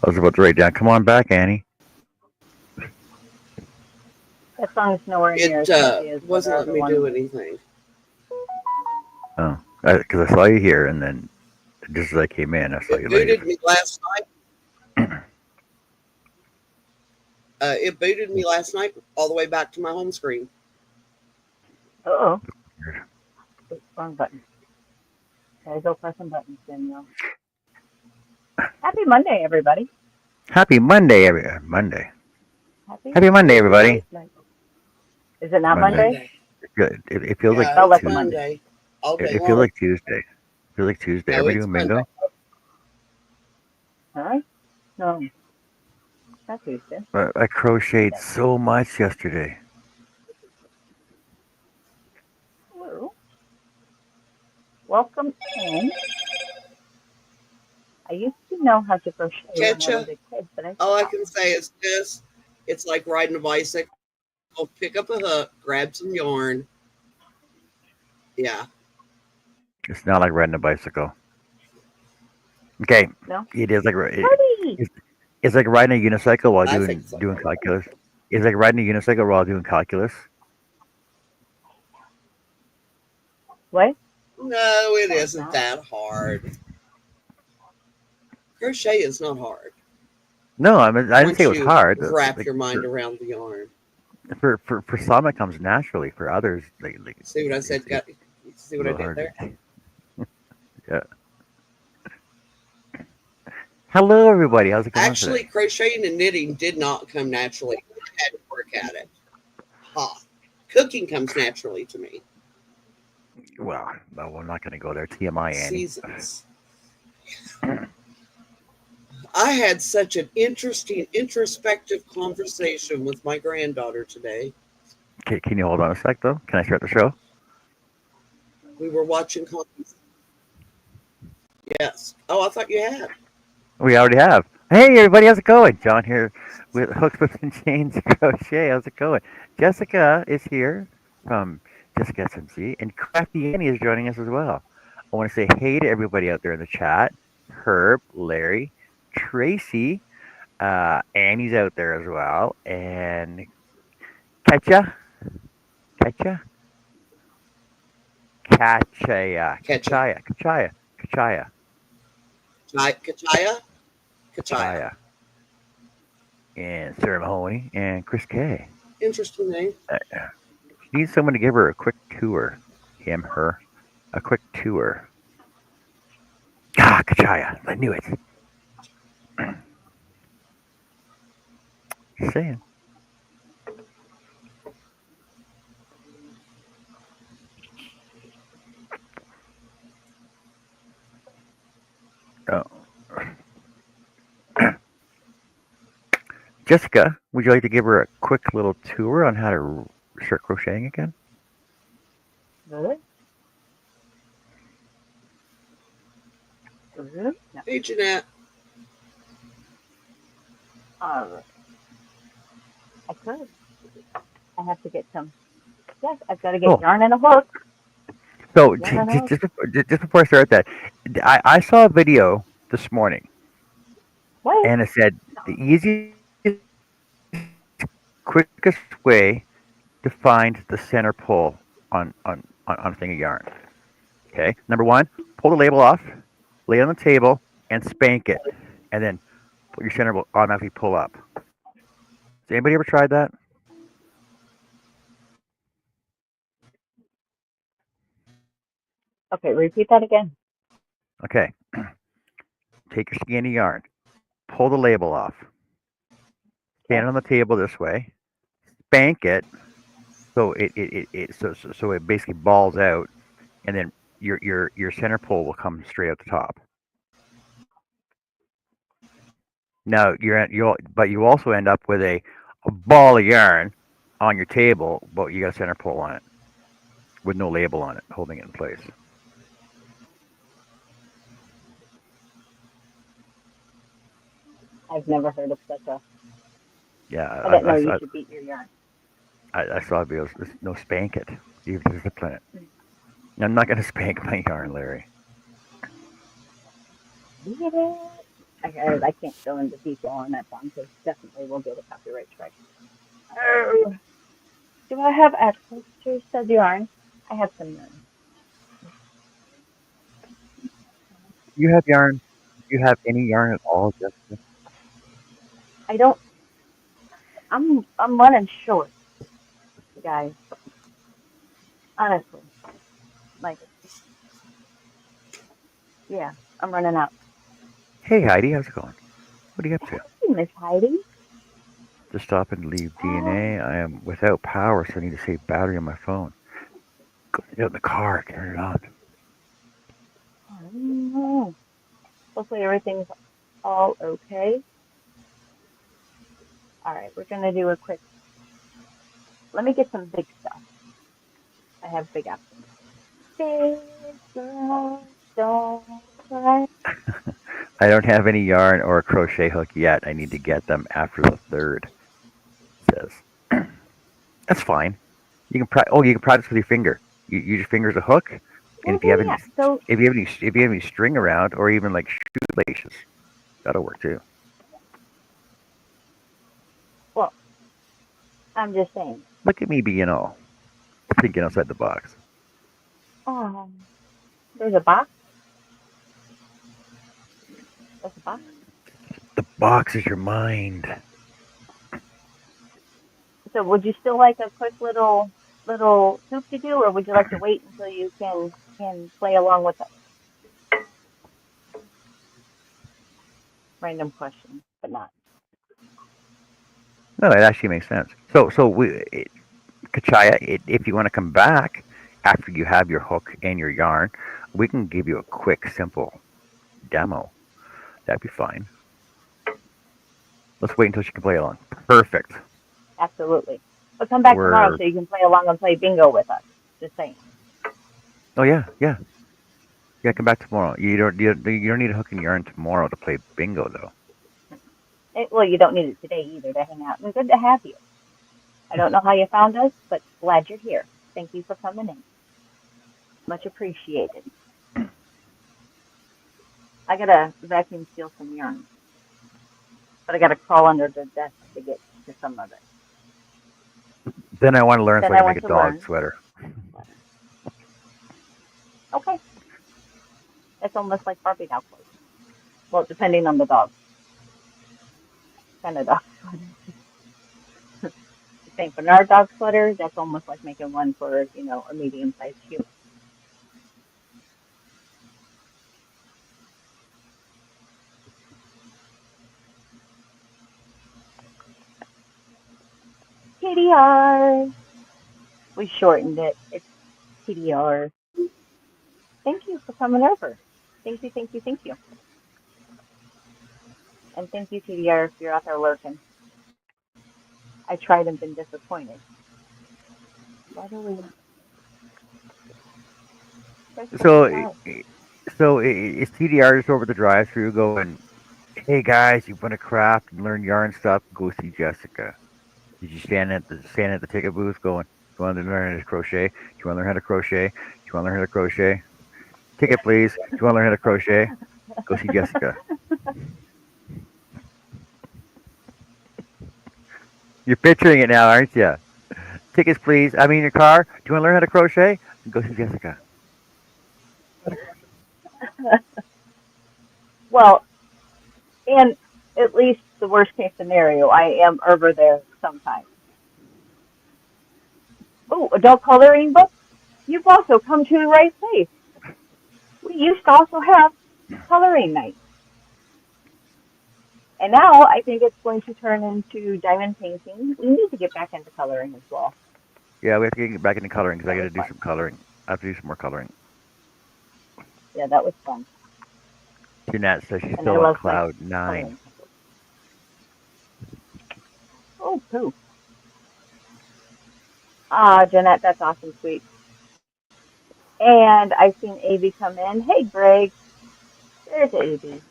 I was about to write down. Come on back, Annie. That song is nowhere near It as catchy as what wasn't our letting other me one do is. anything. Oh, because I saw you here, and then just as I came in, I saw It you booted leave. me last night. It booted me last night all the way back to my home screen. Uh-oh. Oops, wrong button. Gotta go press some buttons, Danielle. Happy Monday, everybody. Happy Monday, Monday. Happy Happy Monday, everybody. Tuesday. Is it not Monday. Monday? Monday. Good. It feels like Yeah, Felt it's like a Tuesday. Monday. Monday all day It feels long. like Tuesday. It feels like Tuesday. No, Everybody it's doing Monday. bingo? All right? No, not Tuesday. I crocheted Monday. so much yesterday. Hello. Welcome in. I used to know how to crochet when I was Ketcha. a kid, but I All I forgot. can say is this: it's like riding a bicycle. Pick up a hook, grab some yarn. Yeah, It's not like riding a bicycle. Okay, No? it is like Party! it's like riding a unicycle while I think so. doing calculus. It's like riding a unicycle while doing calculus. What? No, it No, it's isn't not. that hard. Crochet is not hard No, I mean I didn't say once it was you hard. wrap Like your mind around the yarn. for some it comes naturally. For others, See what I said? it's See a what I little did harder. there? Yeah. Hello, everybody. How's it going Actually, today? crocheting and knitting did not come naturally. I had to work at it. Ha! Cooking comes naturally to me. Well, no, we're not going to go there. TMI, Annie. Seasons. I had such an interesting, introspective conversation with my granddaughter today. Okay, can you hold on a sec, though? Can I start the show? We were watching. Yes. Oh, I thought you had. We already have. Hey, everybody, how's it going? John here with Hooks, Whips, and Chains Crochet. How's it going? Jessica is here from Jessica SMC, and Crafty Annie is joining us as well. I want to say hey to everybody out there in the chat. Herb, Larry, Tracy, Annie's out there as well, and Katja, Katja, Kachaya, Ketchup. Kachaya, Kachaya, Kachaya, Kachaya? Kachaya. Kachaya, and Sarah Mahoney, and Chris K. Interesting name. She needs someone to give her a quick tour. Him, her, a quick tour. Ah, Kachaya, I knew it. Just saying. Oh. Jessica, would you like to give her a quick little tour on how to start crocheting again? Really? Really? No. Hey, Jeanette. All right. I could. I have to get some. Yes, I've got to get Oh, yarn and a hook. so Yarn and a hook. just before I start that, I saw a video this morning, What? and it said the easiest, quickest way to find the center pull on a thing of yarn. Okay, number one, pull the label off, lay it on the table, and spank it, and then your center will automatically pull up. Has anybody ever tried that? Okay, repeat that again. Okay, take your skein of yarn, pull the label off, stand Okay. it on the table this way, spank it so it basically balls out, and then your center pull will come straight out the top. Now you also end up with a ball of yarn on your table, but you got a center pull on it with no label on it, holding it in place. I've never heard of such a. Yeah, I didn't know you should beat your yarn. I saw videos. No, spank it. You discipline it. I'm not gonna spank my yarn, Larry. Beat it. I can't go into detail on that song because definitely we'll get a copyright strike. Oh, do I have access to stud yarn? I have some yarn. You have yarn? Do you have any yarn at all, Jessica? I don't. I'm running short, guys. Honestly, like, yeah, I'm running out. Hey, Heidi, how's it going? What are you up to? Hey, Miss Heidi. Just stop and leave Oh, DNA. I am without power, so I need to save battery on my phone. Go get in the car, turn it on. no. Hopefully everything's all okay. All right, we're gonna do a quick. Let me get some big stuff. I have big apples. Big girls don't cry. I don't have any yarn or a crochet hook yet. I need to get them after the third. It says that's fine. You can practice with your finger. You use your finger as a hook, and Well, yeah, yeah. So, if you have any string around or even like shoelaces, that'll work too. well, I'm just saying. Look at me being all thinking outside the box. Um, there's a box. There's a box. The box is your mind. So, would you still like a quick little soup to do, or would you like to wait until you can play along with us? Random question, but not. No, it actually makes sense. Kachaya, if you want to come back after you have your hook and your yarn, we can give you a quick, simple demo. That'd be fine. Let's wait until she can play along. Perfect. Absolutely. But come back tomorrow We're so you can play along and play bingo with us. Just saying. oh yeah. Come back tomorrow. You don't need a hook and yarn tomorrow to play bingo though. Well, you don't need it today either to hang out. And good to have you. I don't know how you found us, but glad you're here. Thank you for coming in. Much appreciated. I gotta vacuum seal some yarn, but I gotta crawl under the desk to get to some of it. Then I want to learn so Then I I can make want a to dog learn. sweater. Okay, it's almost like Barbie doll clothes. Well, depending on the dog, kind of dog sweater. The Saint Bernard dog sweater, that's almost like making one for, a medium-sized human. TDR. We shortened it. It's TDR. Thank you for coming over. Thank you, thank you, thank you. And thank you, TDR, if you're out there lurking. I tried and been disappointed. Why do we? There's So something else. is TDR just over the drive-through going? Hey guys, you want to craft and learn yarn stuff? Go see Jessica. Did you stand at the ticket booth going? Do you want to learn how to crochet? Do you want to learn how to crochet? Do you want to learn how to crochet? Ticket, please. Do you want to learn how to crochet? Go see Jessica. You're picturing it now, aren't you? Tickets, please. I'm in your car. Do you want to learn how to crochet? Go see Jessica. Well, and at least the worst case scenario, I am over there sometime. Oh, adult coloring book? You've also come to the right place. We used to also have coloring night. And now I think it's going to turn into diamond painting. We need to get back into coloring as well. Yeah, we have to get back into coloring because I That got was to do fun. some coloring. I have to do some more coloring. Yeah, that was fun. Jeanette says she's And I still on love my cloud nine. coloring. Oh, pooh. Ah, Jeanette, that's awesome, sweet. And I've seen AB come in. Hey, Greg. There's AB.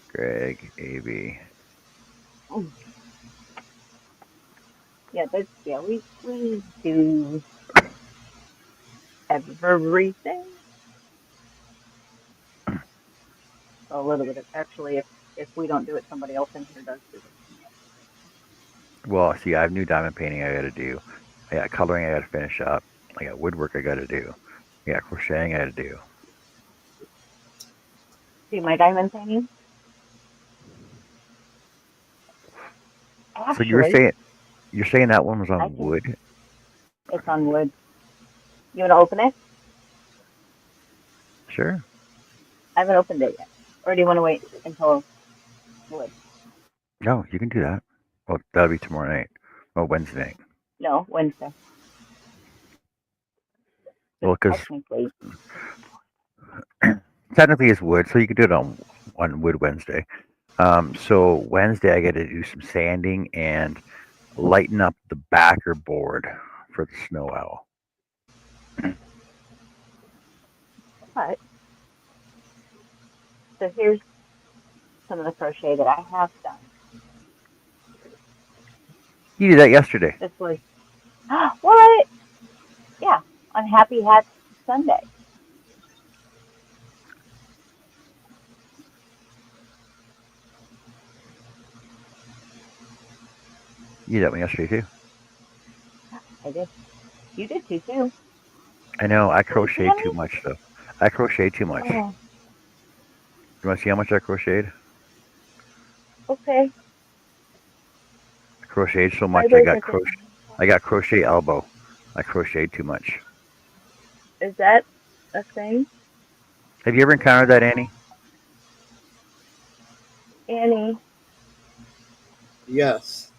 Greg, AB. Mm, yeah, we do everything. a little bit of, actually, if we don't do it, somebody else in here does do it. Well, see, I have new diamond painting I got to do. I got coloring I got to finish up. I got woodwork I got to do. I got crocheting I got to do. See my diamond painting? So Actually, you're saying that one was I on can, wood? it's on wood. You want to open it? Sure. I haven't opened it yet. Or do you want to wait until wood? No, you can do that. Well, that'll be tomorrow night. Well, Wednesday night. No, Wednesday. Well, Because because technically it's wood, so you can do it on Wood Wednesday. So Wednesday I got to do some sanding and lighten up the backer board for the snow owl. but so here's some of the crochet that I have done. You did that yesterday. This was what? Yeah, on Happy Hats Sunday. You did that one yesterday too. I did. You did too. I know. I Did you see crocheted too any? much though. I crocheted too much. Oh, You want to see how much I crocheted? okay. I crocheted so My much. those are different. I got crochet elbow. I crocheted too much. Is that a thing, Have you ever encountered that, Annie? Annie? Yes,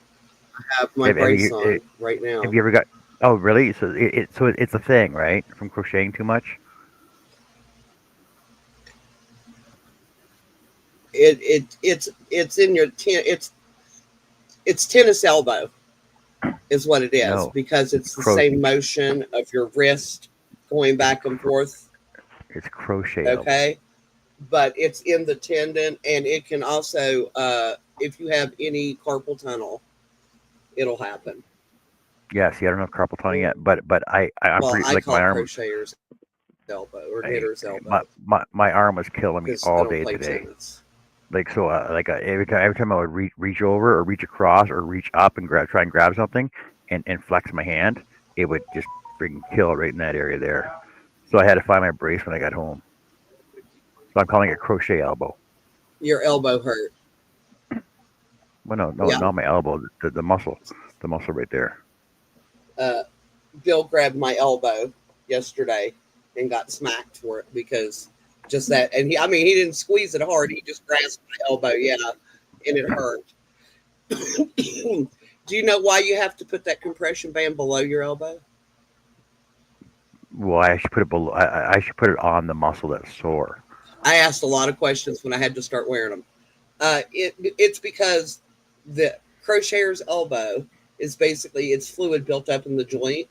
I have my Have, have brace you on right now. have you ever got? Oh, really? So it's a thing, right? From crocheting too much. It's in your it's tennis elbow is what it is No, because it's it's the same motion of your wrist going back and forth. It's crochet elbow. Okay, but it's in the tendon, and it can also, if you have any carpal tunnel, it'll happen. Yeah. See, I don't have carpal tunnel yet, but I'm Well, pretty I like call my it arm. crocheter's elbow or I, knitter's elbow my arm was killing me because I all don't day play today. tennis. Like so, every time I would reach over or reach across or reach up and try and grab something and flex my hand, it would just freaking kill right in that area there. So I had to find my brace when I got home. So I'm calling it crochet elbow. Your elbow hurt. Well, no, Yeah. not my elbow. The muscle right there. Bill grabbed my elbow yesterday and got smacked for it because just that. And he didn't squeeze it hard. He just grasped my elbow. Yeah. And it hurt. Do you know why you have to put that compression band below your elbow? Well, I should put it below. I should put it on the muscle that's sore. I asked a lot of questions when I had to start wearing them. It's because the crocheter's elbow is basically it's fluid built up in the joint.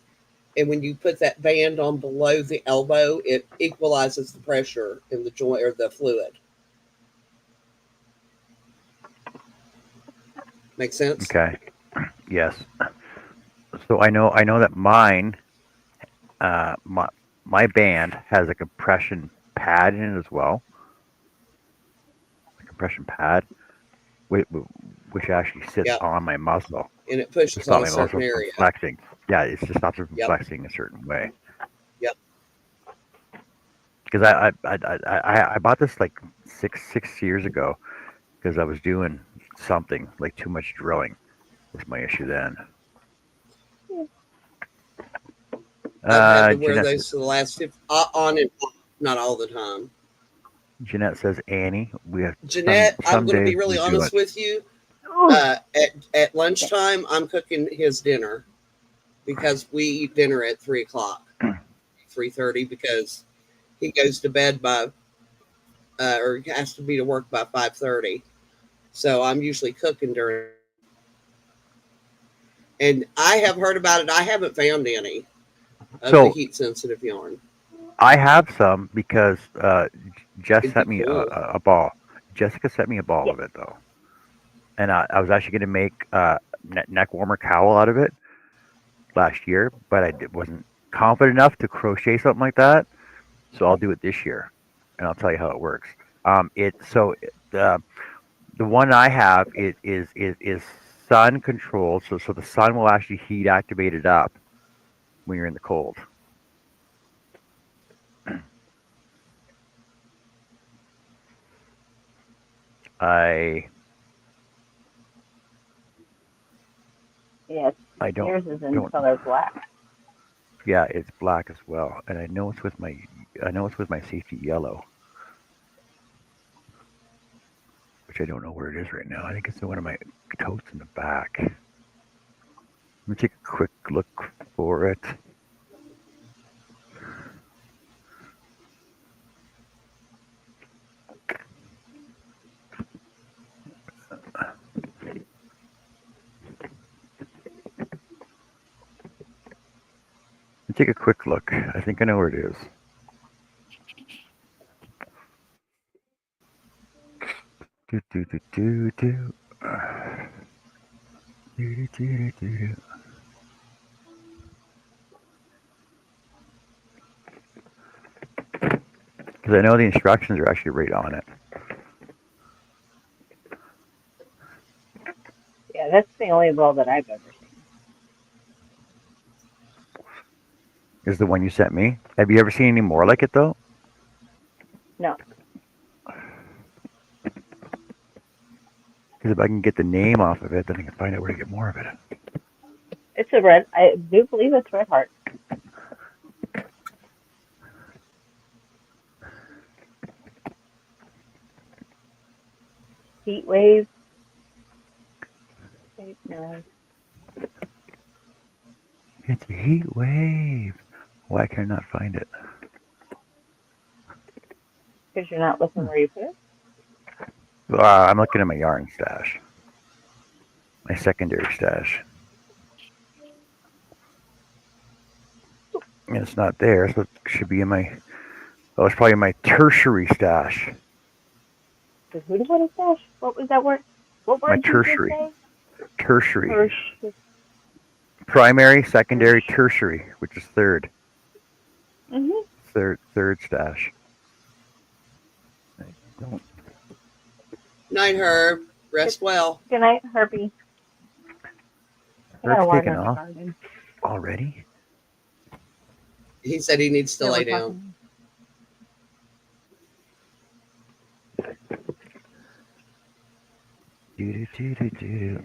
And when you put that band on below the elbow, it equalizes the pressure in the joint or the fluid. Make sense? Okay. Yes. So I know that mine, my band has a compression pad in it as well. A compression pad, which, which actually sits Yep. on my muscle And it to pushes stop on a my muscle certain from area. flexing. Yeah, it's just stops it from Yep. flexing a certain way. Yep. Because I bought this like six years ago because I was doing something like too much drilling was my issue then. I've had to wear Jeanette those for the last 50, on and off, not all the time. Jeanette says, Annie, we have Jeanette, I'm some going to days be really we do honest it. with you. Oh, At lunchtime, I'm cooking his dinner because we eat dinner at 3:00, 3:30, because he goes to bed by or has to be to work by 5:30. So I'm usually cooking during. And I have heard about it. I haven't found any of the So heat sensitive yarn. I have some because Jess It'd be sent me cool. a ball. Jessica sent me a ball yeah. of it though, and I was actually going to make neck warmer cowl out of it last year, but wasn't confident enough to crochet something like that. So I'll do it this year, and I'll tell you how it works. The one I have is sun controlled, so the sun will actually heat activate it up when you're in the cold. I Yes, I don't yours is in don't color black. yeah, it's black as well, and I know it's with my safety yellow, which I don't know where it is right now. I think it's in one of my totes in the back. Let me take a quick look for it. Let me take a quick look. I think I know where it is. Do do do do do. Do do do do do. Because I know the instructions are actually right on it. Yeah, that's the only roll that I've ever seen. Is the one you sent me? Have you ever seen any more like it though? No, Because if I can get the name off of it, then I can find out where to get more of it. it's a red. I do believe it's red heart. Heat wave. No, It's a heat wave. Why can I not find it? because you're not looking where you put it. I'm looking at my yarn stash, my secondary stash, and it's not there. So it should be in my. Oh, it's probably in my tertiary stash. The who what is that? What was that word? What My word did you just tertiary, say? tertiary, Tertiary. primary, secondary, tertiary, which is third, Mhm. third stash. I don't. Night, Herb. Rest well. Good night, Herbie. I gotta Herb's water taken the off garden. already. He said he needs to Yeah, lay we're down. talking. Do do do do do.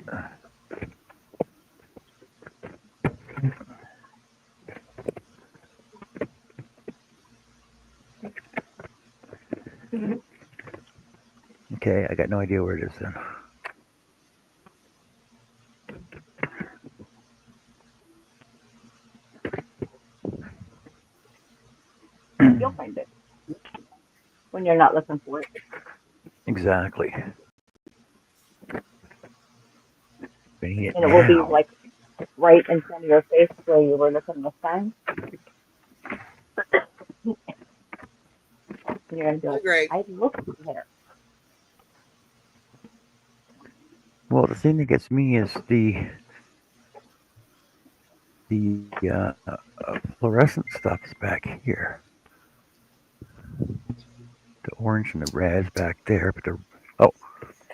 Okay, I got no idea where it is then. You'll find it when you're not looking for it, Exactly. I need it and it will be now. like right in front of your face where you were looking this time. And you're gonna be Hi, like, Greg. I looked there. Well, the thing that gets me is the fluorescent stuff is back here. The orange and the red's back there, but the oh,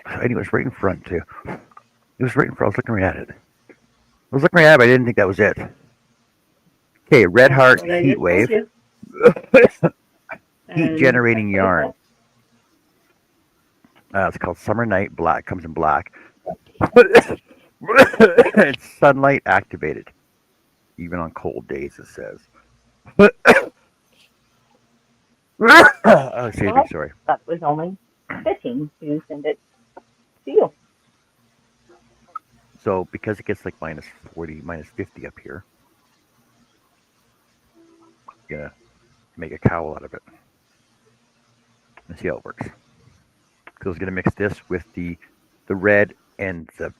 I think it was right in front too. It was right in front. I was looking right at it. I was looking right at it, but I didn't think that was it. Okay, red That's heart what I heat just told wave, you. heat And that's generating what it yarn. said. It's called Summer Night Black. Comes in black. It's sunlight activated, even on cold days. It says. Oh, excuse me. Well, Sorry. that was only fitting to send it to you. So because it gets like minus 40, minus 50 up here, I'm gonna make a cowl out of it and see how it works. So I was gonna mix this with the red and the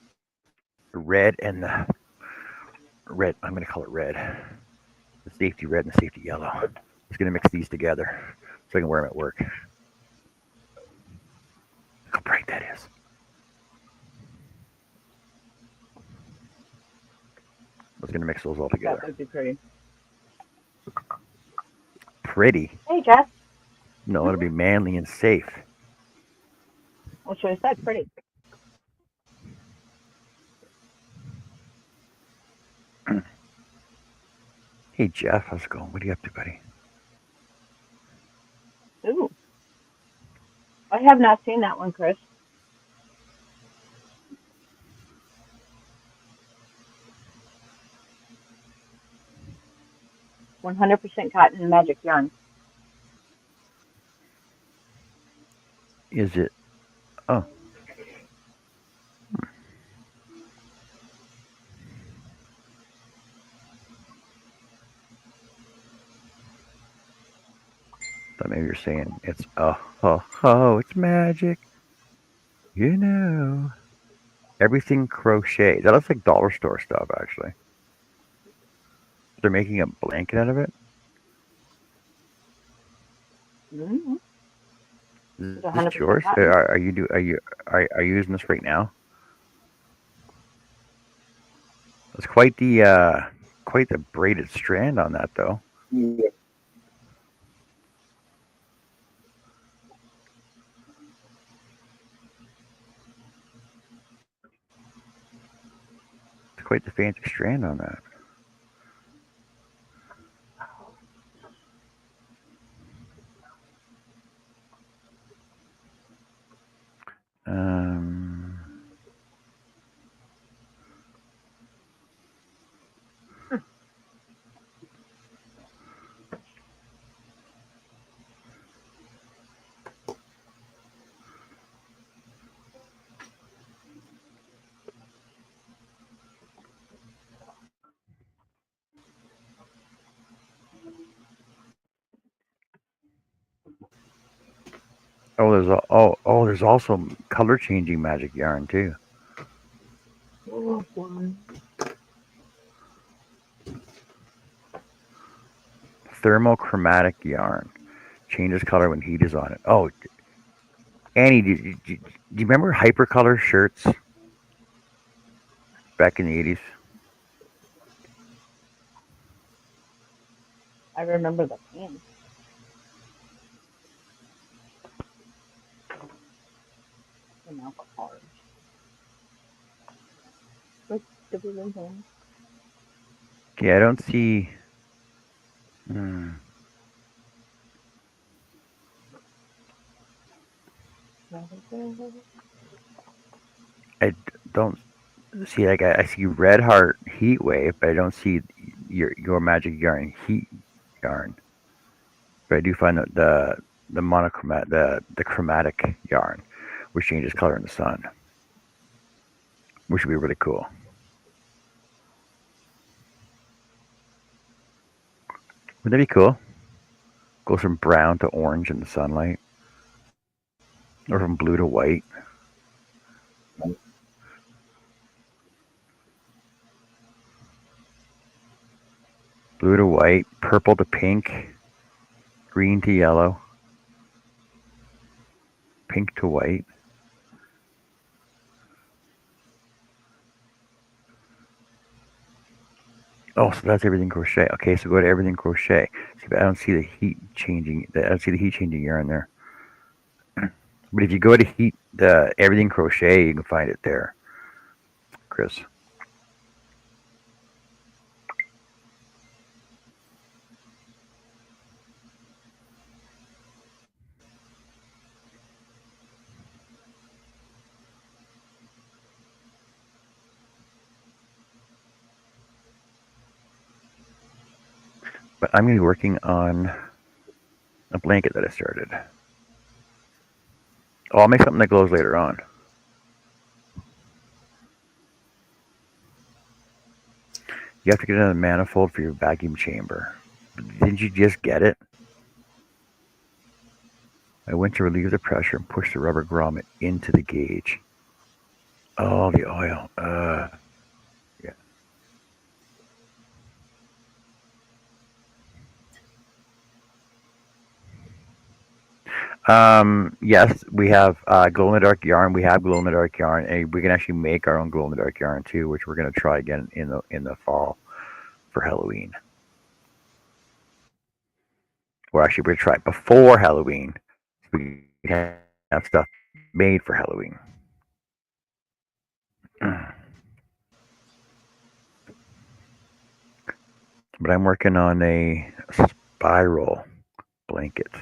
red and the red. I'm gonna call it red. The safety red and the safety yellow. I was gonna mix these together so I can wear them at work. Look how bright that is. I was gonna mix those all That together. would be pretty. Pretty. Hey, Jess. No, Hmm? it'll be manly and safe. Which was that pretty. Hey, Jeff, how's it going? What are you up to, buddy? Ooh. I have not seen that one, Chris. "100% Cotton and Magic Yarn." Is it? Oh. But maybe you're saying it's it's magic. You know. Everything crochet. That looks like dollar store stuff, actually. They're making a blanket out of it. Mm-hmm. Is It's this 100% yours? cotton. Are you using this right now? It's quite the braided strand on that, though. Yeah. It's quite the fancy strand on that. Um, there's also color changing magic yarn too. Oh, boy. Thermochromatic yarn changes color when heat is on it. Oh, Annie, do you remember hypercolor shirts back in the 80s? I remember the pants. The mouth hard. Look, the blue pants. Okay, I don't see. Hmm, I don't see. Like I see Red Heart Heat Wave, but I don't see your magic yarn heat yarn. But I do find that the monochromatic the chromatic yarn, which changes color in the sun, which would be really cool. Wouldn't that be cool? Goes from brown to orange in the sunlight, or from blue to white. Blue to white, purple to pink, green to yellow, pink to white. Oh, so that's everything crochet. Okay, so go to everything crochet. See, but I don't see the heat changing. I don't see the heat changing yarn there. But if you go to the everything crochet, you can find it there, Chris. But I'm going to be working on a blanket that I started. Oh, I'll make something that glows later on. You have to get another manifold for your vacuum chamber. Didn't you just get it? I went to relieve the pressure and push the rubber grommet into the gauge. Oh, the oil. Yeah. Yes, we have glow in the dark yarn. We have glow in the dark yarn, and we can actually make our own glow in the dark yarn too, which we're going to try again in the fall for Halloween. Or actually, we're going to try it before Halloween. We have stuff made for Halloween. But I'm working on a spiral blanket.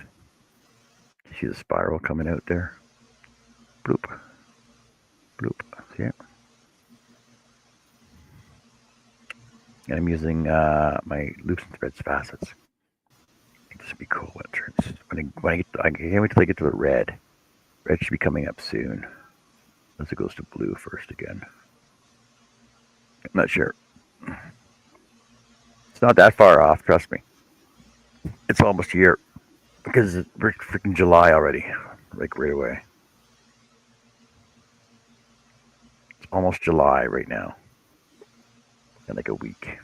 See the spiral coming out there? Bloop. Bloop. See it? And I'm using my loops and threads facets. This would be cool when it turns. I can't wait till I get to the red. Red should be coming up soon. Unless it goes to blue first again. I'm not sure. It's not that far off, trust me. It's almost a year. Because we're freaking July already. Like right away. It's almost July right now. In like a week.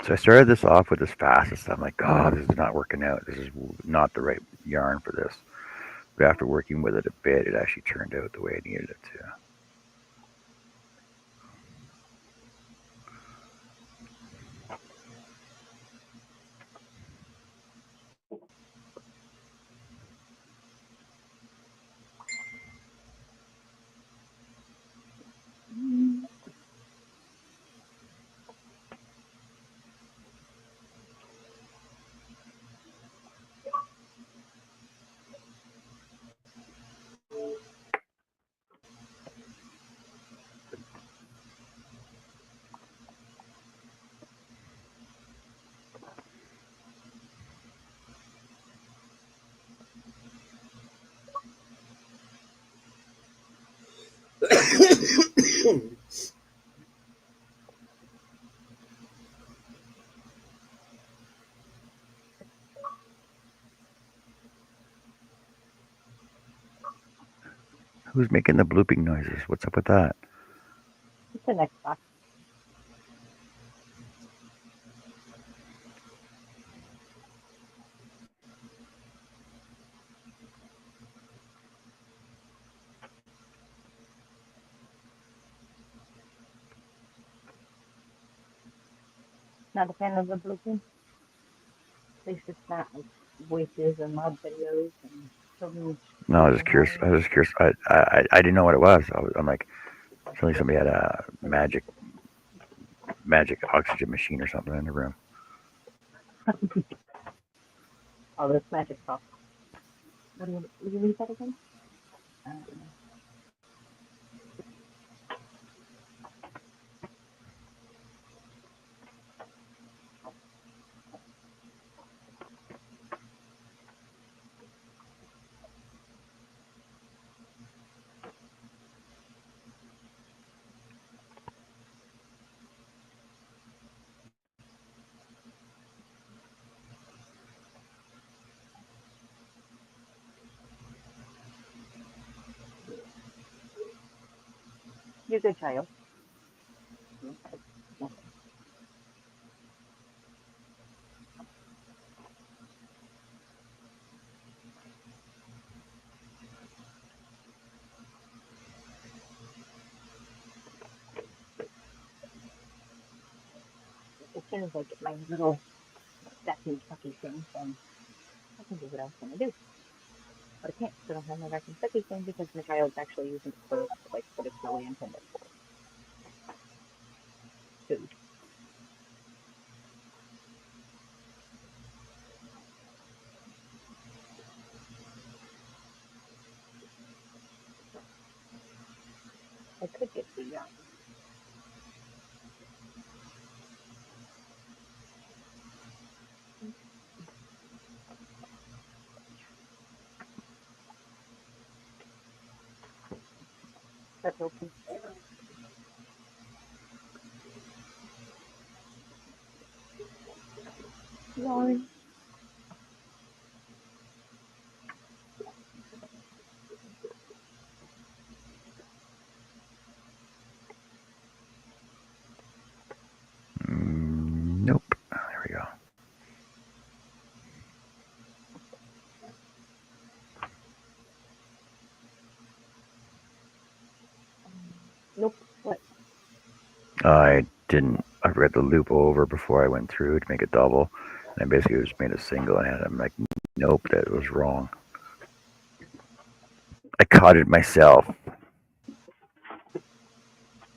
So I started this off with this fastest. I'm like, oh, this is not working out. This is not the right yarn for this. But after working with it a bit, it actually turned out the way I needed it to. Who's making the blooping noises? What's up with that? It's the next box. Not a fan of the blooping. At least it's not like voices and mod videos and children. No, I was just curious. I was just curious. I didn't know what it was. I'm like, suddenly somebody had a magic oxygen machine or something in the room. All this magic stuff. What do you read that again? You're a good child. As soon as I get my little vacuum sucky thing, then I can do what I was going to do. But I can't because I don't have my vacuum sucky thing because my child's actually using it for like what it's really intended for. Food. I could get the that's open. Sorry. Nope. There we go. Nope. What? I didn't. I read the loop over before I went through to make a double, and I basically just made a single, and I'm like, nope, that was wrong. I caught it myself.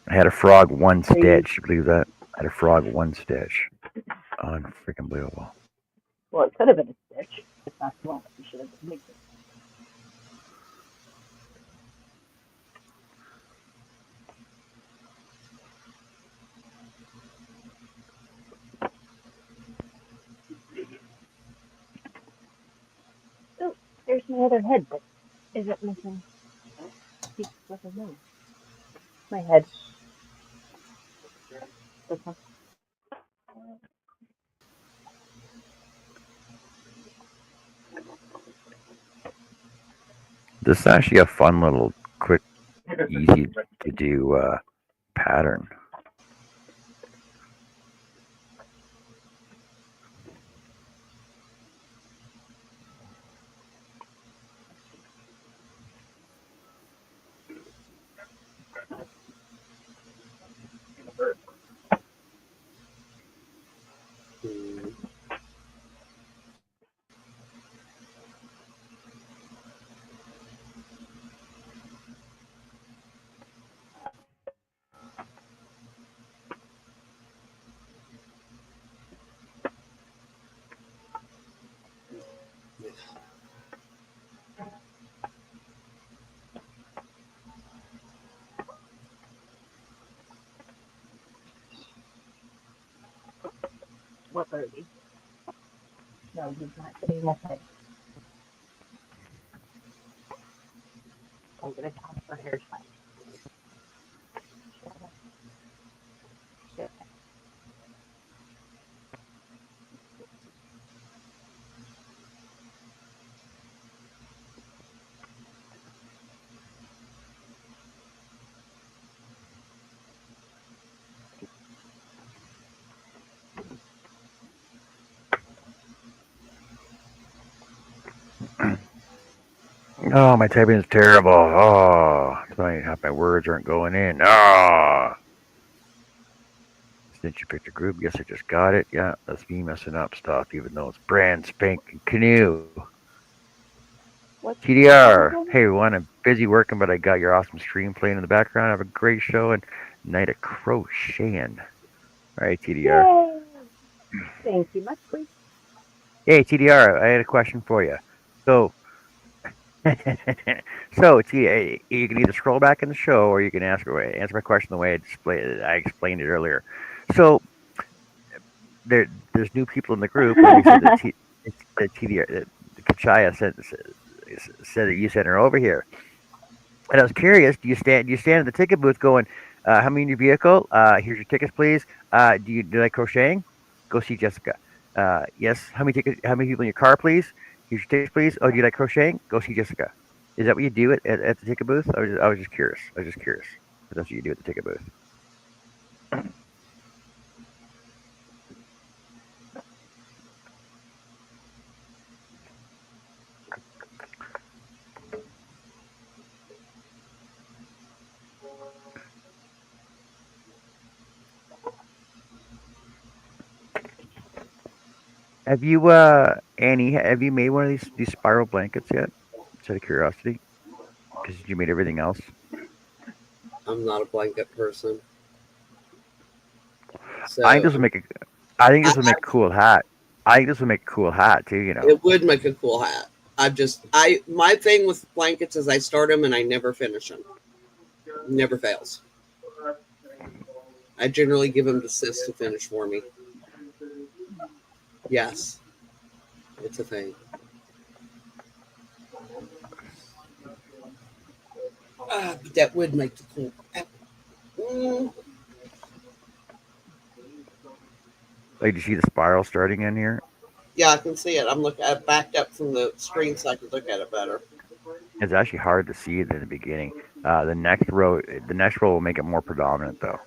I had a frog one So you, stitch. You believe that? I had a frog one stitch. Unfreaking believable. well, it could have been a stitch. It's not small. You should have been making. Oh, there's my other head that isn't missing pieces of the nose. My head. This one. This is actually a fun little, quick, easy to do pattern. Hmm. What birdie? No, he's not sitting this head. I'm gonna toss for hair time. Shit. Oh, my typing is terrible. Oh, half my words aren't going in. Oh. Since you picked a group, guess I just got it. Yeah, that's me messing up stuff, even though it's brand spanking canoe. What are you TDR. doing? Hey everyone, I'm busy working, but I got your awesome stream playing in the background. Have a great show and night of crocheting. All right, TDR. Yay! Thank you much, please. Hey, TDR, I had a question for you. So, so TDR, you can either scroll back in the show or you can answer my question the way I explained it earlier. So, there's new people in the group, and they said that the TDR, the Kachaya said that you sent her over here. And I was curious, do you stand at the ticket booth going, how many in your vehicle? Here's your tickets, please. Do you like crocheting? Go see Jessica. Yes. How many people in your car, please? Here's your tickets, please. Oh, do you like crocheting? Go see Jessica. Is that what you do at the ticket booth? I was just curious. I was just curious. If that's what you do at the ticket booth. Have you, Annie? Have you made one of these spiral blankets yet? Just out of curiosity, because you made everything else. I'm not a blanket person, I think so this would make a. I think I, this would make a cool hat. I think this would make a cool hat too. You know. it would make a cool hat. My thing with blankets is I start them and I never finish them. Never fails. I generally give them to Sis to finish for me. Yes, it's a thing. But that would make the cool. Mm, Like, do you see the spiral starting in here? yeah, I can see it. I backed up from the screen so I could look at it better. It's actually hard to see it in the beginning. The next row will make it more predominant though.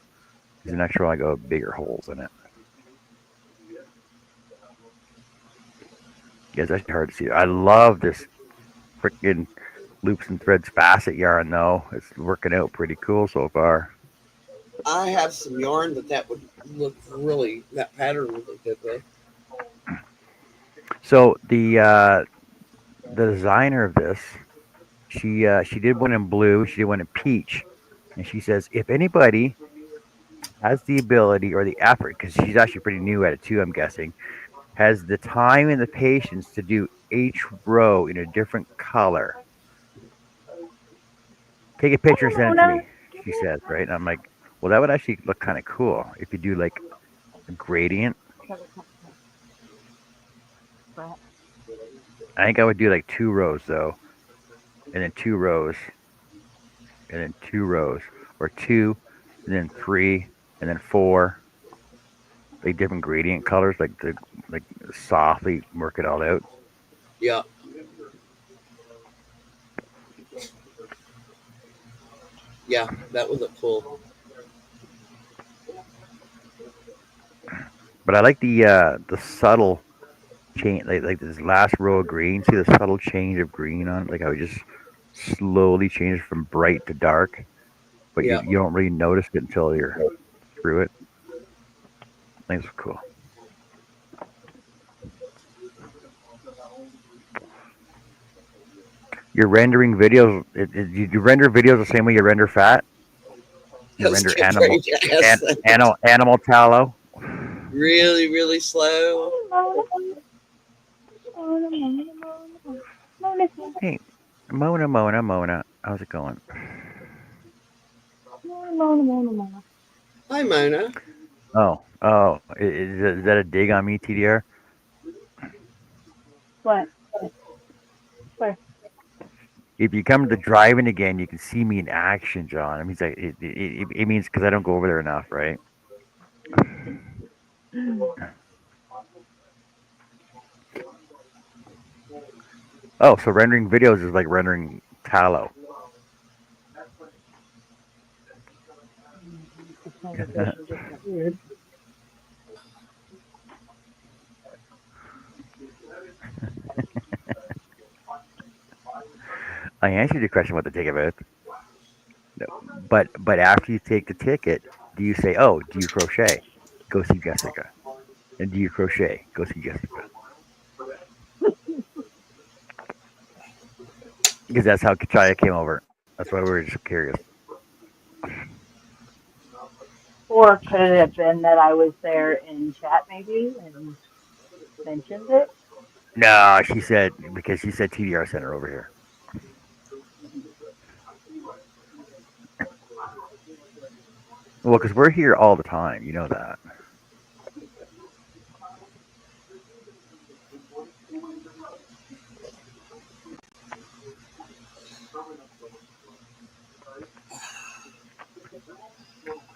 'Cause the next row I go bigger holes in it. Yeah, it's actually hard to see. I love this freaking loops and threads facet yarn though. It's working out pretty cool so far. I have some yarn that would look really, that pattern would look good with. So the designer of this, she did one in blue, she did one in peach, and she says if anybody has the ability or the effort, because she's actually pretty new at it too, I'm guessing, has the time and the patience to do each row in a different color, take a picture and Hey, send it to Mona. me. She says, right? And I'm like, well, that would actually look kind of cool if you do like a gradient. I think I would do like 2 rows though, and then 2 rows, and then 2 rows, or two, and then three, and then four, like different gradient colors, like softly work it all out. Yeah, yeah, that would look cool. But I like the subtle change, like this last row of green. See the subtle change of green on it, like how it just slowly changes from bright to dark, but you Yeah. you don't really notice it until you're through it. I think it's cool. You're rendering videos. You render videos the same way you render fat. I You was render getting ready to ask that. animal tallow. Really, really slow. Mona. Mona, Mona, Mona. Mona, Hey, Mona, how's it going? Mona, Mona, Mona, Mona. Hi, Mona. Oh, is that a dig on me, TDR? What? Where? If you come to driving again, you can see me in action, John. It means it means because I don't go over there enough, right? Oh, so rendering videos is like rendering tallow. This conversation just got weird. I answered your question what the ticket is, no, but after you take the ticket, do you say, "Oh, do you crochet? Go see Jessica." And do you crochet? Go see Jessica. Because that's how Kachaya came over. That's why we were just curious. Or could it have been that I was there in chat maybe and mentioned it? No, she said because she said TDR sent her over here. Well, because we're here all the time, you know that.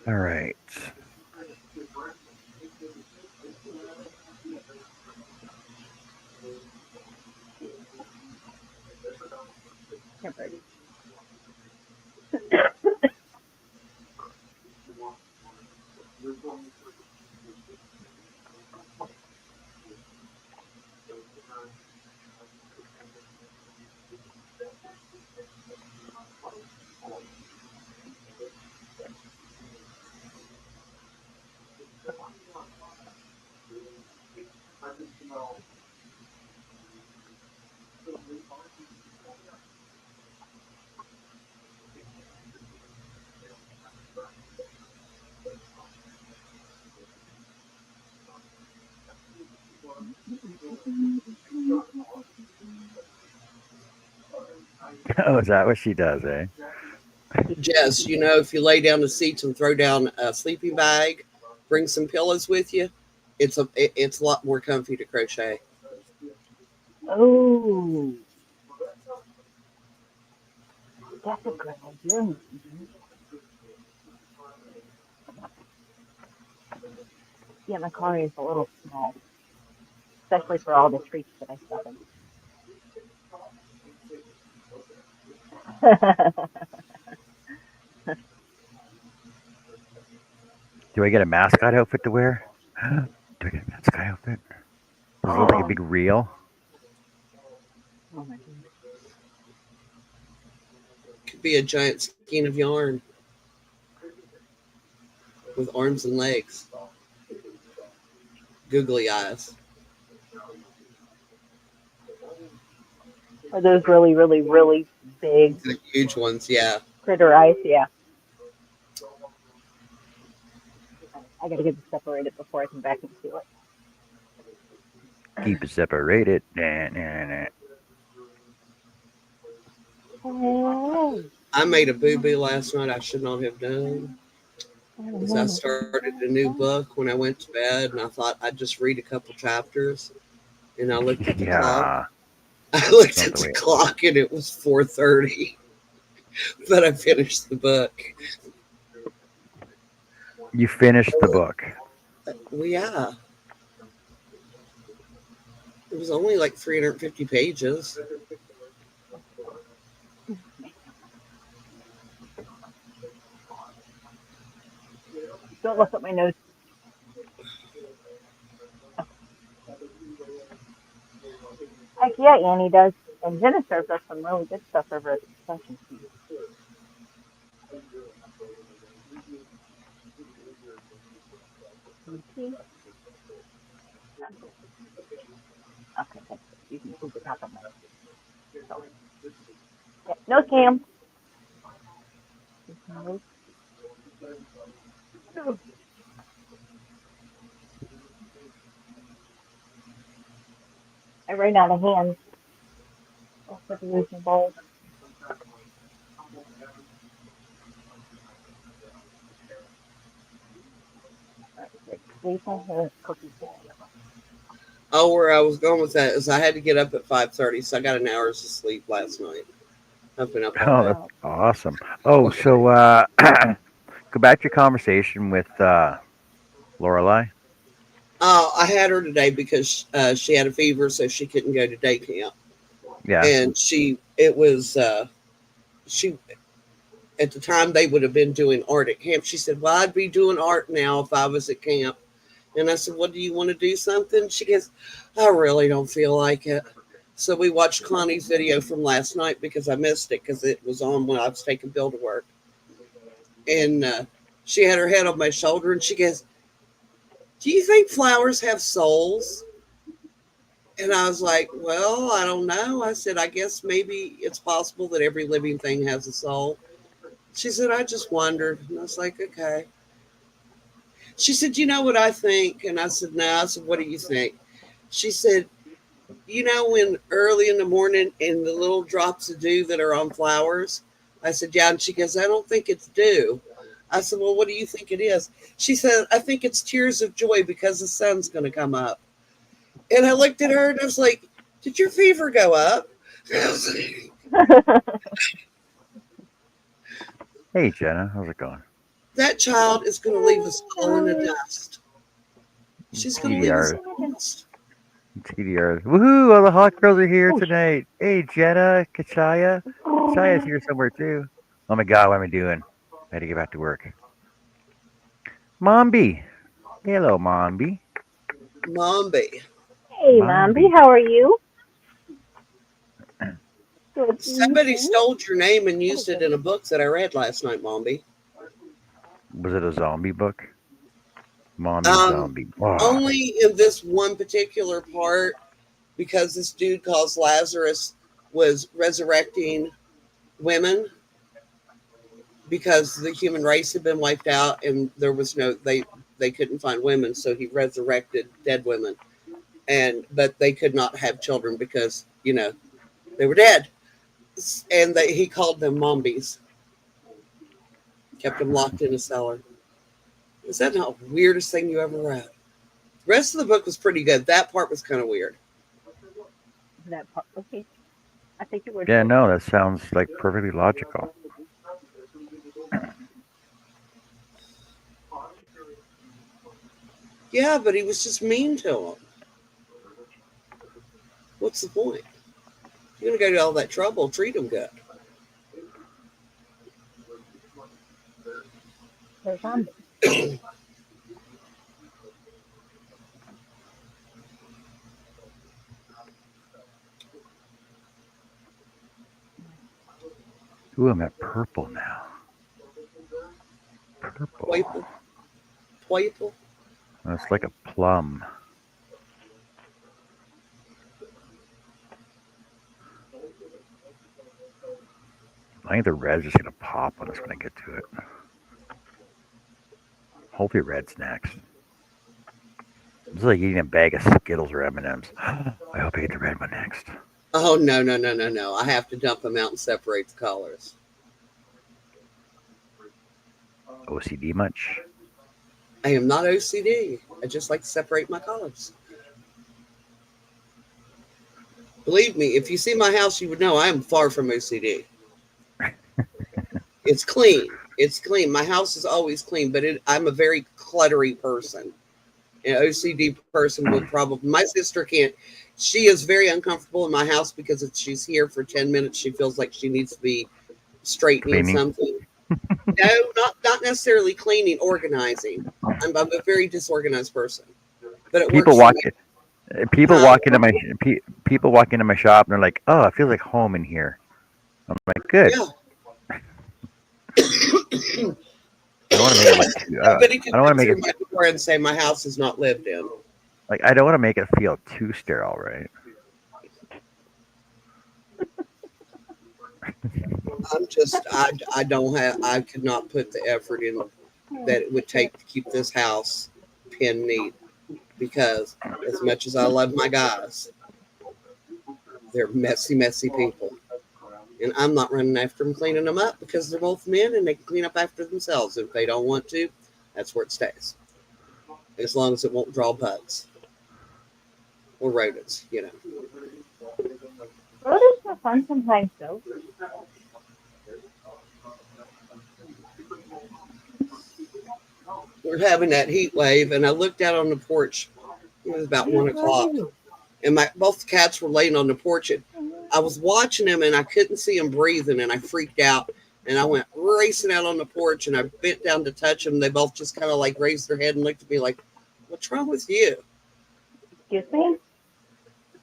All right. Temporary. Oh, is that what she does, eh? Jess, if you lay down the seats and throw down a sleeping bag, bring some pillows with you, it's a lot more comfy to crochet. Oh, that's a good idea. Yeah, my car is a little small, especially for all the treats that I stuff in. Do I get a mascot outfit to wear? Do I get a mascot outfit? Does it look like a Oh, big reel? oh my goodness. Could be a giant skein of yarn. with arms and legs, googly eyes. Are those really, really, really big The huge ones, yeah. critter eyes? Yeah. I gotta get this separated before I can vacuum seal it. Keep it separated. Nah, nah, nah. Hey. I made a boo boo last night I should not have done. Is I started a new book when I went to bed, and I thought I'd just read a couple chapters. And I looked at the clock. Yeah, I looked not at the the way. clock, and it was 4:30. But I finished the book. You finished the book. Well, yeah, it was only like 350 pages. Don't look at my nose. Heck yeah, Annie does. And Jenna serves us some really good stuff over at the extension. Okay, thanks. You can move the top of my so, yeah. No, Cam. I ran out of hands. Oh, for the reason bowl. Leave my hands cookies. Oh, where I was going with that is I had to get up at 5:30, so I got an hour's of sleep last night. I've been up all Oh, day. that's awesome. Oh, so go back to your conversation with Lorelai. I had her today because she had a fever, so she couldn't go to day camp. Yeah. And she at the time they would have been doing art at camp. She said, "Well, I'd be doing art now if I was at camp." And I said, "Well, do you want to do something?" She goes, "I really don't feel like it." So we watched Connie's video from last night because I missed it because it was on when I was taking Bill to work. And she had her head on my shoulder and she goes, "Do you think flowers have souls?" And I was like, "Well, I don't know." I said, "I guess maybe it's possible that every living thing has a soul." She said, "I just wondered." And I was like, "Okay." She said, "You know what I think?" And I said, "No." I said, "What do you think?" She said, "You know, when early in the morning and the little drops of dew that are on flowers?" I said, "Yeah." And she goes, "I don't think it's dew." I said, "Well, what do you think it is?" She said, "I think it's tears of joy because the sun's going to come up." And I looked at her and I was like, "Did your fever go up?" I was like, Hey, Jenna, how's it going? that child is going to leave us all in the dust. She's going to leave us TDR, all in the dust. TDR. Woohoo! All the hot girls are here Oh, tonight. Hey, Jenna, Kachaya. Kachaya's here somewhere too. Oh my God, what am I doing? I had to get back to work. Mombi. Hello, Mombi. Mombi. hey, Mombi, Mombi. how are you? Good Somebody evening. stole your name and What is used it this? in a book that I read last night, Mombi. Was it a zombie book? Mombi Um, zombie. Wow. Only in this one particular part because this dude called Lazarus was resurrecting women because the human race had been wiped out and there was no they couldn't find women, so he resurrected dead women, and but they could not have children because they were dead, and he called them mombies, kept them locked in a cellar. Is that not the weirdest thing you ever read? The rest of the book was pretty good. That part was kind of weird. That part. Okay, I think it would. Yeah, no, that sounds like perfectly logical. Yeah, but he was just mean to him. What's the point? You're gonna go to all that trouble, treat him good. There's zombies. Ooh, I'm at purple now. Purple. Playful. purple. It's like a plum. I think the red's just gonna pop on us when I get to it. Hopefully red's next. It's like eating a bag of Skittles or M&Ms. I hope I get the red one next. Oh no, no, no, no, no! I have to dump them out and separate the colors. OCD much? I am not OCD. I just like to separate my colors. Believe me, if you see my house, you would know I am far from OCD. It's clean. It's clean. My house is always clean, but I'm a very cluttery person. An OCD person would probably. My sister can't. She is very uncomfortable in my house because if she's here for 10 minutes, she feels like she needs to be straightening Cleaning. something. No, not necessarily cleaning, organizing. I'm a very disorganized person, but it People works for walk me. people Huh? walk into my people walk into my shop and they're like, "Oh, it feels like home in here." I'm like, "Good." Yeah. I don't want to make it look too. Nobody can I don't want come to make through it my door and say my house is not lived in. like I don't want to make it feel too sterile, right? I don't have, I could not put the effort in that it would take to keep this house pin neat because as much as I love my guys, they're messy, messy people. And I'm not running after them cleaning them up because they're both men and they can clean up after themselves. If they don't want to, that's where it stays. As long as it won't draw bugs or rodents, you know. Rodents are fun sometimes, though. We're having that heat wave, and I looked out on the porch. It was about 1 o'clock, and my both cats were laying on the porch. And I was watching them, and I couldn't see them breathing, and I freaked out. And I went racing out on the porch, and I bent down to touch them. They both just kind of like raised their head and looked at me like, "What's wrong with you?" Excuse me?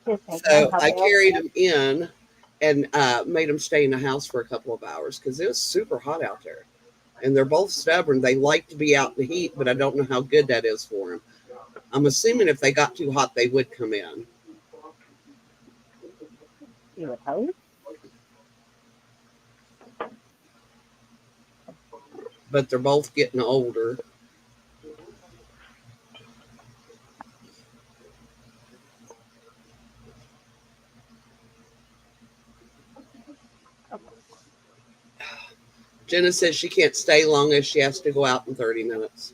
Excuse me. Can I So help I you? carried them in and made them stay in the house for a couple of hours because it was super hot out there. And they're both stubborn. They like to be out in the heat, but I don't know how good that is for them. I'm assuming if they got too hot, they would come in. You would hope. But they're both getting older. Jenna says she can't stay long as she has to go out in 30 minutes.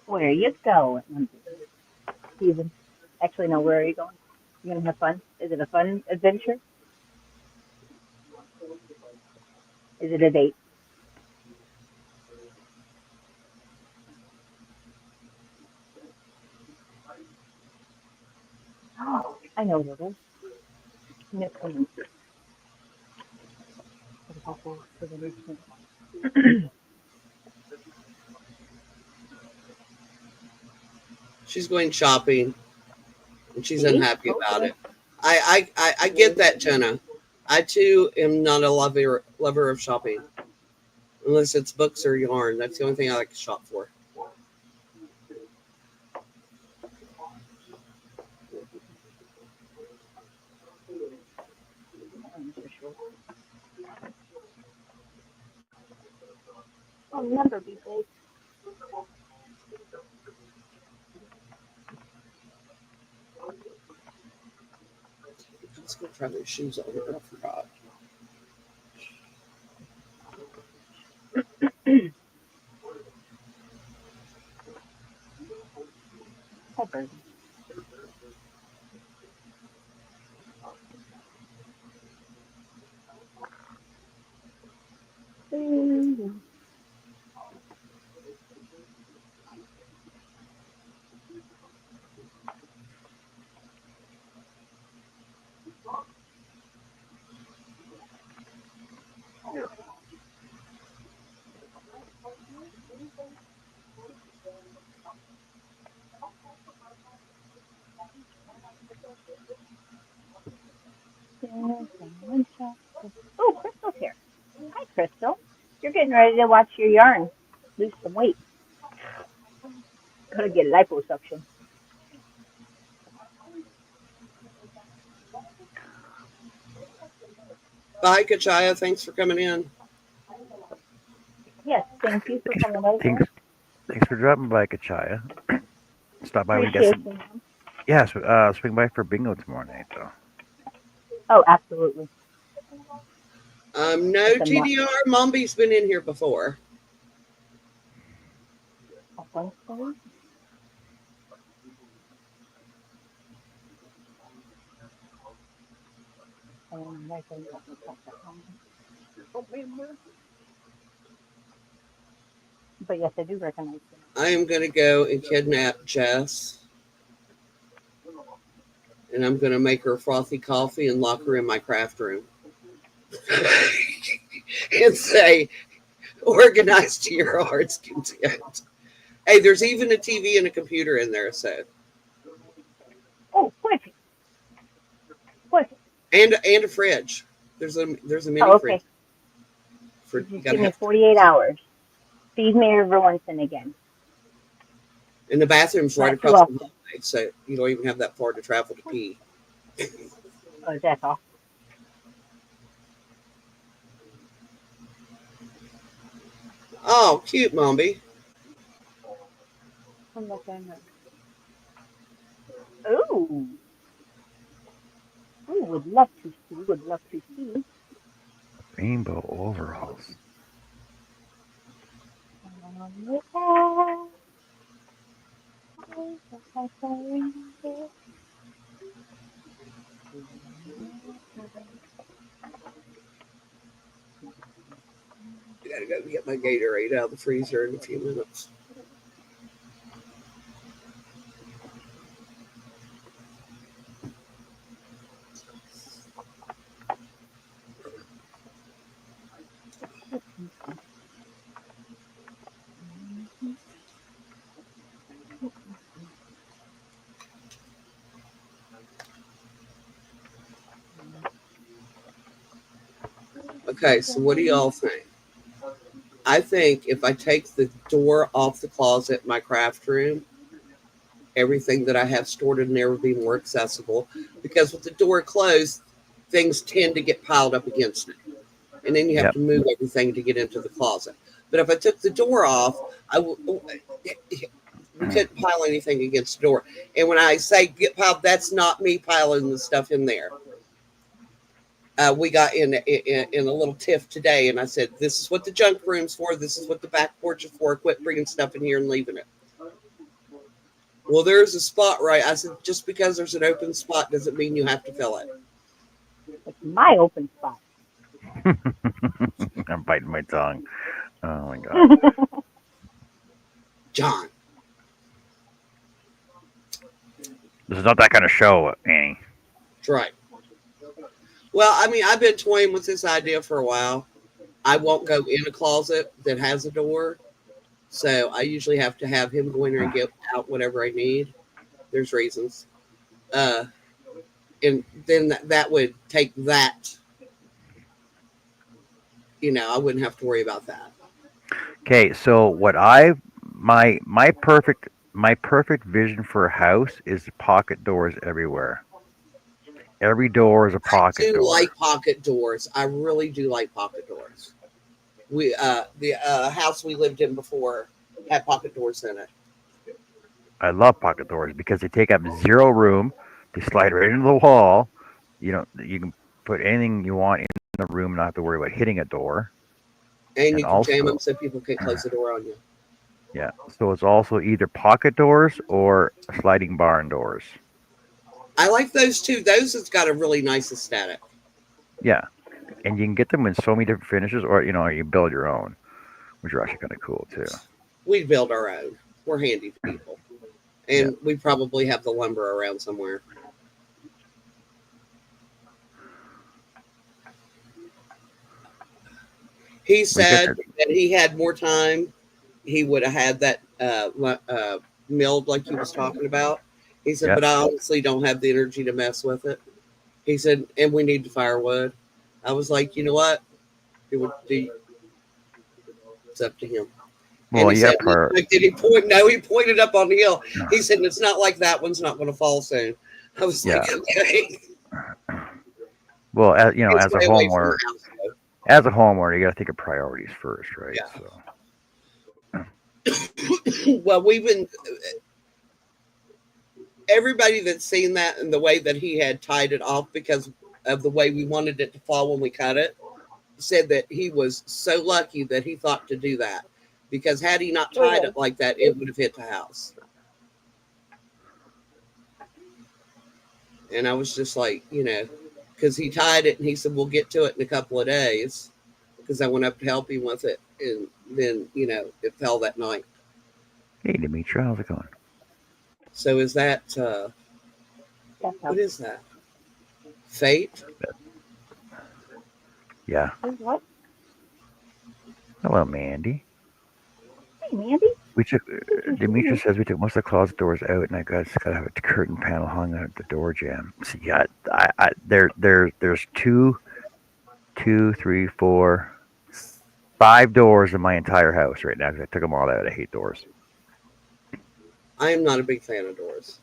Where are you going? Steven. Actually, no, where are you going? You gonna have fun? Is it a fun adventure? Is it a date? Oh, I know what it is. No, come on. She's going shopping and she's See? unhappy Told about you. it. I get that, Jenna. I too am not a lover of shopping unless it's books or yarn. That's the only thing I like to shop for. For sure. Oh, remember, be safe. Let's go try those shoes on. I forgot. Hi, Birdie. Oh, Crystal's here. Hi, Crystal. You're getting ready to watch your yarn. lose some weight. Gotta get liposuction. Bye, Kachaya. Thanks for coming in. Yes, thank you for Thanks, coming over. thanks, thanks for dropping by, Kachaya. Stop by when you get Appreciate some. you, ma'am. Yeah, swing by for bingo tomorrow night, though. Oh, absolutely. No It's a must. TDR. Mombi's been in here before. I think so. I think but yes, I do recognize them. I am going to go and kidnap Jess, and I'm going to make her frothy coffee and lock her in my craft room and say, organize to your heart's content. Hey, there's even a TV and a computer in there, so Oh, quick, quick. and a fridge. There's a mini Oh, fridge okay. for You you just gotta give me have 48 hours. Feed me every once and again. and the bathroom's right Not too across the often. hallway, so you don't even have that far to travel to pee. Oh, that's all. Oh, cute, Mombi. I'm looking. Ooh. Ooh, would love to see. Would love to see. Rainbow overalls. I gotta go get my Gatorade out of the freezer in a few minutes. Okay, so what do y'all think? I think if I take the door off the closet in my craft room, everything that I have stored in there would be more accessible. Because with the door closed, things tend to get piled up against it. And then you have Yep. to move everything to get into the closet. But if I took the door off, we couldn't pile anything against the door. And when I say get piled, that's not me piling the stuff in there. We got in a little tiff today, and I said, "This is what the junk room's for. This is what the back porch is for. Quit bringing stuff in here and leaving it." Well, there's a spot, right? I said, just because there's an open spot doesn't mean you have to fill it. It's my open spot. I'm biting my tongue. Oh my god. John, This is not that kind of show, Annie. that's right. Well, I mean, I've been toying with this idea for a while. I won't go in a closet that has a door, so I usually have to have him go in there and get out whatever I need. There's reasons, uh, and then that would take that. I wouldn't have to worry about that. Okay, so my perfect vision for a house is pocket doors everywhere. Every door is a I pocket do door. like pocket doors. I really do like pocket doors. The house we lived in before had pocket doors in it. I love pocket doors because they take up zero room. They slide right into the wall. You can put anything you want in the room, not have to worry about hitting a door. And And you can jam them also, so people can't close the door on you. yeah, so it's also either pocket doors or sliding barn doors. I like those too. Those has got a really nice aesthetic. Yeah, and you can get them in so many different finishes, or you build your own, which are actually kind of cool too. We build our own. We're handy people. Yeah, And we probably have the lumber around somewhere. He we get said that. that he had more time, he would have had that milled like he was talking about. He said, Yeah, but I honestly don't have the energy to mess with it. He said, and we need the firewood. I was like, you know what? It would be, it's up to him. And Well, he you said, got prior. like, did he point? No, he pointed up on the hill. He said, it's not like that one's not going to fall soon. I was Yeah. like, okay. Well, as you know, It's way away from the house, though. as a homeowner, you got to think of priorities first, right? Yeah. So Well, we've been, everybody that's seen that and the way that he had tied it off because of the way we wanted it to fall when we cut it, said that he was so lucky that he thought to do that. Because had he not tied it like that, it would have hit the house. And I was just like, because he tied it and he said, we'll get to it in a couple of days. Because I went up to help him with it. And then, it fell that night. hey, Demetra, how's it going? So is that, what is that? Fate? Yeah. What? Hello, Mandy. Hey, Mandy. We took. Demetra says we took most of the closet doors out, and I got to have a curtain panel hung at the door jamb. So yeah, there's two, three, four, 5 doors in my entire house right now because I took them all out. I hate doors. I am not a big fan of doors.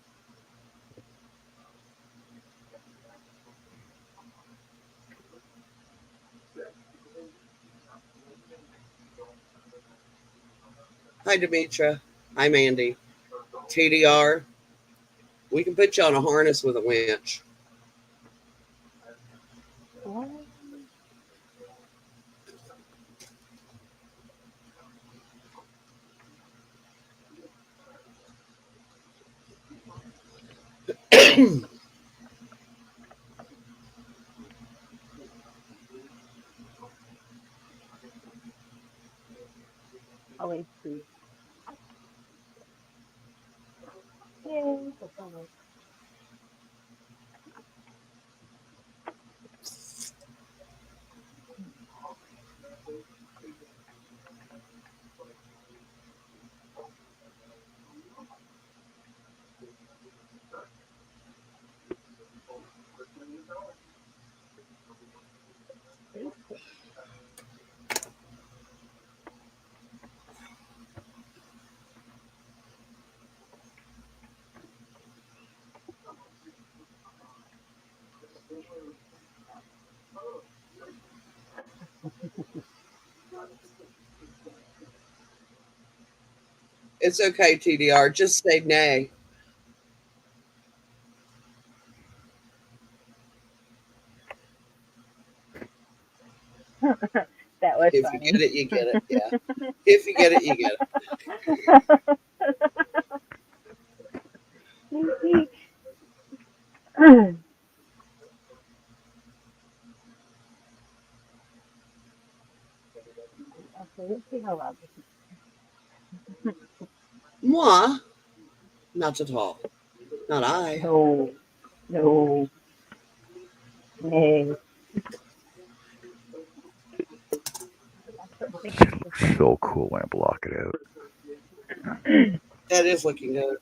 Hi, Demetra. Hi, Mandy. TDR. We can put you on a harness with a winch. What? Always see. Yay. It's okay, TDR. Just say nay. That was If you funny. get it, you get it. Yeah. If you get it, you get it. Okay, let's see how loud this is. Moi? Not at all. Not I. No, no, nay. So cool when I block it out. That is looking good.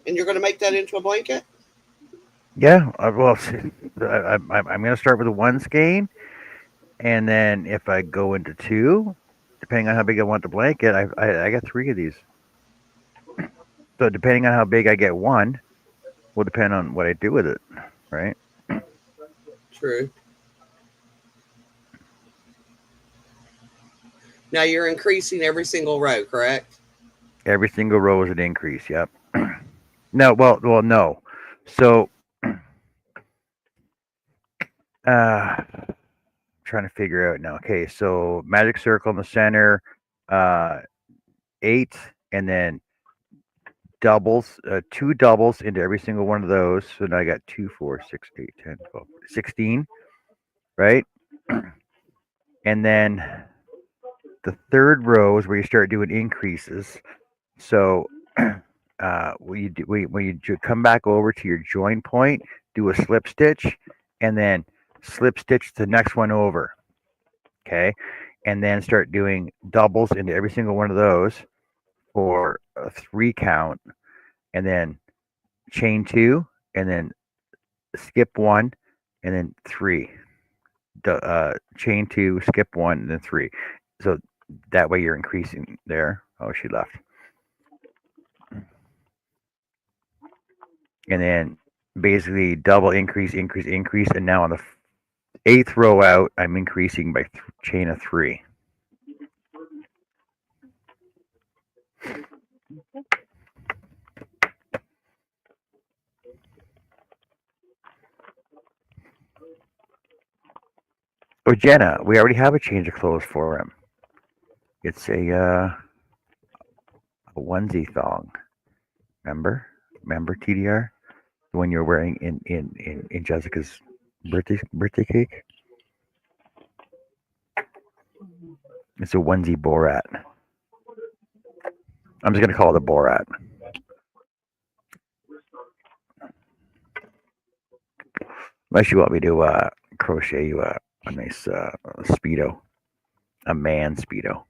And you're going to make that into a blanket? Yeah. Well, I'm going to start with a 1 skein, and then if I go into 2, depending on how big I want the blanket, I got 3 of these. So depending on how big I get one, will depend on what I do with it, right? True. Now you're increasing every single row, correct? Every single row is an increase. Yep. No, no. So, trying to figure out now. Okay, so magic circle in the center, 8, and then doubles, 2 doubles into every single one of those. So now I got 2, 4, 6, 8, 10, 12, 16, right? And then the third row is where you start doing increases. So, when you come back over to your join point, do a slip stitch, and then slip stitch the next one over. Okay, and then start doing doubles into every single one of those for a 3 count, and then chain 2, and then skip 1, and then 3. Chain 2, skip 1, and then 3. So That way you're increasing there. Oh, she left. And then basically double increase, increase, increase. And now on the eighth row out, I'm increasing by chain of 3. Oh, Jenna, we already have a change of clothes for him. It's a onesie thong. Remember TDR? The one you're wearing in Jessica's birthday cake? It's a onesie Borat. I'm just gonna call it a Borat. Unless you want me to crochet you a nice speedo, a man speedo.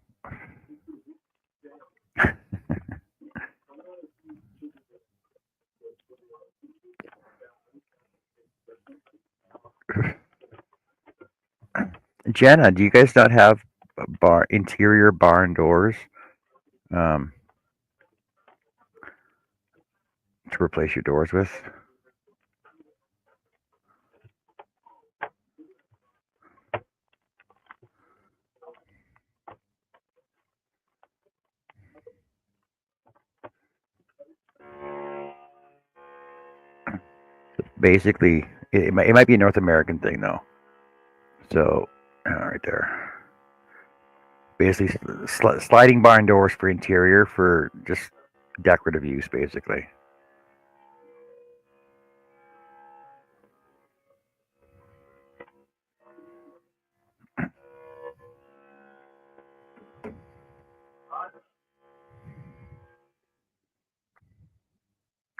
Jenna, do you guys not have interior barn doors um, to replace your doors with? Basically, it might be a North American thing though. So, right there. Basically, sliding barn doors for interior for just decorative use, basically.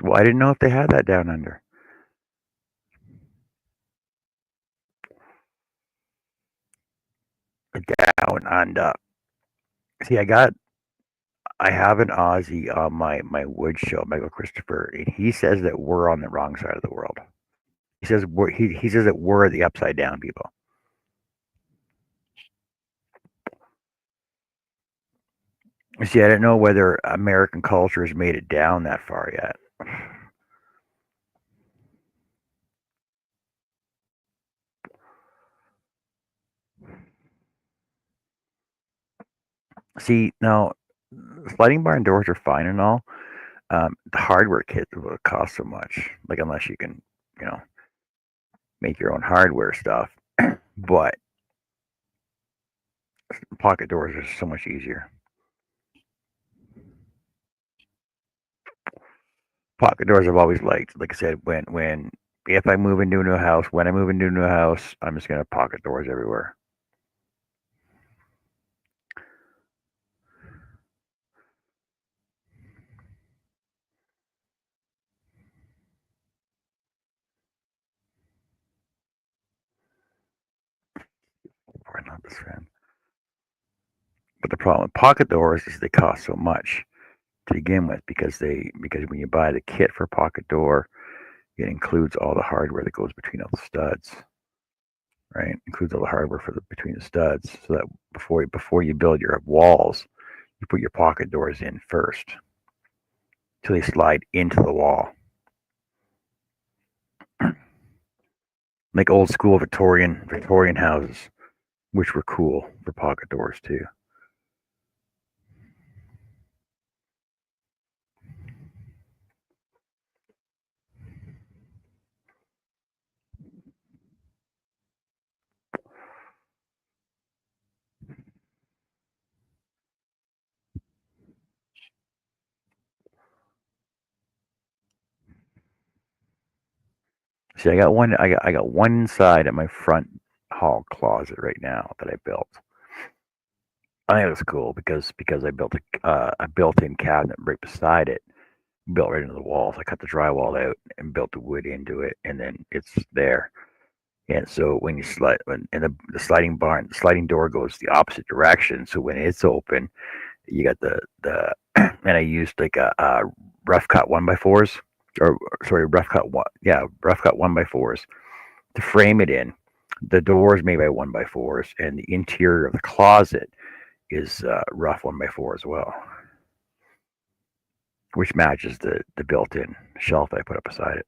Well, I didn't know if they had that down under. Down under. See, I have an Aussie on my wood show, Michael Christopher, and he says that we're on the wrong side of the world. He says that we're the upside down people. See, I don't know whether American culture has made it down that far yet. See, now sliding barn doors are fine and all. The hardware kit will cost so much. Like unless you can, you know, make your own hardware stuff. But pocket doors are so much easier. Pocket doors I've always liked. Like I said, when if I move into a new house, when I move into a new house, I'm just gonna pocket doors everywhere. Or not this fan. But the problem with pocket doors is they cost so much to begin with because when you buy the kit for pocket door, it includes all the hardware that goes between all the studs. Right? It includes all the hardware for between the studs, so that before you build your walls, you put your pocket doors in first, till they slide into the wall, like old school Victorian houses, which were cool for pocket doors too. See, I got one inside at my front hall closet right now that I built. I think it was cool because I built a built-in cabinet right beside it, built right into the walls. I cut the drywall out and built the wood into it, and then it's there. And so when you slide, and the sliding door goes the opposite direction. So when it's open, you got the and I used like a rough cut 1x4s, or sorry, rough cut 1x4s to frame it in. The door is made by 1x4s, and the interior of the closet is rough 1x4 as well, which matches the built-in shelf I put up beside it.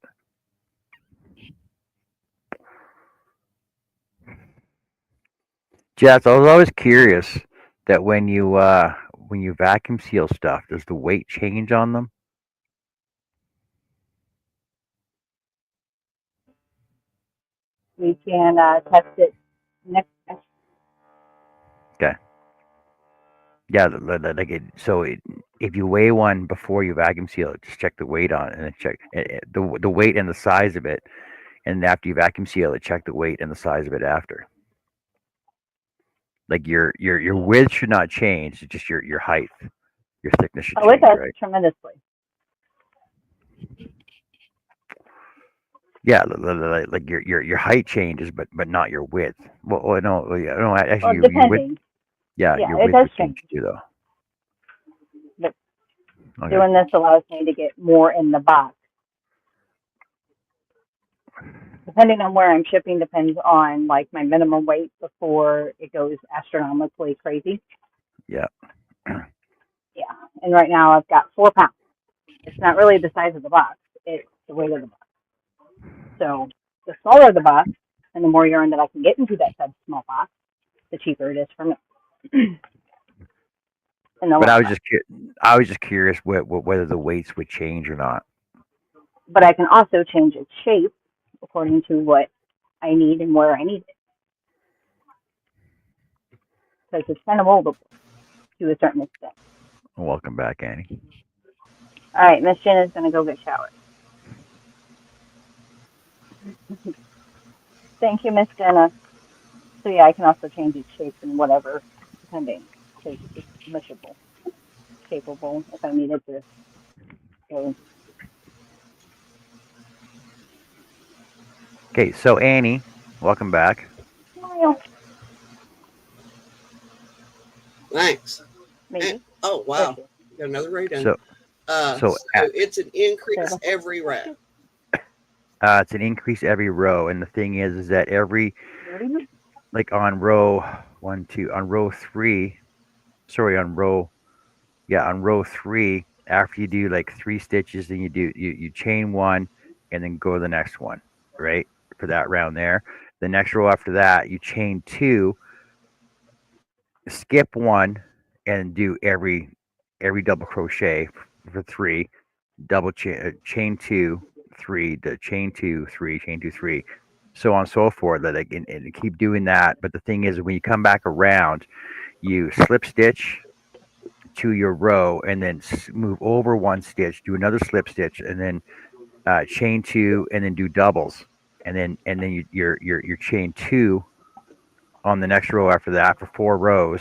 Jess, I was always curious that when you vacuum seal stuff, does the weight change on them? We can test it next time. Okay. Yeah, if you weigh one before you vacuum seal it, just check the weight on it, and then check the weight and the size of it, and after you vacuum seal it, check the weight and the size of it after. Like your width should not change, it's just your height, your thickness should Oh, it change, does right? tremendously. Yeah, like your height changes, but not your width. Well no, yeah, no, actually Well, your width, depending. yeah, Yeah, your it width does would change change. too, though. But Okay. doing this allows me to get more in the box. Depending on where I'm shipping, depends on like my minimum weight before it goes astronomically crazy. Yeah. Yeah, and right now I've got 4 pounds. It's not really the size of the box; it's the weight of the box. So the smaller the box, and the more yarn that I can get into that small box, the cheaper it is for me in the But long run. I was just curious whether the weights would change or not. But I can also change its shape according to what I need and where I need it, because it's kind of moldable to a certain extent. Welcome back, Annie. All right, Miss Jenna's gonna go get showered. Thank you, Miss Jenna. So yeah, I can also change its shape and whatever, depending, because it's mushable, shapeable if I needed to. So, Okay, so Annie, welcome back. well, Thanks. maybe. Oh There wow, she is. got another row done. So so So it's an increase Sarah. every row. it's an increase every row, and the thing is that every Really? like on row one, two, on row three, sorry, on row three, after you do like 3 stitches, then you chain one, and then go to the next one, right? For that round there. The next row after that, you chain two, skip one, and do every double crochet for three, chain two, three, chain two, three, chain two, three, so on and so forth. That and keep doing that. But the thing is, when you come back around, you slip stitch to your row, and then move over 1 stitch, do another slip stitch, and then chain two, and then do doubles, and then your chain two on the next row after that for 4 rows,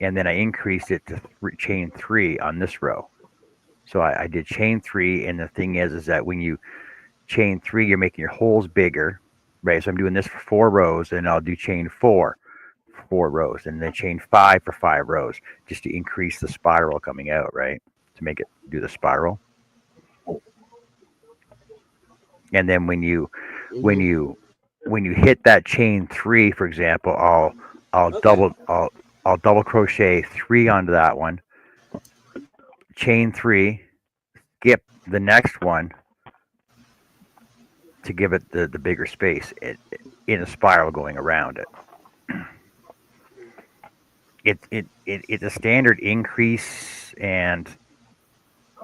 and then I increased it to chain three on this row. So I did chain three, and the thing is that when you chain three, you're making your holes bigger, right? So I'm doing this for 4 rows, and I'll do chain four for 4 rows, and then chain five for 5 rows, just to increase the spiral coming out, right? To make it do the spiral. And then when Hmm. you when you hit that chain three, for example, I'll Okay. double I'll double crochet three onto that one, chain three, skip the next one to give it the bigger space in a spiral going around it. It's a standard increase and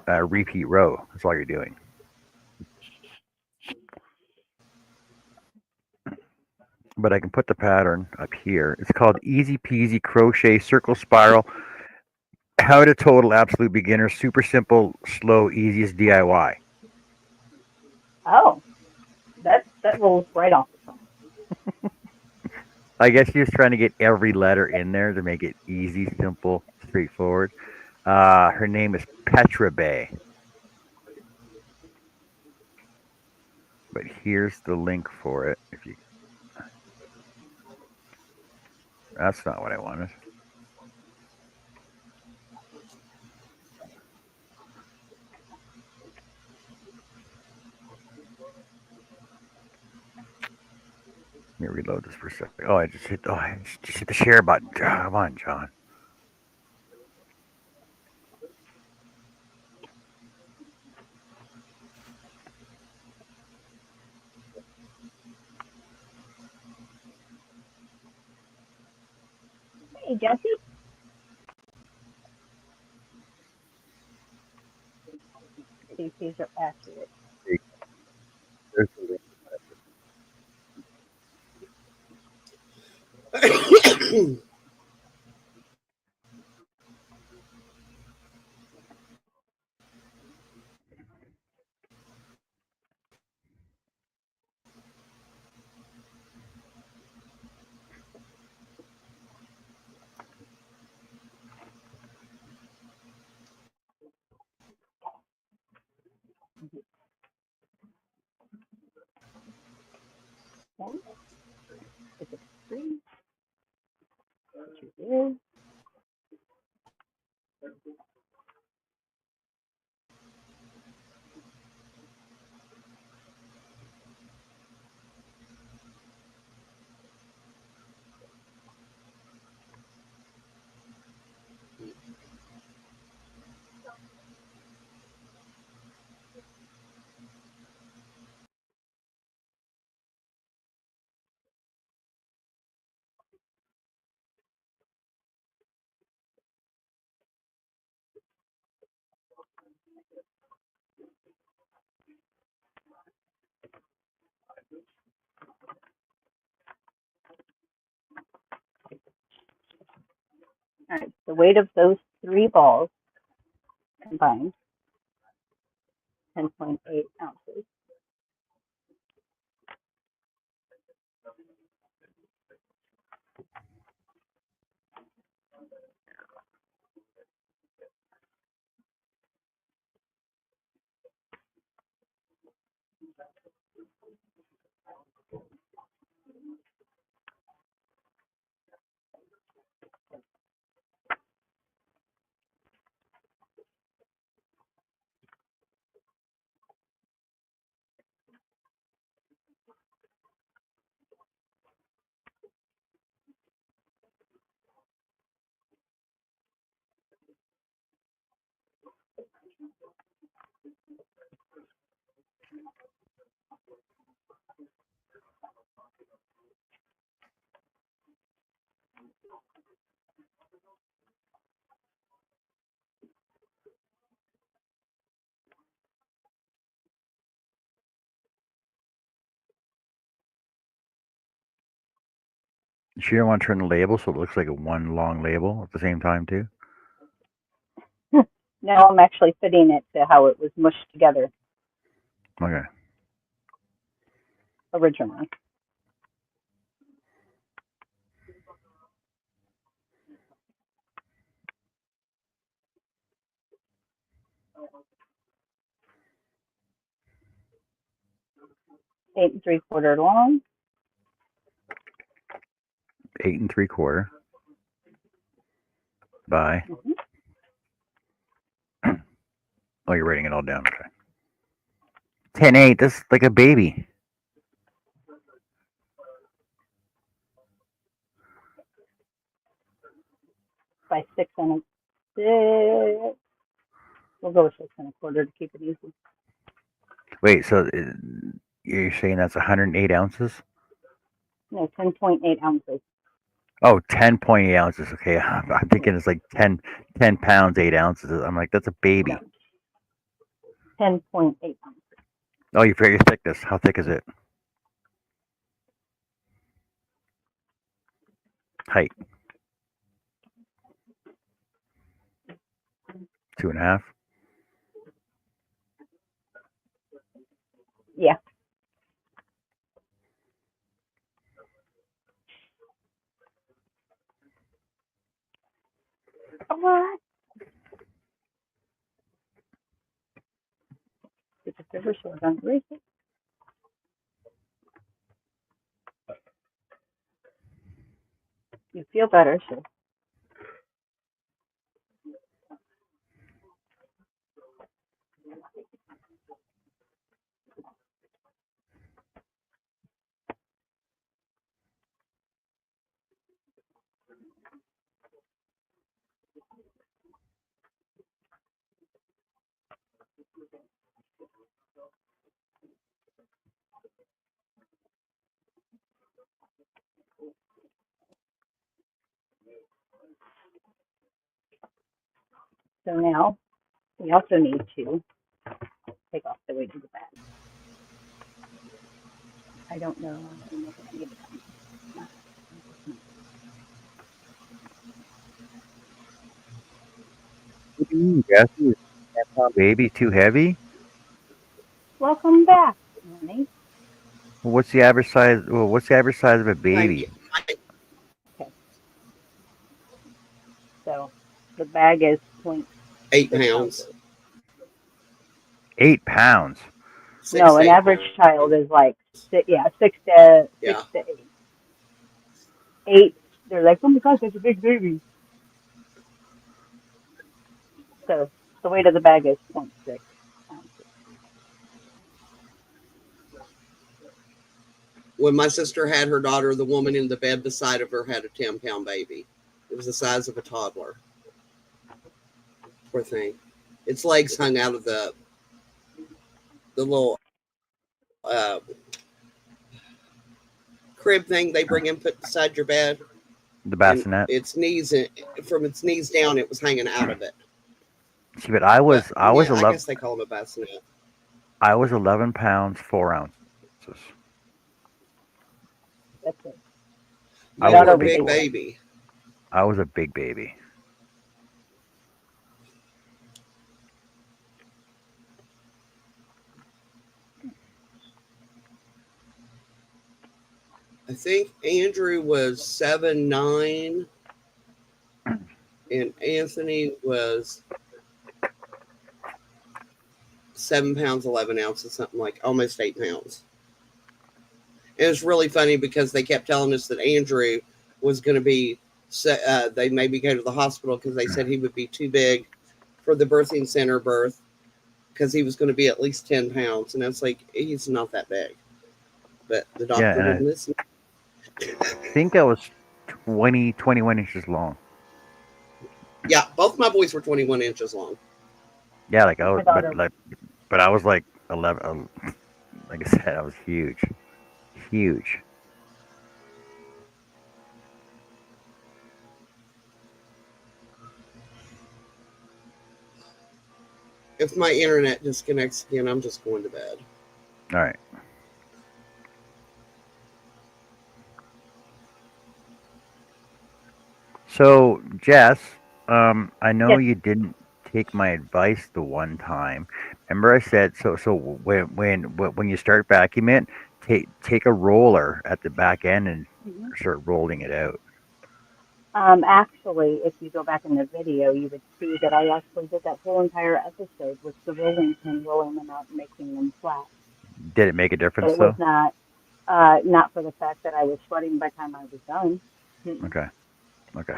repeat row. That's all you're doing. But I can put the pattern up here. It's called Easy Peasy Crochet Circle Spiral. How to Total Absolute Beginner. Super simple, slow, easiest DIY. Oh, that rolls right off the tongue. I guess he was trying to get every letter in there to make it easy, simple, straightforward. Her name is Petra Bay. But here's the link for it. If you, that's not what I wanted. Let me reload this for a second. Oh, I just hit the share button. Come on, John. Hey, Jesse. See if these are accurate. There's the link. Okay. Is it free? Which it is. All right. The weight of those 3 balls combined, 10.8 ounces. She didn't want to turn the label so it looks like a one long label at the same time too. Now I'm actually fitting it to how it was mushed together Okay. originally. Eight and 3/4 long. 8 3/4 by. Mm-hmm. Oh, you're writing it all down. Okay. 10/8. That's like a baby. By 6 1/6. We'll go with 6 1/4 to keep it easy. Wait, so you're saying that's 108 ounces? No, 10.8 ounces. Oh, 10.8 ounces. Okay. I'm thinking it's like 10 pounds, 8 ounces. I'm like, that's a baby. No, 10.8 ounces. Oh, you forget your thickness. How thick is it? Height. 2.5. Yeah. What? Get the paper so I don't erase it. You feel better, so. So now we also need to take off the weight of the bag. I don't know. I don't know if I need it. What do you mean, Jesse? Is 10-pound baby too heavy? Welcome back, Annie. Well, what's the average size? Well, what's the average size of a Thank you. baby? Okay, so the bag is 8 0.6 pounds. ounces. 8 pounds. Six No, to an eight average pounds. child is like six to Yeah. 8. 8, they're like, oh my gosh, that's a big baby. So the weight of the bag is 0.6 ounces. When my sister had her daughter, the woman in the bed beside of her had a 10-pound baby. It was the size of a toddler. Poor thing. Its legs hung out of the little uh, crib thing they bring and put beside your bed, The and bassinet. its knees, from its knees down, it was hanging out of it. See, but I But was I was yeah, I 11 guess they call them a bassinet. I was 11 pounds 4 ounces. That's it. I My You was a were daughter a was big big 4. baby. I was a big baby. I think Andrew was 7'9", and Anthony was 7 pounds 11 ounces, something like almost 8 pounds. It was really funny because they kept telling us that Andrew was going to be, they maybe go to the hospital because they said he would be too big for the birthing center birth because he was going to be at least 10 pounds. And I was like, he's not that big. But the Yeah, doctor and I wouldn't listen. think I was 21 inches long. Yeah, both my boys were 21 inches long. Yeah, like I My was, daughter, but I was like 11. Like I said, I was huge, huge. If my internet disconnects again, I'm just going to bed. All right. So, Jess, I know yes, you didn't take my advice the one time. Remember, I said so. When you start vacuuming, take a roller at the back end and mhm. start rolling it out. Actually, if you go back in the video, you would see that I actually did that whole entire episode with the rolling pin, rolling them out and making them flat. Did it make a But difference it was though? not for the fact that I was sweating by the time I was done. Mm-mm. Okay. Okay.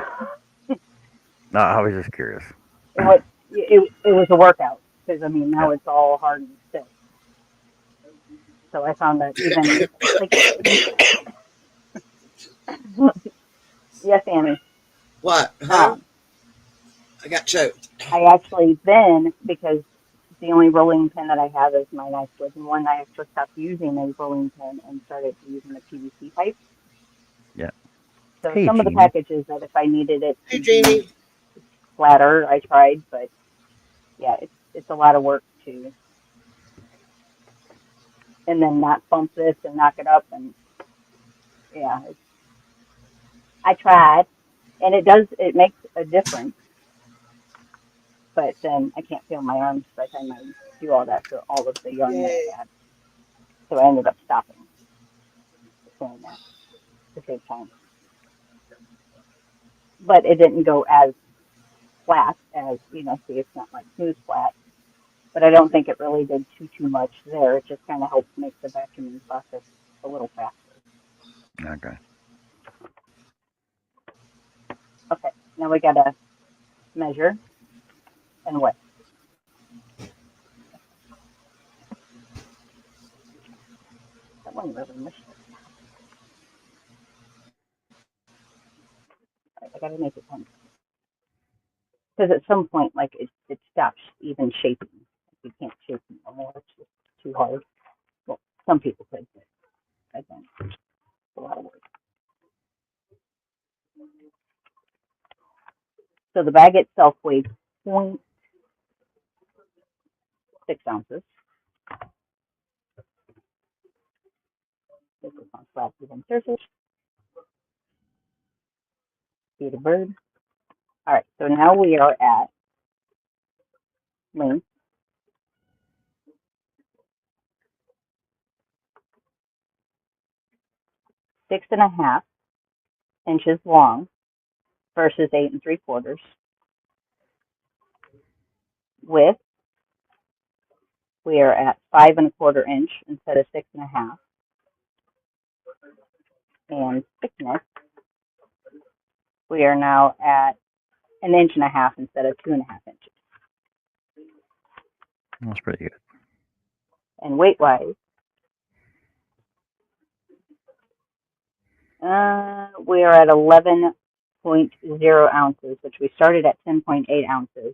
No, I was just curious. It was a workout because I mean Yeah. now it's all hard and stiff. So I found that even like yes, Annie. What? Huh? Um, I got choked. I actually then because the only rolling pin that I have is my nice wooden one. I actually stopped using a rolling pin and started using a PVC pipe. Yeah. So Hey, some of the Jeannie. packages that if I needed it Hey, to be Jeannie. flatter, I tried, but yeah, it's a lot of work to and then not bump this and knock it up and yeah, I tried and it makes a difference, but then I can't feel my arms by the time I do all that for all of the yarn that Yay. I had. So I ended up stopping doing that to save time. But it didn't go as flat as, see, it's not like smooth flat. But I don't think it really did too much there. It just kind of helped make the vacuuming process a little faster. Okay. Okay, now we gotta measure and weigh. That one really mushed it. All right, I gotta make it 10. Because at some point, like, it stops even shaping. You can't shape it anymore. It's just too hard. Well, some people could, but I think it's a lot of work. So the bag itself weighs 0.6 6 ounces. This is on flat even surface. Feed a bird. All right, so now we are at length 6.5 inches long versus 8 3/4. Width, we are at 5 1/4 inch instead of 6.5. And thickness, we are now at 1.5 inches instead of 2.5 inches. That's pretty good. And weight-wise, we are at 11.0 ounces, which we started at 10.8 ounces,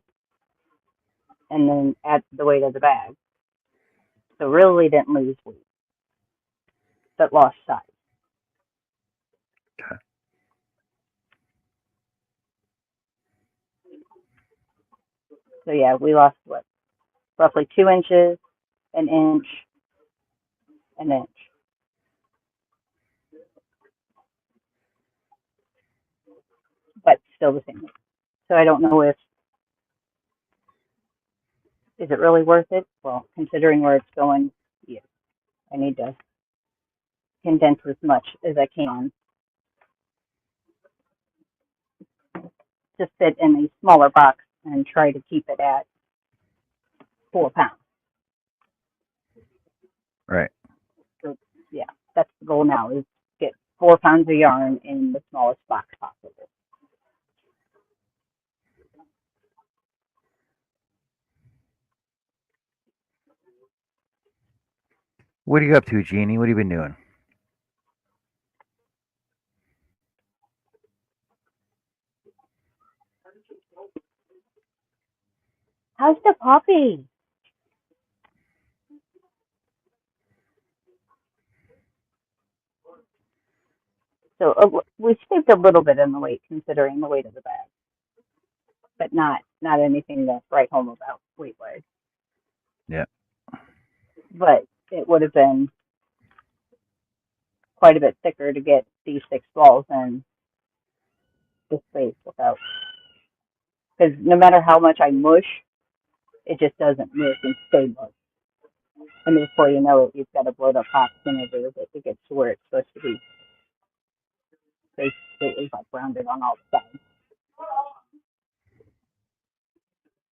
and then at the weight of the bag. So really didn't lose weight, but lost size. Okay. So yeah, we lost what? Roughly 2 inches, an inch, an inch. But still the same weight. So I don't know if, is it really worth it? Well, considering where it's going, yeah, I need to condense as much as I can to fit in a smaller box and try to keep it at 4 pounds. Right. So yeah, that's the goal now, is get 4 pounds of yarn in the smallest box possible. What are you up to, Jeannie? What have you been doing? How's the puppy? So we saved a little bit in the weight considering the weight of the bag, but not anything to write home about weight-wise. Yeah. But it would have been quite a bit thicker to get these 6 balls in the space without, because no matter how much I mush, it just doesn't mush and stay mush. And before you know it, you've got a blowed up box in it to get to where it's supposed to be. It's like rounded on all the sides.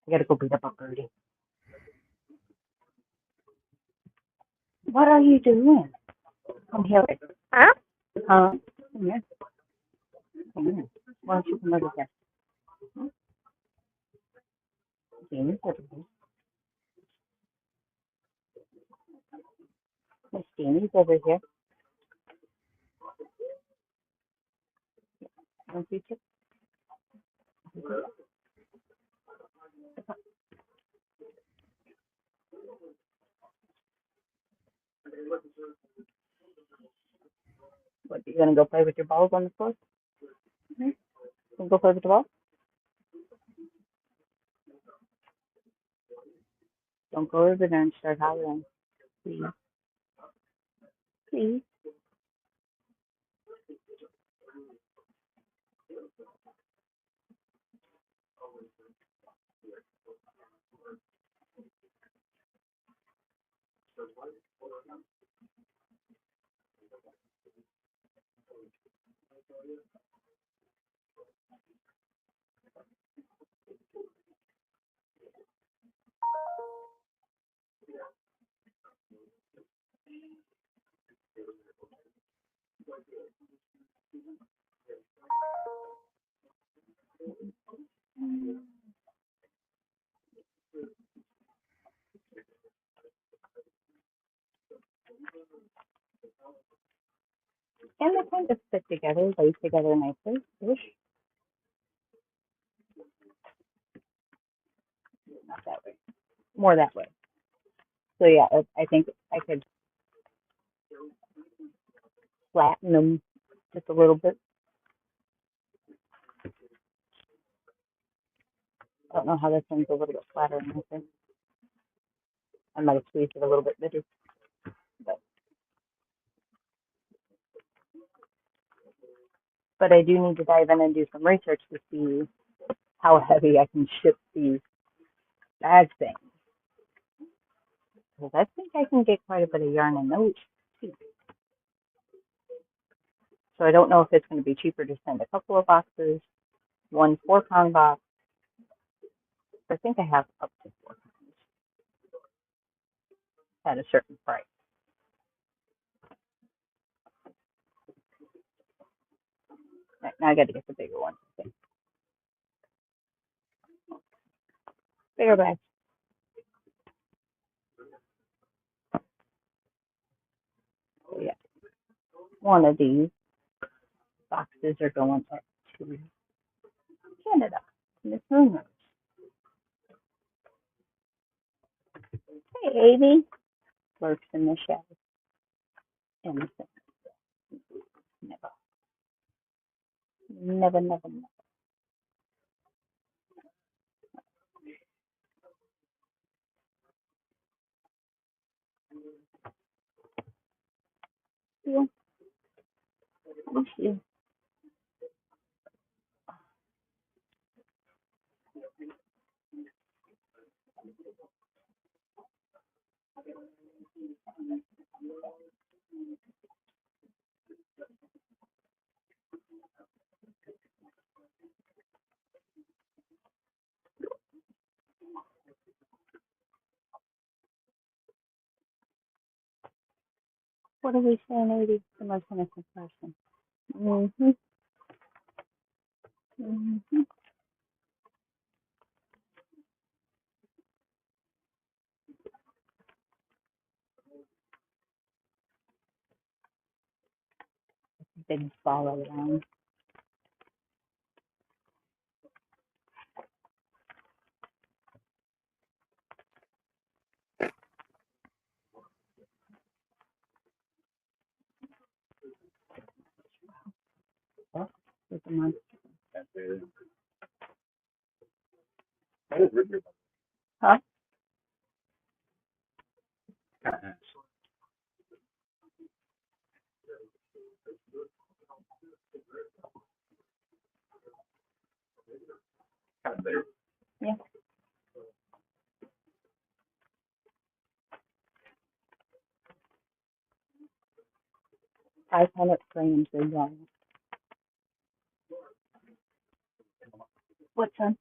I gotta go beat up a birdie. What are you doing? Come here. Huh? Come here. Come here. Why don't you come over here? Jamie's over here. Miss Jamie's over here. Don't you take? What, you gonna go play with your balls on the floor? Hmm? You go play with the balls? Don't go over there and start hollering. Please. Please. And they kind of fit together, lace together nicely. Ish. Not that way. More that way. So yeah, I think I could flatten them just a little bit. I don't know how this one's a little bit flatter than this one. I might have squeezed it a little bit bitter, but I do need to dive in and do some research to see how heavy I can ship these bag things. Because I think I can get quite a bit of yarn in those too. So I don't know if it's going to be cheaper to send a couple of boxes, one 4-pound box. I think I have up to 4 pounds at a certain price. Right, now I got to get the bigger one. Okay. Bigger bag. So yeah, one of these boxes are going up to Canada, Miss Moon. Hey, Amy. Lurks in the shadows. Innocent. Never. Never, never, never. You. You. What are we saying, Amy? The most innocent person. Mm-hmm. Mm-hmm. Big ball around. With the month. Huh? Yeah. 500 frames of yarn. What, son?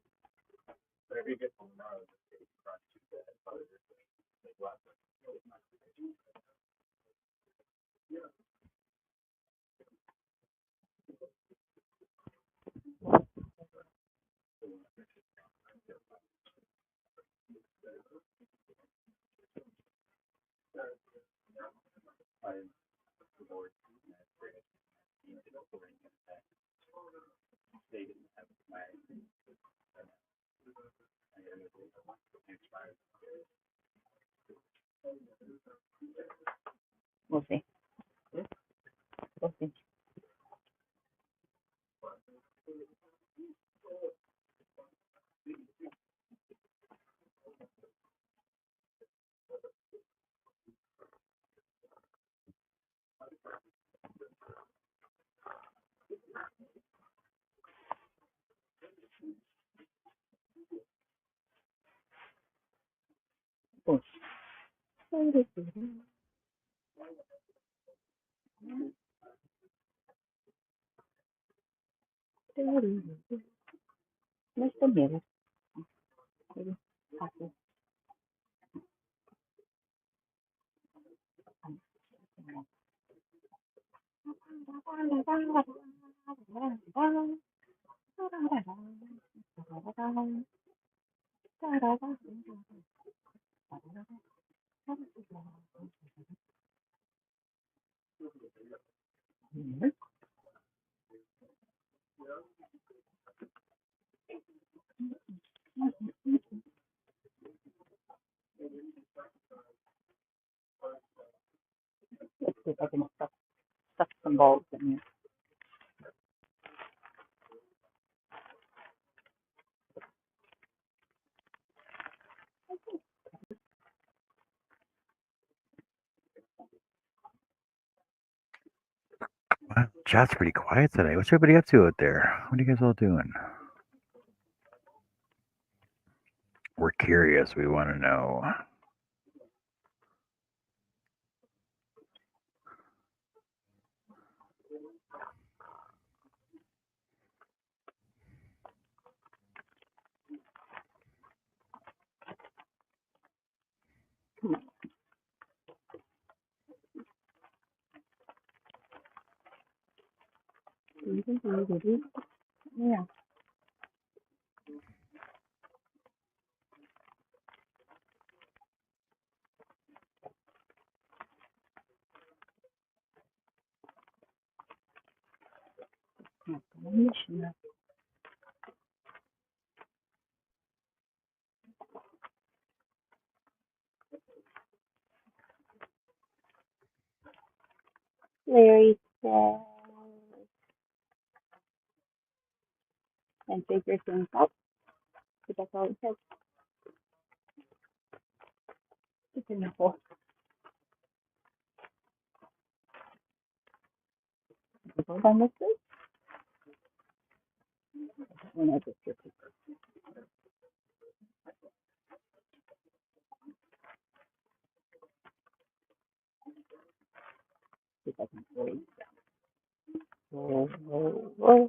We'll see. We'll see. We'll see. Mr. Miller. Let's see if I can stuff some balls in here. chat's pretty quiet today. What's everybody up to out there? What are you guys all doing? We're curious. We want to know. Yeah. Larry says, and figure things out. But that's all it says. It's in the hole. People done with this? When I just your paper. See if I can really. Whoa, whoa, whoa.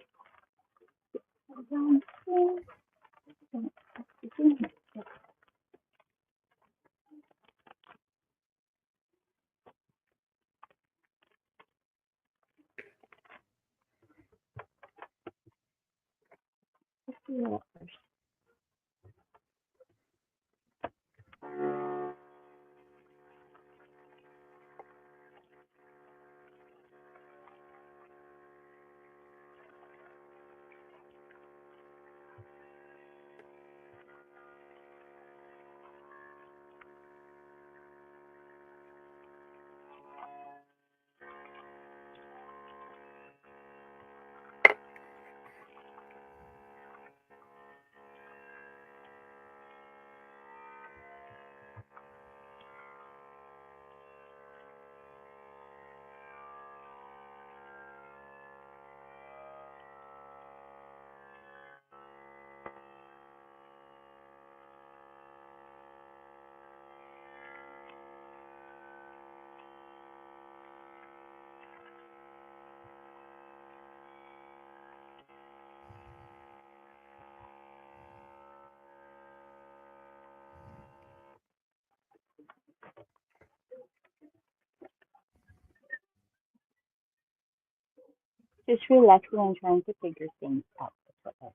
Just relaxing and trying to figure things out. That's what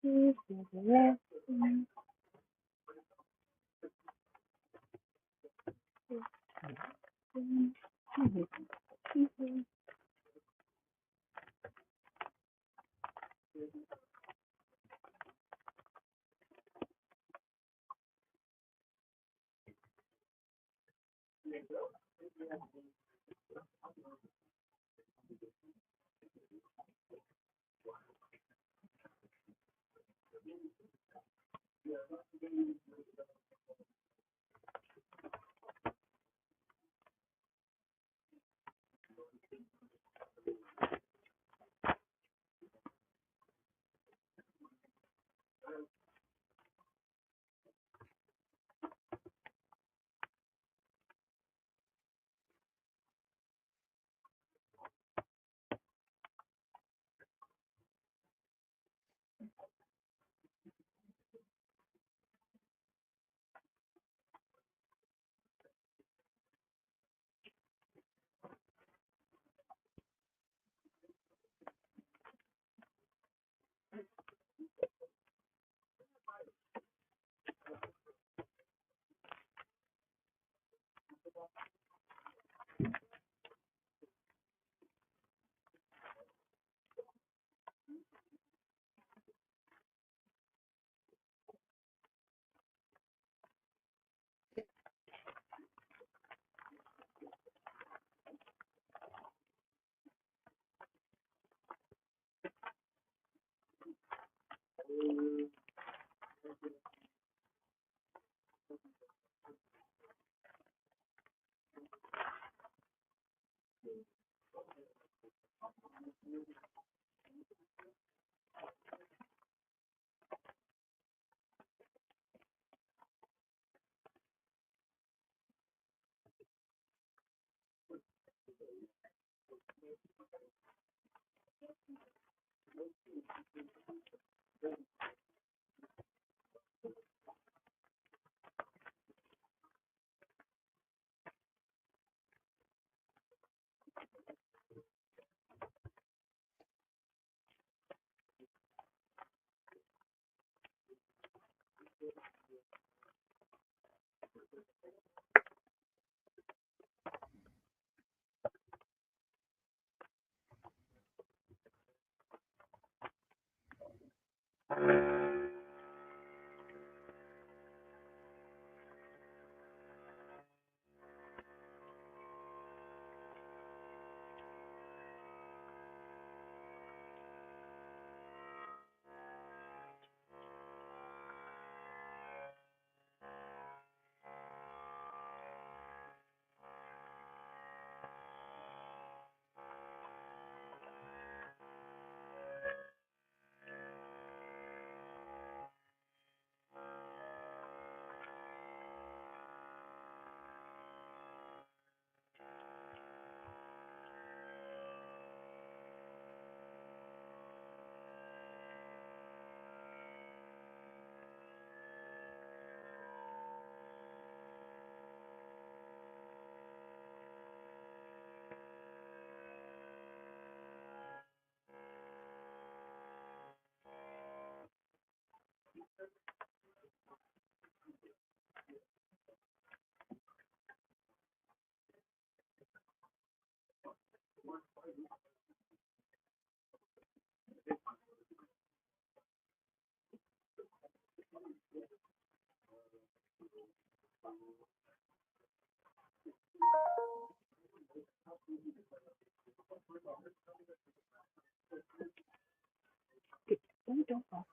that is. Relaxing. Don't fall.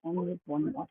Only one more.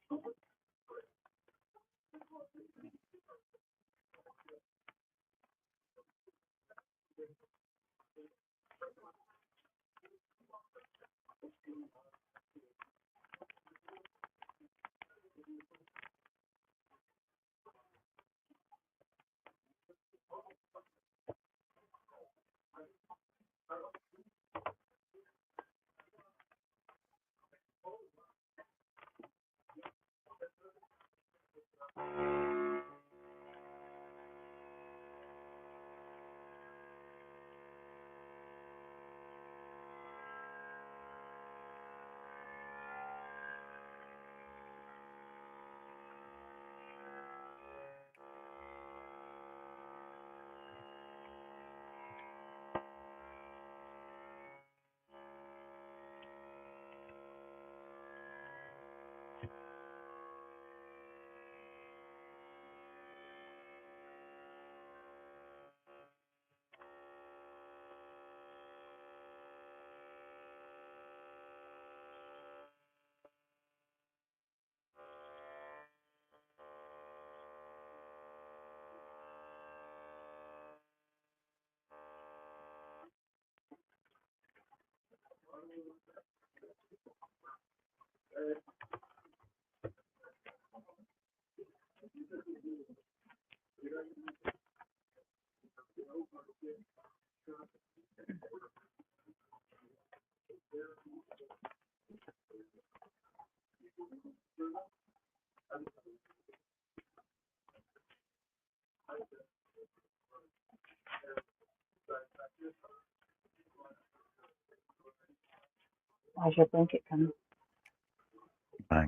How's your blanket coming?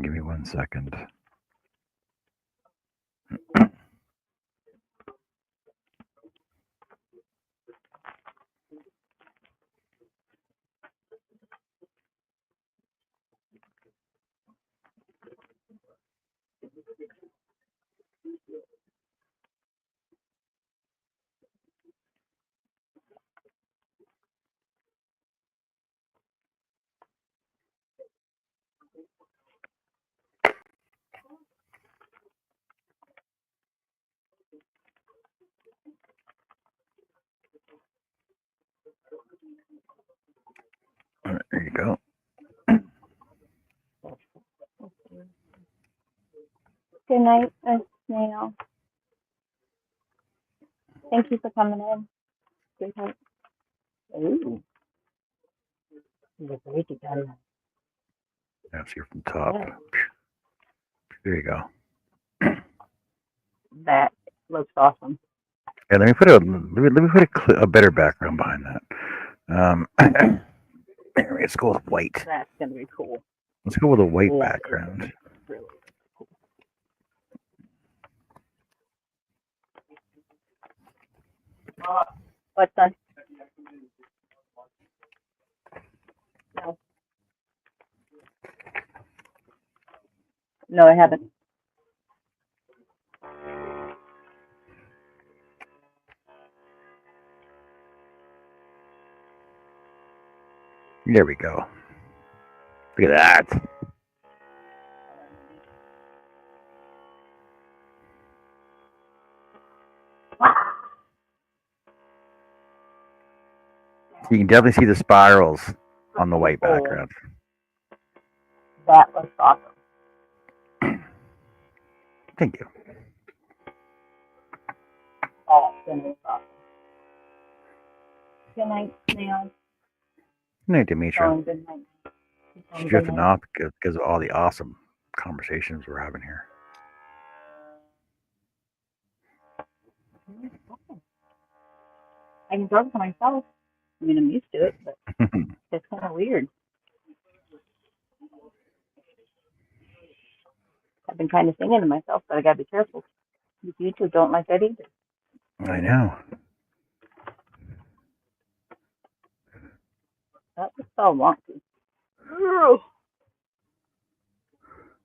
Give me 1 second. All right, there you go. Good night, Miss Snail. Thank you for coming in. Good night. Ooh, you're very together. That's here from top. Yeah. There you go. That looks awesome. Yeah, let me put a better background behind that. Let's go with white. That's gonna be cool. Let's go with a white Yeah, background. Really cool. What's done? No. No, I haven't. There we go. Look at that. So you can definitely see the spirals on the white background. That looks awesome. Thank you. That's gonna be awesome. Good night, Snail. Good night, Demetria. Oh, good night. She's drifting off because of all the awesome conversations we're having here. I can talk to myself. I mean, I'm used to it, but it's kind of weird. I've been kind of singing to myself, but I gotta be careful. You two don't like that either. I know. That was so wonky.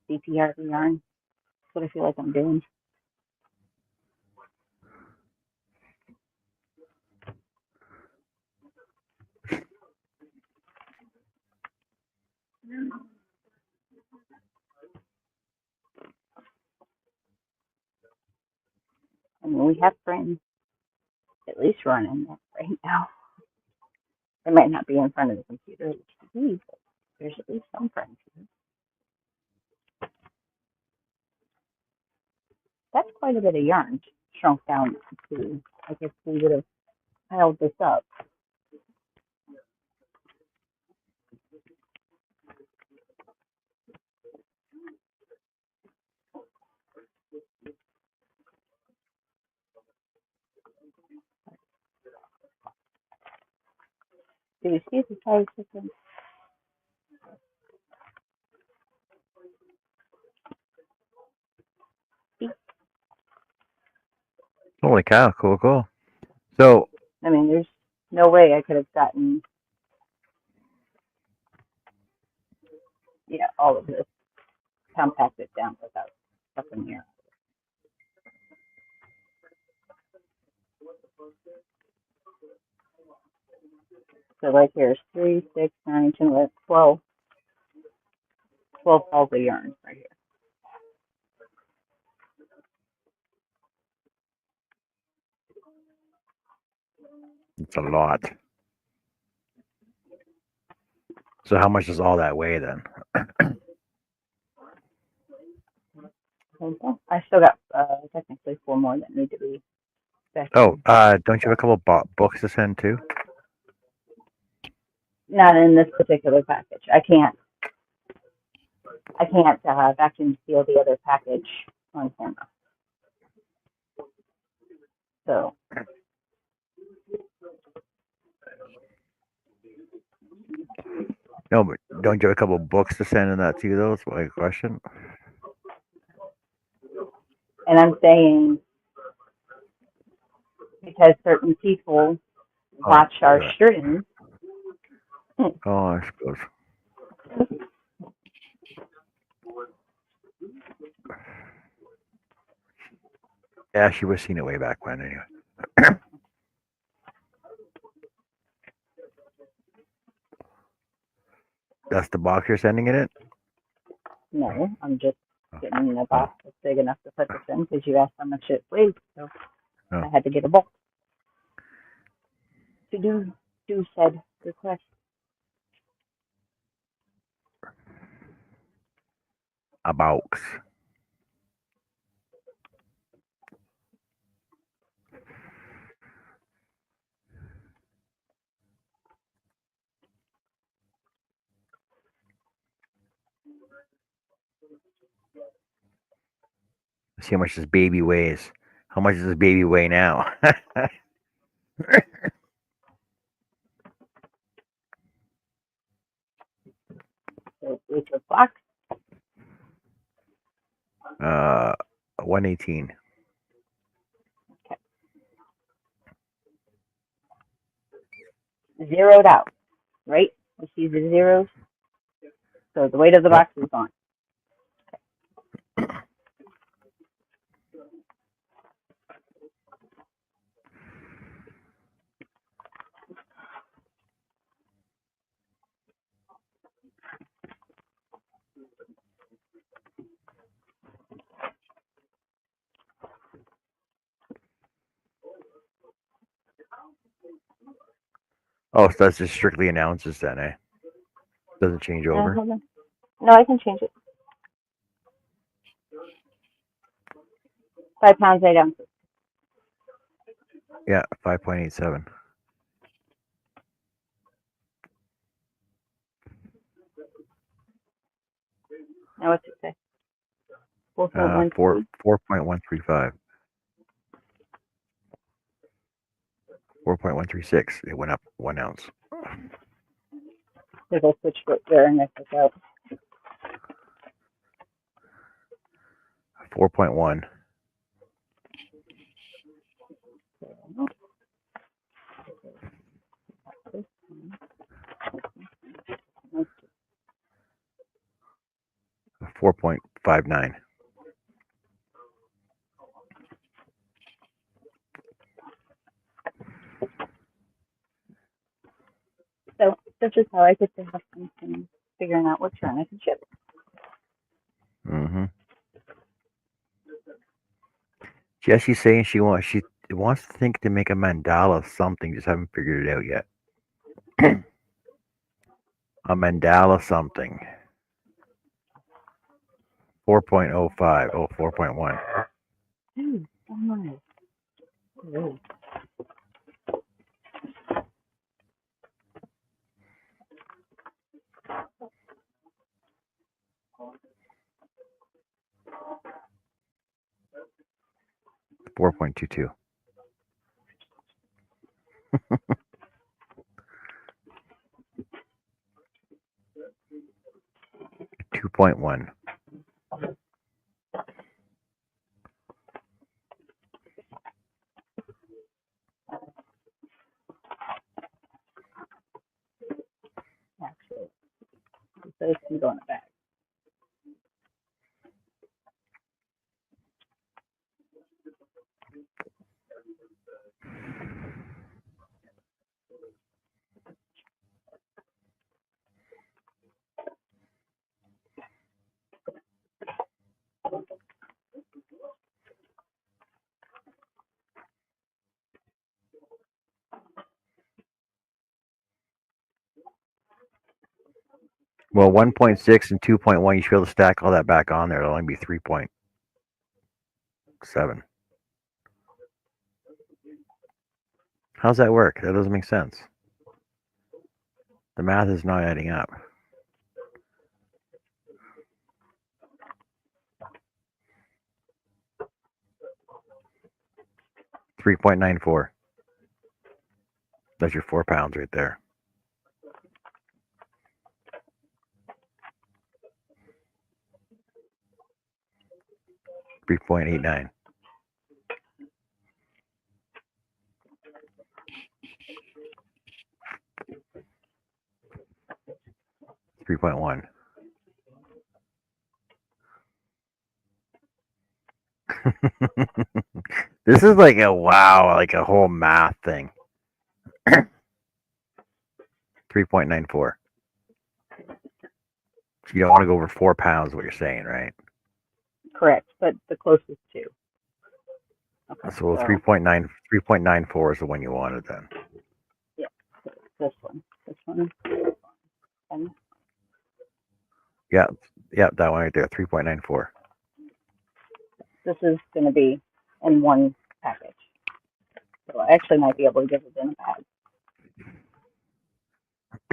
CPR the yarn. That's what I feel like I'm doing. I mean, we have friends at least running that right now. They might not be in front of the computer or the TV, but there's at least some friends here. That's quite a bit of yarn shrunk down to. I guess we would have piled this up. Do you see the size difference? Holy cow! Cool, cool. So, I mean, there's no way I could have gotten, all of this compacted down without stuff in here. So right here is 3, 6, 9, 10, 11, 12. 12 balls of yarn right here. it's a lot. So how much does all that weigh then? Okay. I still got technically 4 more that need to be back Oh, in. don't you have a couple books to send too? Not in this particular package. I can't vacuum seal the other package on camera. So No, but don't you have a couple books to send in that too, though? That's my question. and I'm saying because certain people watch our yeah. streams. Oh, I suppose. Yeah, she was seen it way back when, anyway. That's the box you're sending it in? No, I'm just getting in a Oh. box that's big enough to put this in because you asked how much it weighs, so Oh. I had to get a box to do said request. A box. Let's see how much this baby weighs. How much does this baby weigh now? So it's a box. 118. Okay. Zeroed out, right? You see the zeros? So the weight of the Yep. box is gone. Oh, so that's just strictly announces then, eh? Doesn't change over. Hold on. No, I can change it. 5 pounds, 8 ounces. Yeah, 5.87. Now what's it say? 4.135. 4.136. It went up 1 ounce. There's a switch foot there and I took out. 4.1. So, 4.59. So this is how I get to have fun figuring out which one I can ship. Mm-hmm. Jessie's saying she wants to think to make a mandala of something, just haven't figured it out yet. A mandala something. 4.05. Oh, 4.1. Ooh, so nice. Ooh. 4.22. 2.1. Actually, those can go in the bag. Well, 1.6 and 2.1, you should be able to stack all that back on there. It'll only be 3 point. 7. How's that work? That doesn't make sense. The math is not adding up. $3.94. That's your 4 pounds right there. $3.89. 3.1. This is like a wow, like a whole math thing. 3.94. So you don't want to go over 4 pounds, what you're saying, right? Correct, but the closest two. Okay, So 3.94 is the one you wanted then. Yeah, this one. And Yeah, that one right there, 3.94. this is going to be in one package. So I actually might be able to get it in a bag.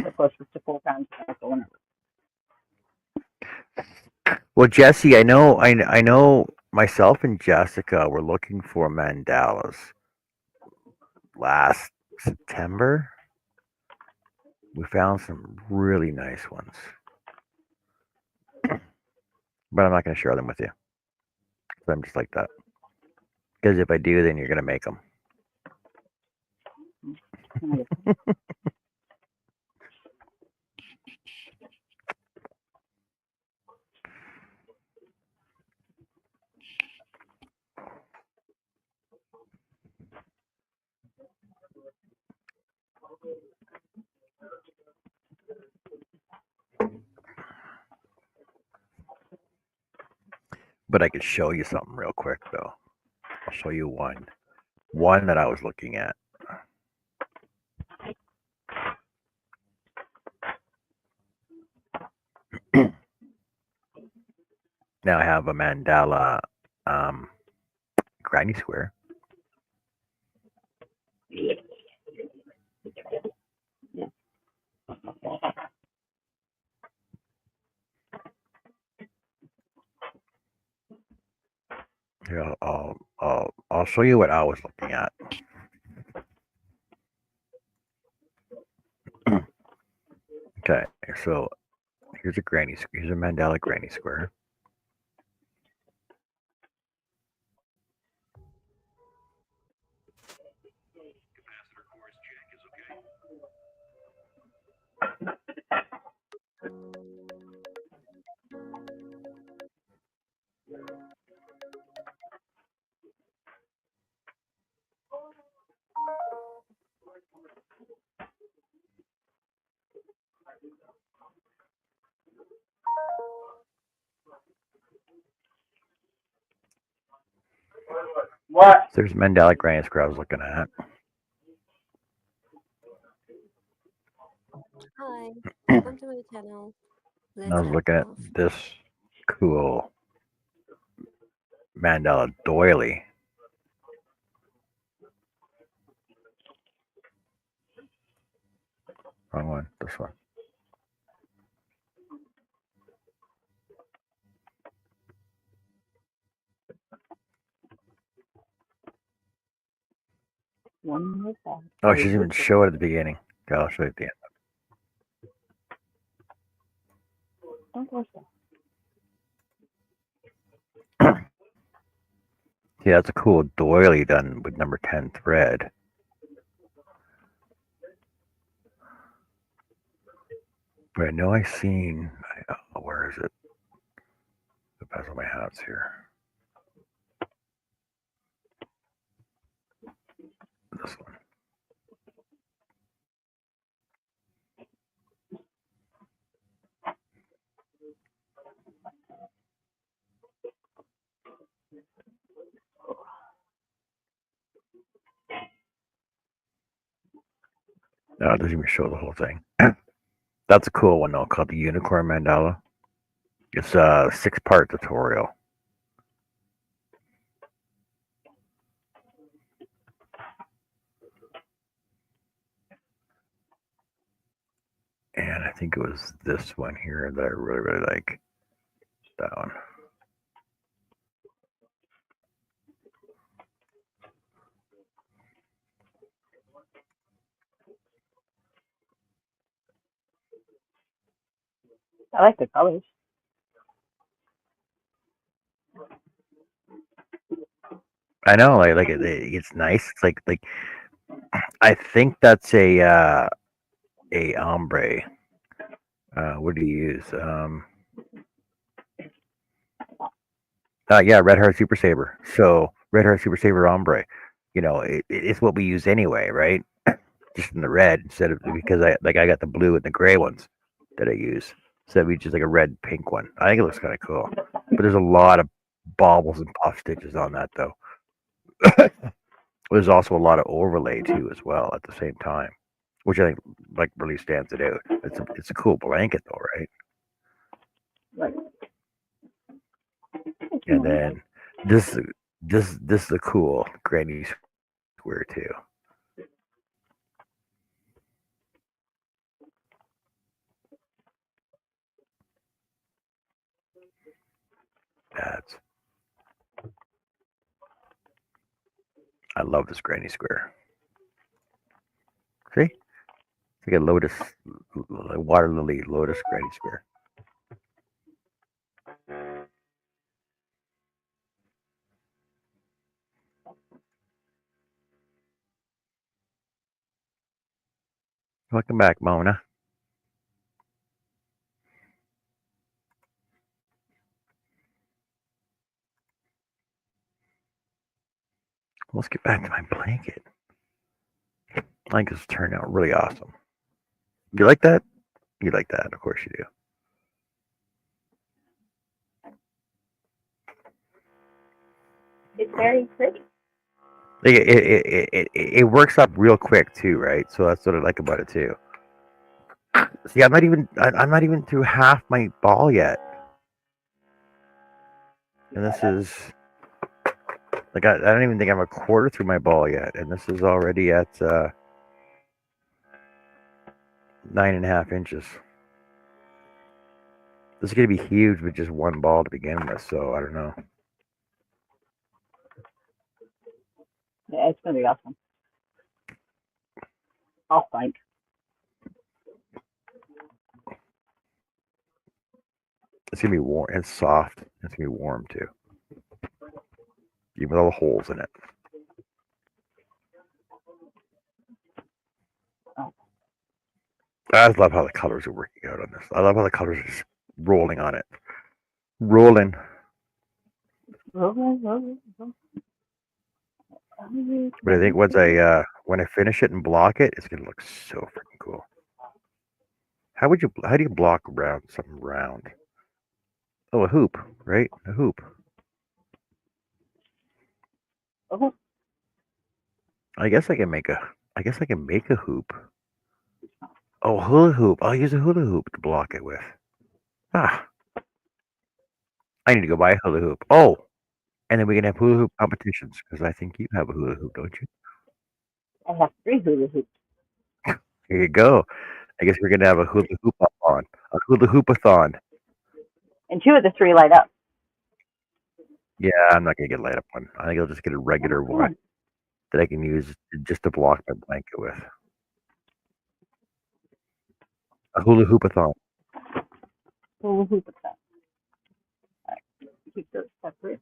The closest to 4 pounds is the one. Well, Jesse, I know myself and Jessica were looking for mandalas last September. We found some really nice ones. But I'm not going to share them with you. So I'm just like that. Because if I do, then you're going to make them. But I could show you something real quick, though. I'll show you one. One that I was looking at. Now I have a mandala granny square. Here, I'll show you what I was looking at. Okay, so here's a mandala granny square. What? So there's mandala granny square I was looking at. Hi, welcome to my channel. And I was looking at this cool mandala doily. Wrong one. This one. One more bag. Oh, she didn't even show it at the beginning. Okay, I'll show you at the end. Don't go so. Yeah, that's a cool doily done with number 10 thread. But I know where is it? The best of my hats here. This one. No, it doesn't even show the whole thing. That's a cool one though, called the Unicorn Mandala. It's a 6-part tutorial. And I think it was this one here that I really, really like. That one. I like the colors. I know, it's nice. It's like I think that's a ombre. What do you use? Yeah, Red Heart Super Saber. So Red Heart Super Saber ombre. It's what we use anyway, right? Just in the red instead of because I got the blue and the gray ones that I use. So we just like a red pink one. I think it looks kind of cool. But there's a lot of baubles and puff stitches on that though. There's also a lot of overlay too as well at the same time, which I think like really stands it out. It's a cool blanket though, right? Right. And then this this is a cool granny square too. That's I love this granny square. See, it's like a lotus, a water lily lotus granny square. Welcome back, Mona. Let's get back to my blanket. I think this turned out really awesome. You like that? You like that? Of course you do. It's very pretty. It works up real quick too, right? So that's what I like about it too. See, I'm not even through half my ball yet, and this is like I don't even think I'm a quarter through my ball yet, and this is already at 9.5 inches. This is gonna be huge with just one ball to begin with, so I don't know. Yeah, it's gonna be awesome. I'll think. It's gonna be warm and soft. It's gonna be warm too, even with all the holes in it. Oh. I just love how the colors are working out on this. I love how the colors are just rolling on it, rolling. But I think once I when I finish it and block it, it's gonna look so freaking cool. How do you block around something round? Oh, a hoop, right? A hoop. Oh, I guess I can make a hoop. Oh, hula hoop. I'll use a hula hoop to block it with. Ah, I need to go buy a hula hoop. Oh, and then we can have hula hoop competitions because I think you have a hula hoop, don't you? I have 3 hula hoops. Here you go. I guess we're gonna have a hula hoop on a hula hoopathon. And 2 of the 3 light up. Yeah, I'm not gonna get a light up one. I think I'll just get a regular one that I can use just to block my blanket with. A hula hoopathon. Hula hoop with that. Alright, keep those separate.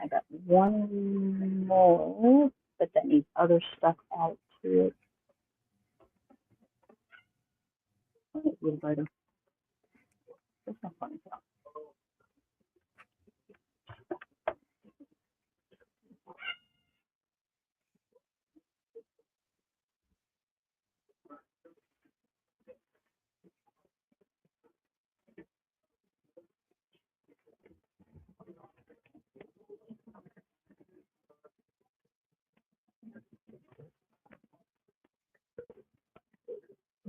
I got one more, but that needs other stuff added to it. Oh, Roberta. That's not funny stuff.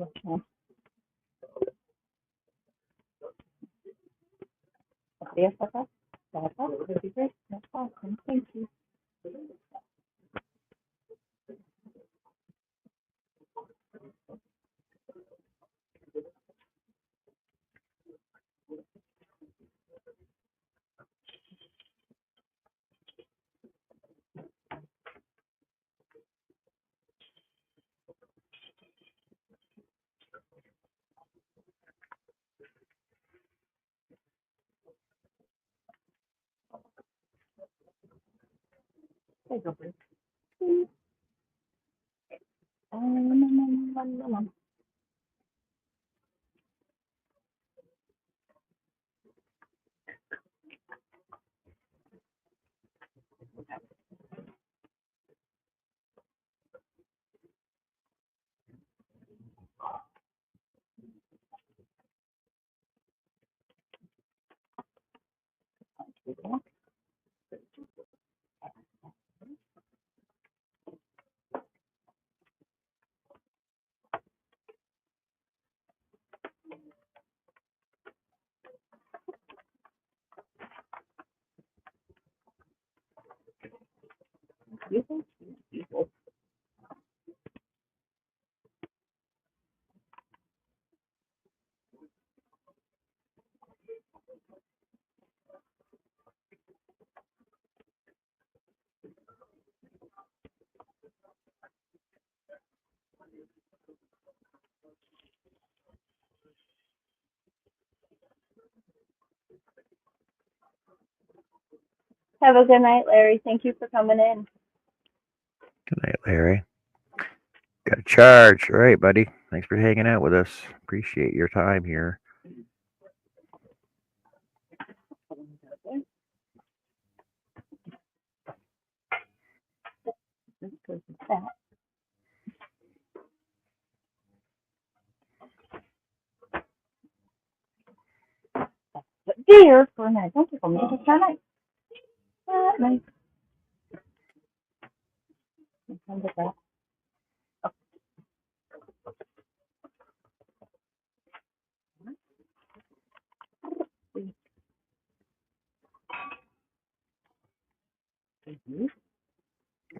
Okay. Yes, okay. That's all. That'd be great. That's awesome. Thank you. There you go. Have a good night, Larry. Thank you for coming in. Good night, Larry. Got a charge. All right, buddy. Thanks for hanging out with us. Appreciate your time here. Dear, for a minute. Don't you for me. Just try night. Night.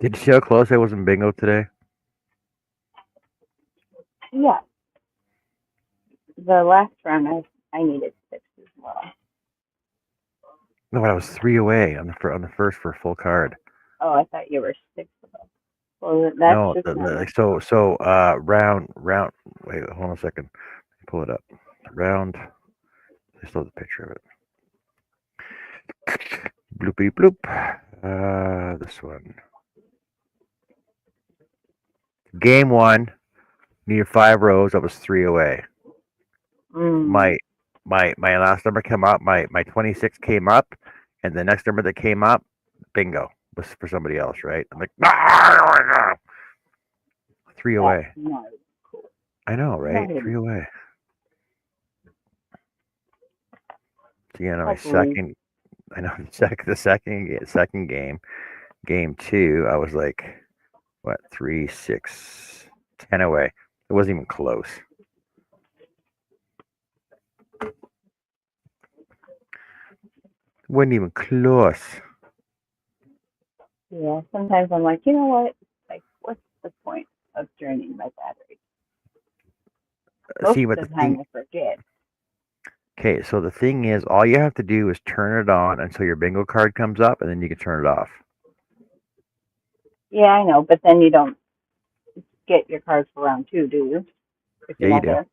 Did you see how close I was in bingo today? Yeah. The last round, I needed 6 as well. No, I was 3 away on the first for a full card. Oh, I thought you were 6 of them. Well, that's No, just not so round. Wait, hold on a second. Pull it up. Round. I still have the picture of it. Bloopy bloop. This one. Game 1. Near 5 rows. I was 3 away. My last number came up. My 26 came up, and the next number that came up, bingo, was for somebody else. Right? I'm like, 3 away. not I know, right? Not 3 away. So yeah, no, my hopefully. second. I know the second game 2. I was like, what, 3, 6, 10 away. It wasn't even close. Wasn't even close. Yeah, sometimes I'm like, you know what? Like, what's the point of draining my battery? Most See, of what the the time thing. I forget. Okay, so the thing is, all you have to do is turn it on until your bingo card comes up, and then you can turn it off. Yeah, I know, but then you don't get your cards for round 2, do you? If Yeah, you're you not do. there.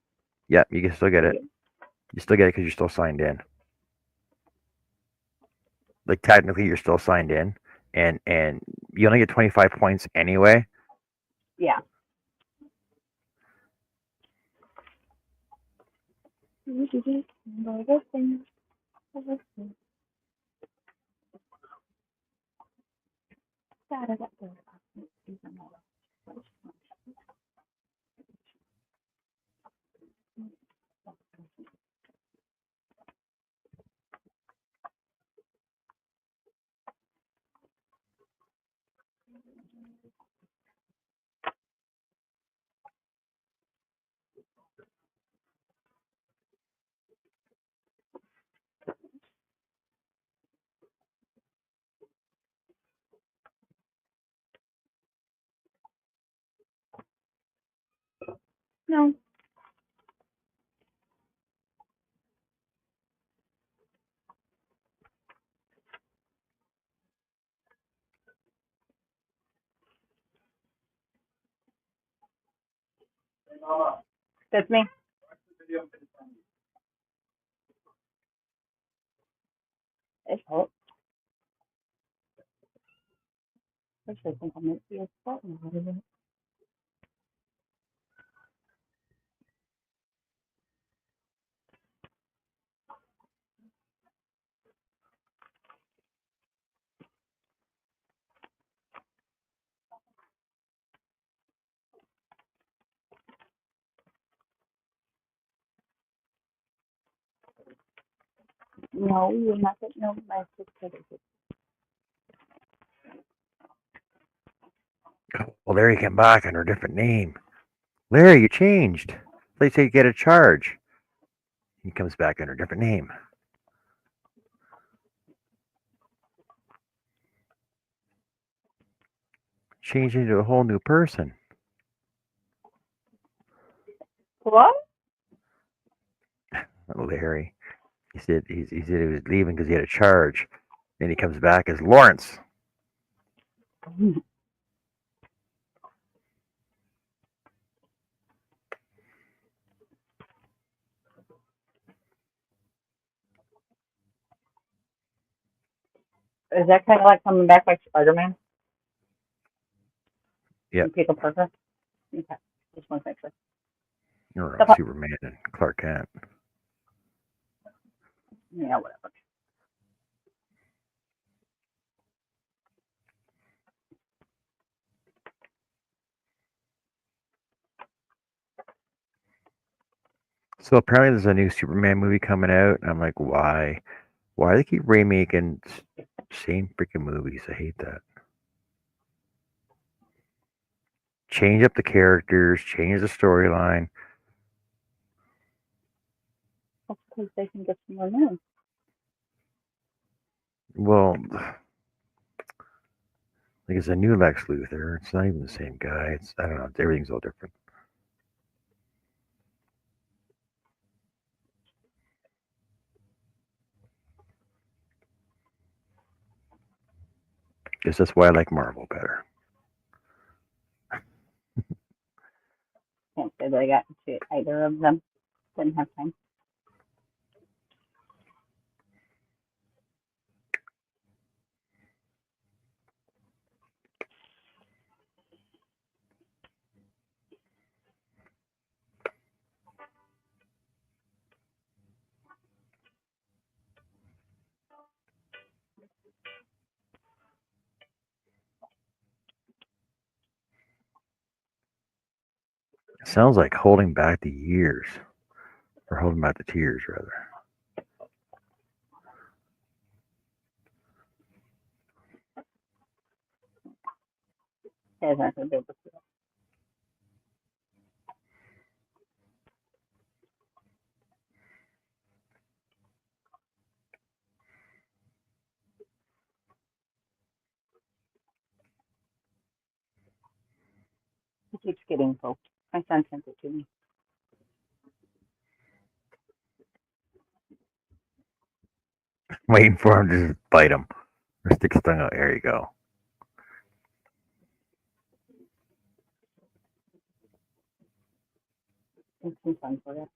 Yeah, you can still get it. You- You still get it because you're still signed in. Like technically, you're still signed in, and you only get 25 points anyway. Yeah. No. That's me. It's hot. Actually, I think I might be a starting out of it. No, you're not getting no message. Well, there you come back under a different name. Larry, you changed. They say you get a charge. He comes back under a different name. Changed into a whole new person. What? Larry. He said he was leaving because he had a charge. Then he comes back as Lawrence. Is that kind of like coming back like Spider-Man Yep. and Peter Parker? Okay, just one picture. Or Stop. Superman and Clark Kent. Yeah, whatever. So apparently there's a new Superman movie coming out. And I'm like, why? Why do they keep remaking same freaking movies? I hate that. Change up the characters, change the storyline. That's because they can get some more news. Well, like it's a new Lex Luthor. It's not even the same guy. It's I don't know. Everything's all different. Guess that's why I like Marvel better. Can't say that I got into either of them. Didn't have time. It sounds like holding back the years, or holding back the tears, rather. You guys aren't going to be able to see it. It keeps getting poked. My son sent it to me. Waiting for him to just bite him or stick his tongue out. There you go. It's some fun for it.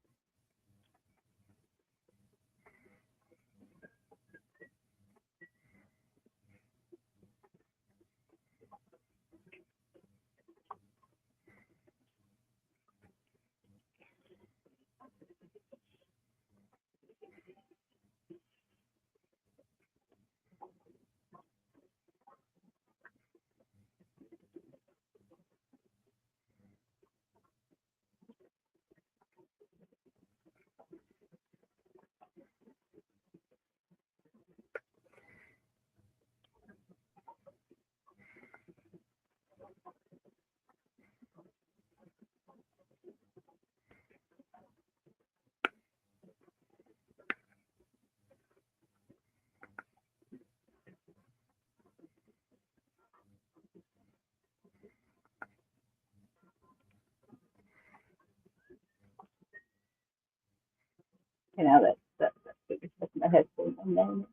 You know, that's biggest stuff in my head. And then,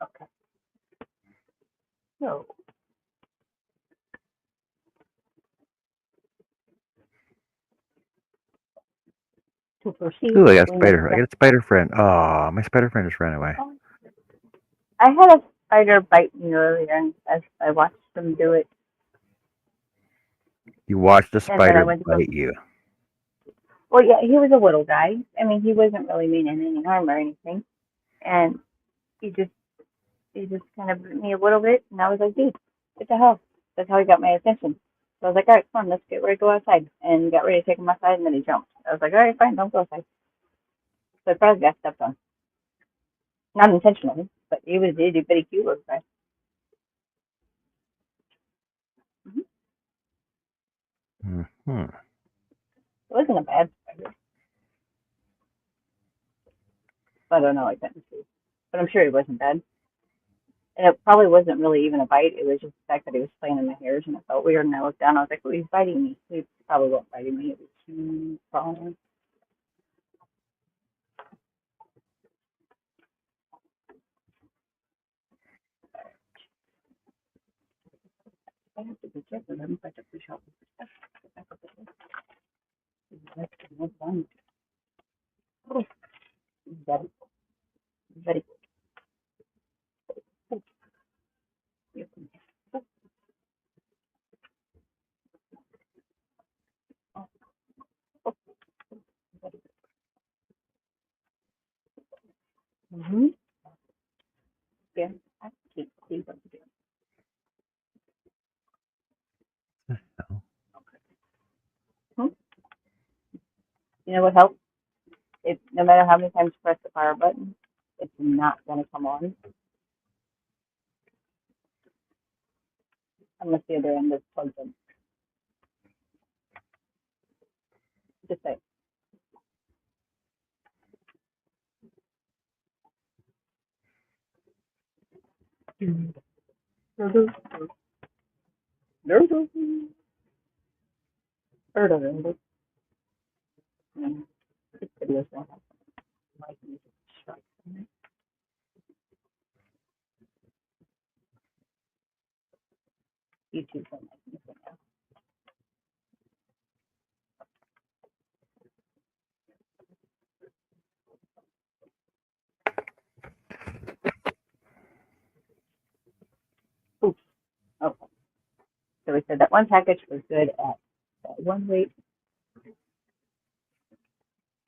okay. So, To proceed, Ooh, I got a we must. spider. I got a spider friend. Oh, my spider friend just ran away. I had a spider bite me earlier, and as I watched them do it, You watched the and then I spider went to go. bite you. Well, yeah, he was a little guy. I mean, he wasn't really meaning any harm or anything, and he just he just kind of bit me a little bit, and I was like, dude, what the hell? That's how he got my attention. So I was like, all right, come on, let's get ready to go outside, and got ready to take him outside, and then he jumped. I was like, all right, fine, don't go outside. So I probably got stepped on, not intentionally, but he was itty bitty cute little guy. Mm-hmm. Hmm. It wasn't a bad spider. I don't know, I couldn't see, but I'm sure he wasn't bad. And it probably wasn't really even a bite. It was just the fact that he was playing in my hairs, and it felt weird. And I looked down. I was like, "Oh, he's biting me." He probably wasn't biting me. It was crawling. I have to be careful. I'm going to push out the stuff. That's done. Oh, very, very. Oh, oh, oh, very. Mm-hmm. Yeah, I can't see what to do. Hmm? You know what helps? If no matter how many times you press the power button, it's not going to come on unless the other end is plugged in. Just say. This video is going to have like music strikes in it. YouTube don't like music now. Oops. Okay. So we said that one package was good at that one weight.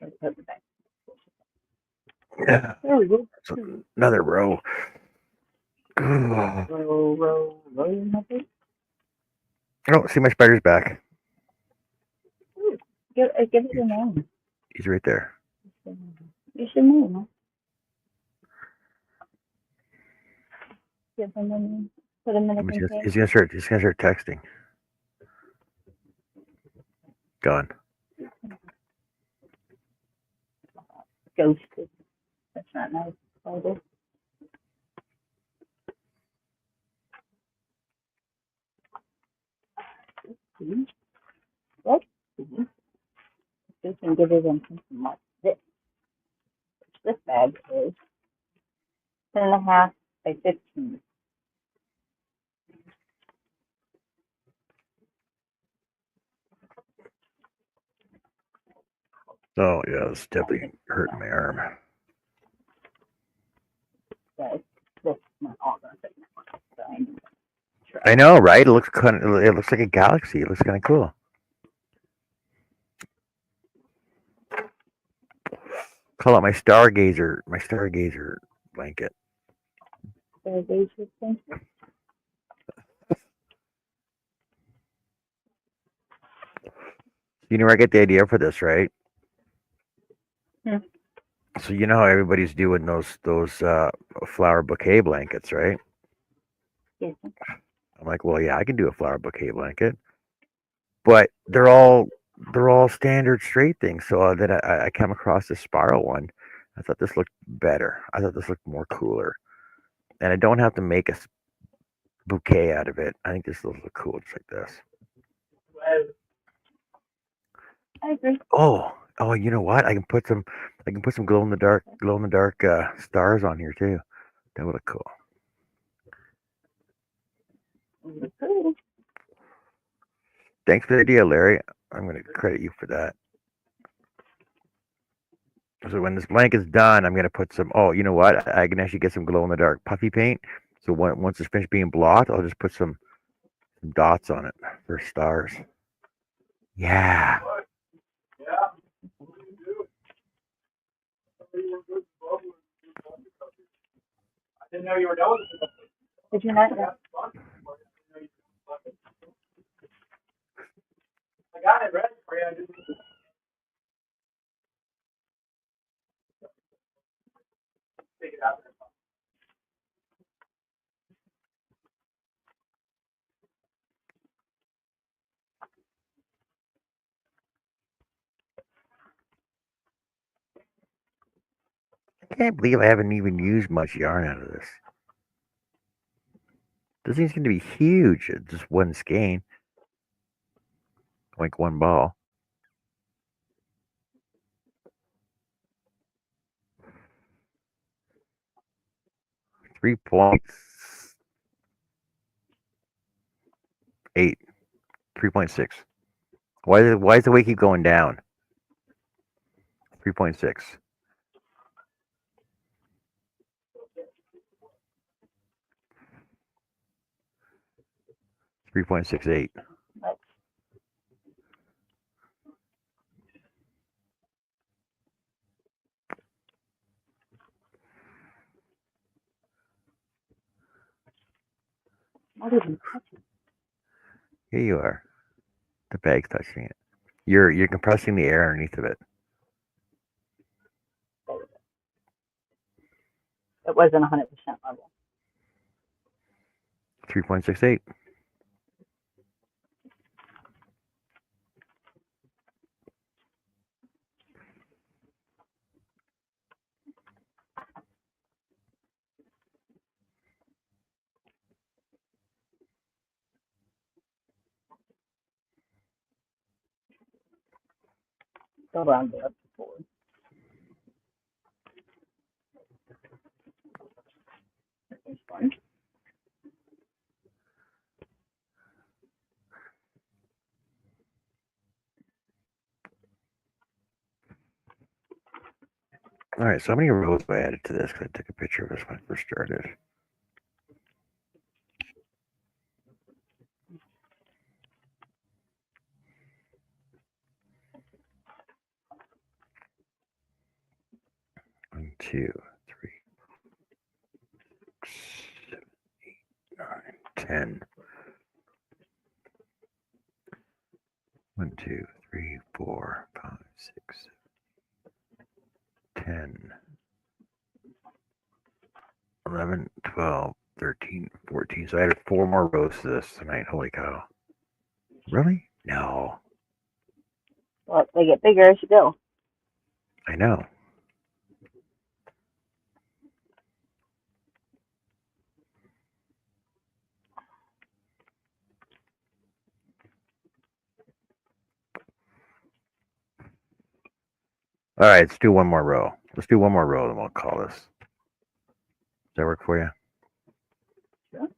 Let's put it back. Yeah. There we go. So another row. Oh, Row, nothing. see my spider's back. Give it a name. He's right there. You should know. Give him a name. Put him in a container. He's gonna start. He's gonna start texting. Gone. Ghosted. That's not nice. Ghosted. What? This can give it something like this. This bag is 10.5 by 15. Oh yeah, it's definitely hurting my arm. Guys, this is not all going to fit in that one. So I need to try. I know, right? It looks kind of. It looks like a galaxy. It looks kind of cool. Call it my stargazer. My stargazer blanket. Stargazer thing. You know where I get the idea for this, right? Hmm. So you know how everybody's doing those flower bouquet blankets, right? Yes. I'm like, well, yeah, I can do a flower bouquet blanket, but they're all standard straight things. So then I came across this spiral one. I thought this looked better. I thought this looked more cooler, and I don't have to make a bouquet out of it. I think this will look cool just like this. I agree. Oh, you know what? I can put some glow in the dark stars on here too. That would look cool. Cool. Thanks for the idea, Larry. I'm going to credit you for that. So when this blanket's done, I'm gonna put some. Oh, you know what? I can actually get some glow in the dark puffy paint. So once it's finished being blocked, I'll just put some dots on it for stars. Yeah. Did you not? I can't believe I haven't even used much yarn out of this. This thing's going to be huge. Just one skein, like one ball. Three points. 8. 3.6. Why does the weight keep going down? 3.6. 3.68. Not even touching. Here you are. The bag's touching it. You're compressing the air underneath of it. It wasn't 100% level. 3.68. Go round it up to 4. There's one. All right. So how many rows have I added to this? Because I took a picture of this when I first started. One, two, three, 7, 8, 9, 10. 1, 2, 3, 4, 5, 6, 10, 11, 12, 13, 14. So I added 4 more rows to this tonight. Holy cow. Really? No. Well, they get bigger as you go. I know. All right, let's do one more row. Let's do one more row, then we'll call this. Does that work for you? Sure.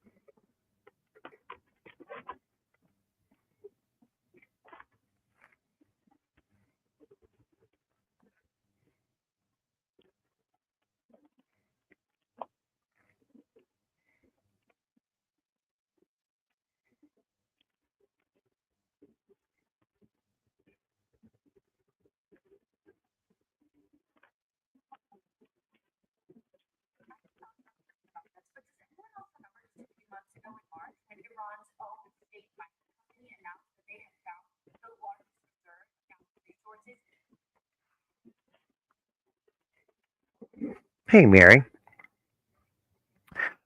Hey, Mary.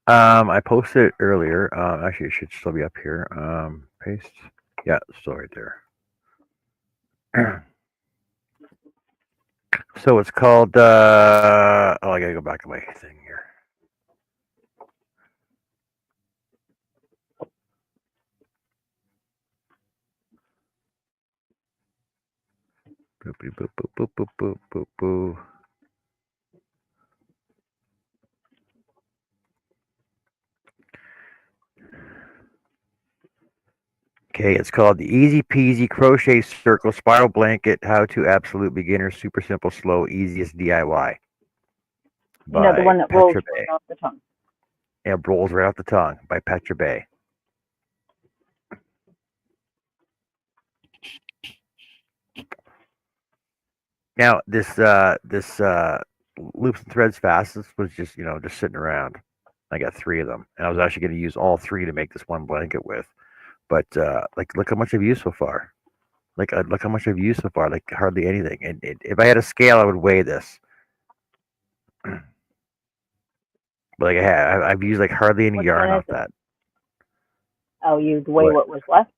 I posted it earlier. Actually, it should still be up here. Paste. Yeah, it's still right there. So it's called. Oh, I gotta go back to my thing here. Boop, boop, boop, boop, boop, boop, boop, boop. Okay, it's called the Easy Peasy Crochet Circle Spiral Blanket How to Absolute Beginner Super Simple Slow Easiest DIY You know, the by one that rolls Petra Bay. right off the tongue. It rolls right off the tongue by Petra Bay. Now this loops and threads fastest was just just sitting around. I got 3 of them, and I was actually going to use all 3 to make this one blanket with. But like, look how much I've used so far. Like, look how much I've used so far. Like, hardly anything. And if I had a scale, I would weigh this. But like, I've used like hardly any Which yarn one is off it? that. Oh, you weigh What? what was left,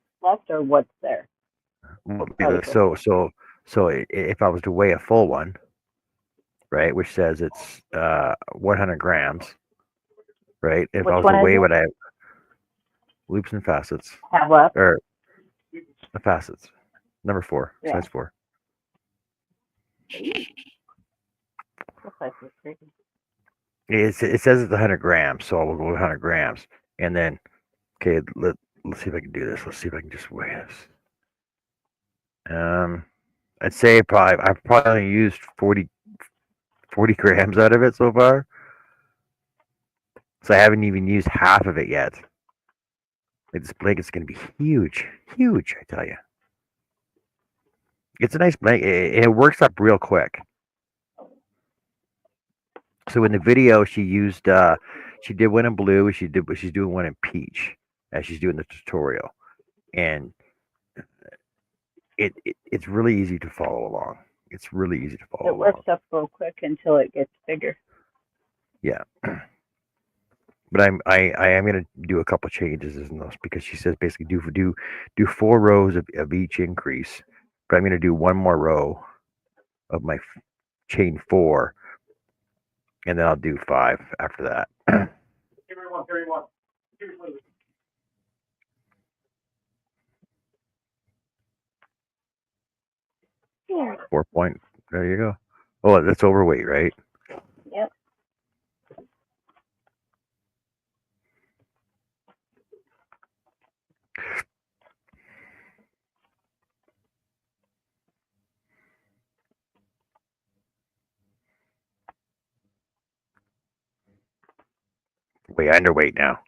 or what's there? Well, Already cooked. if I was to weigh a full one, right, which says it's 100 grams, right? If I Which was one to is weigh it? what I loops and facets, Have left? or the facets, number 4, Yeah. size 4. Looks like it's pretty. It says it's 100 grams, so we'll go with 100 grams, and then okay, let's see if I can do this. Let's see if I can just weigh this. I'd say I've probably only used 40 grams out of it so far, so I haven't even used half of it yet. Like, this blanket's gonna be huge, huge. I tell you, it's a nice blanket. It works up real quick. So in the video, she did one in blue. She's doing one in peach as she's doing the tutorial, and it's really easy to follow along. It's really easy to follow It along. works up real quick until it gets bigger. Yeah. But I am gonna do a couple changes in those because she says basically do 4 rows of each increase, but I'm gonna do one more row of my chain 4, and then I'll do 5 after that. 4 point. There you go. Oh, that's overweight, right? Yep. Way underweight now.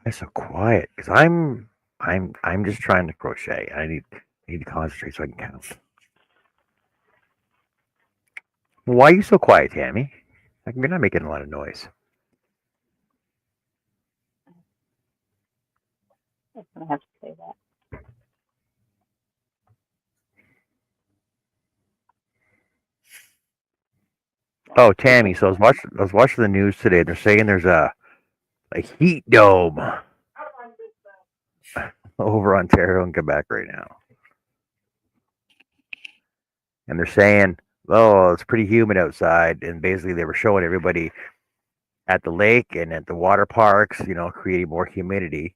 Why so quiet? Because I'm just trying to crochet. I need to concentrate so I can count. Why are you so quiet, Tammy? Like, you're not making a lot of noise. I'm gonna have to say that. Oh, Tammy. So I was watching the news today. They're saying there's a heat dome over Ontario and Quebec right now, and they're saying, "Oh, it's pretty humid outside." And basically, they were showing everybody at the lake and at the water parks, creating more humidity.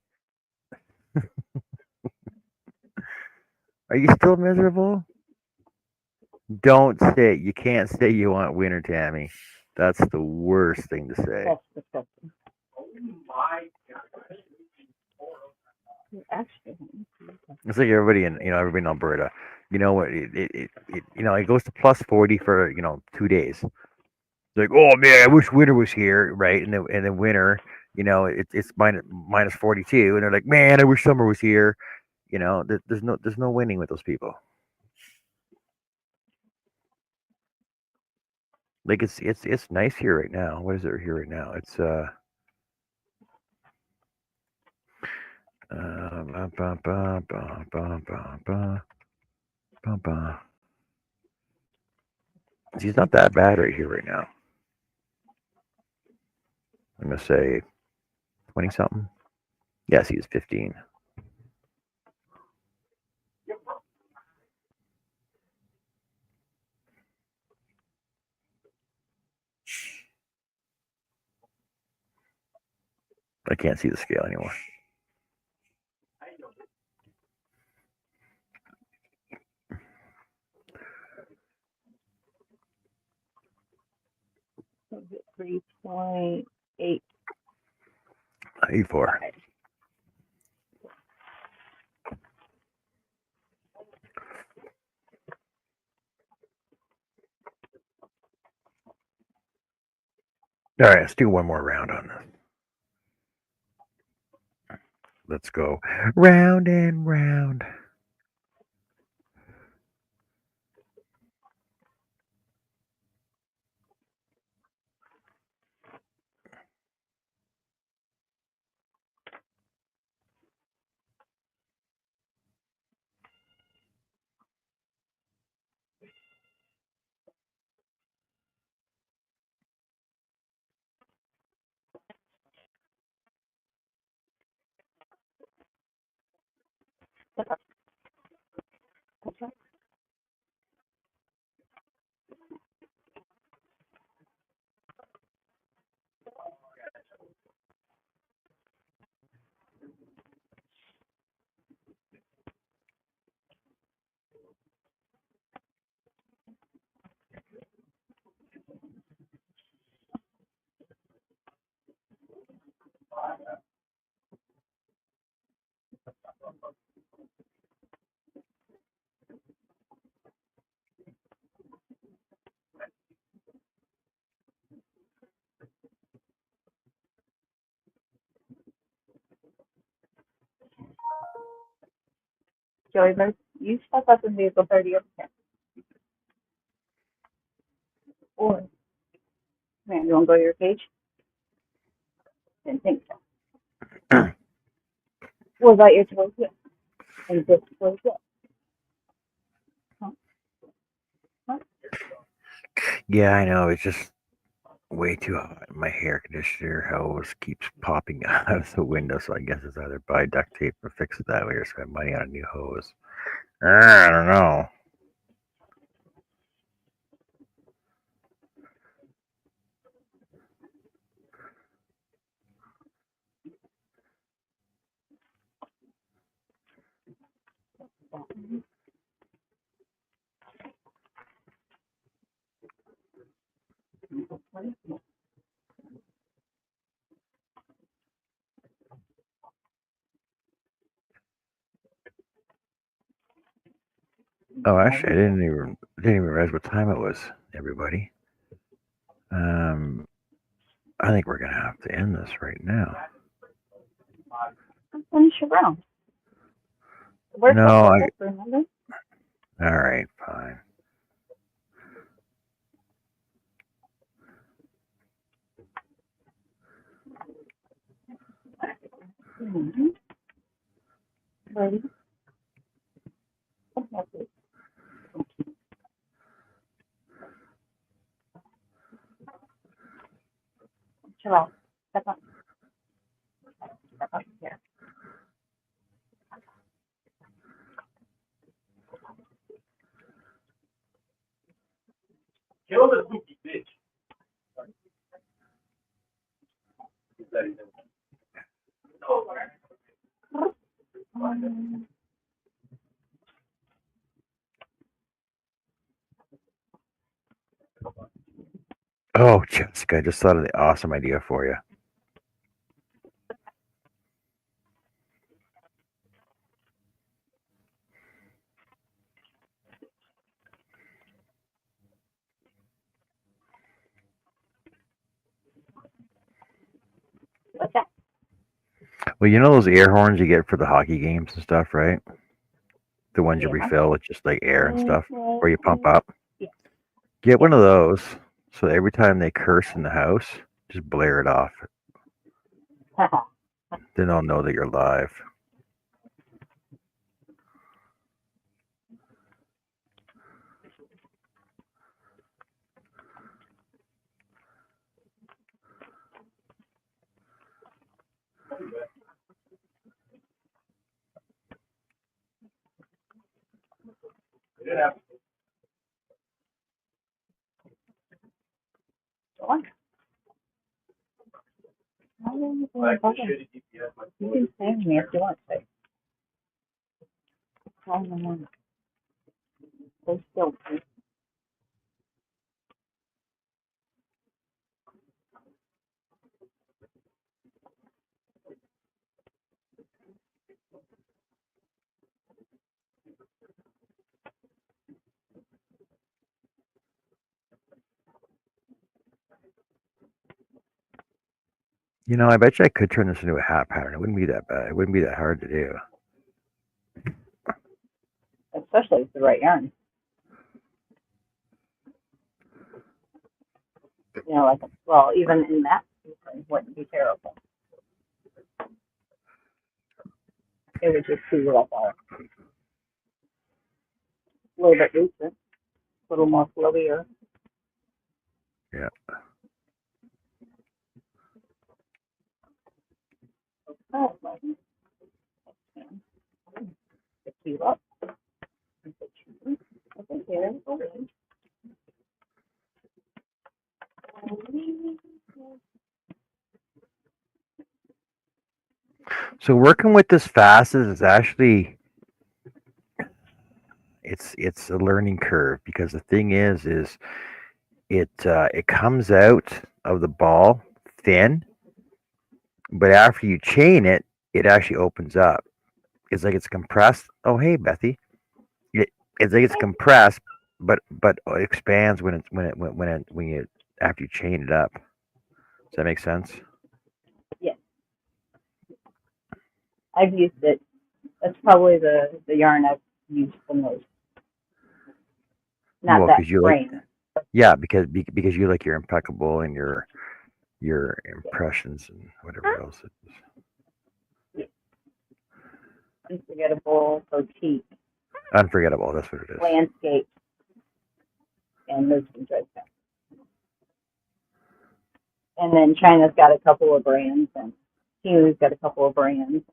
Are you still miserable? Don't say you can't say you want winter, Tammy. That's the worst thing to say. That's disgusting. Actually, It's like everybody in Alberta. You know what? It goes to plus 40 for 2 days. It's like, oh man, I wish winter was here, right? And then winter, it's minus 42, and they're like, man, I wish summer was here. There's no winning with those people. Like, it's nice here right now. What is it here right now? It's ba, ba, ba, ba, ba, ba, ba, ba, ba. He's not that bad right here right now. I'm gonna say 20 something. Yes, he's 15. I can't see the scale anymore. So 3.8. 84. All right, let's do one more round on this. Let's go round and round. Joey, you step up in vehicle 30 over 10. Or, man, you want to go to your cage? Didn't think so. What about your toys? Yes. And this toys? Yes. Huh? Huh? Yeah, I know. It's just way too hot. My hair conditioner hose keeps popping out of the window, so I guess it's either buy duct tape or fix it that way or spend money on a new hose. I don't know. Oh, actually, I didn't even realize what time it was, everybody. Um, I think we're gonna have to end this right now. Finish your round. Where's the No, purple, remember? all right, fine. Mm-hmm. Ready? Chill out. Step up. Step up here. Oh, Jessica, I just thought of the awesome idea for you. What's that? Well, you know those air horns you get for the hockey games and stuff, right? The ones you Yeah. refill with just like air and stuff, where you pump Mm-hmm. up. Yeah. Get Yeah. one of those, so that every time they curse in the house, just blare it off. Then they'll know that you're live. Go on. You can save me if you want to. They still do. You know, I bet you I could turn this into a hat pattern. It wouldn't be that bad. It wouldn't be that hard to do. Especially with the right yarn. You know, like, well, even in that sequence wouldn't be terrible. It would just be like a little bit looser, a little more flowier. Yeah. Oh, pick you up. Okay, here. So working with this fastest is actually it's a learning curve because the thing is it comes out of the ball thin, but after you chain it, it actually opens up. It's like it's compressed. Oh, hey, Bethy. It, it's like it's compressed, but it expands when you after you chain it up. Does that make sense? Yes, I've used it. That's probably the yarn I've used the most. Not Well, that because you like frame. yeah, because you like your impeccable and your impressions and whatever else it is. Yes. Unforgettable, boutique, Unforgettable. That's what it is. landscape, and those things right there. And then China's got a couple of brands, and Kiwi's got a couple of brands.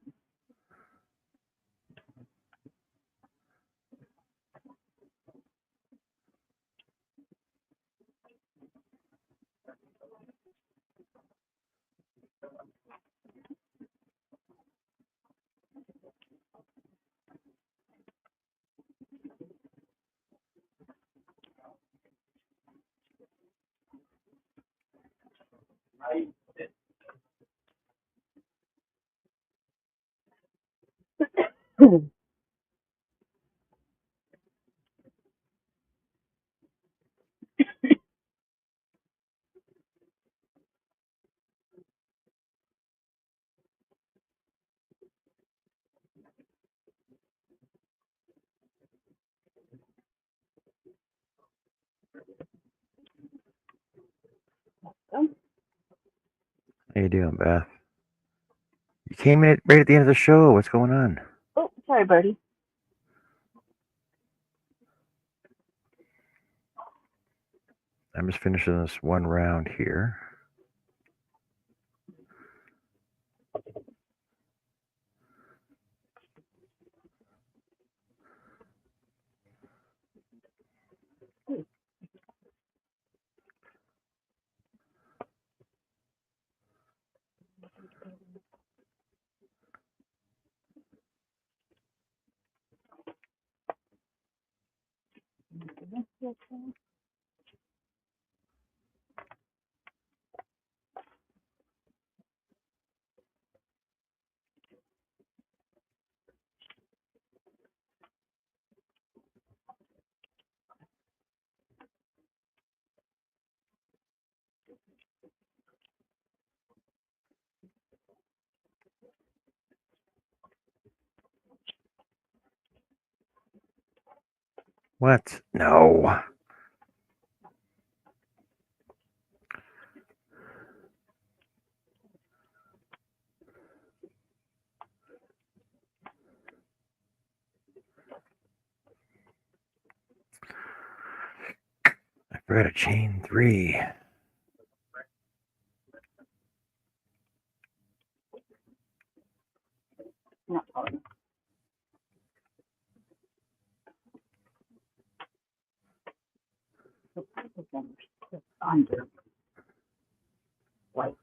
How you doing, Beth? You came in right at the end of the show. What's going on? Oh, sorry, Birdie. I'm just finishing this one round here. What? No. I forgot a chain 3. Not sorry. Under white.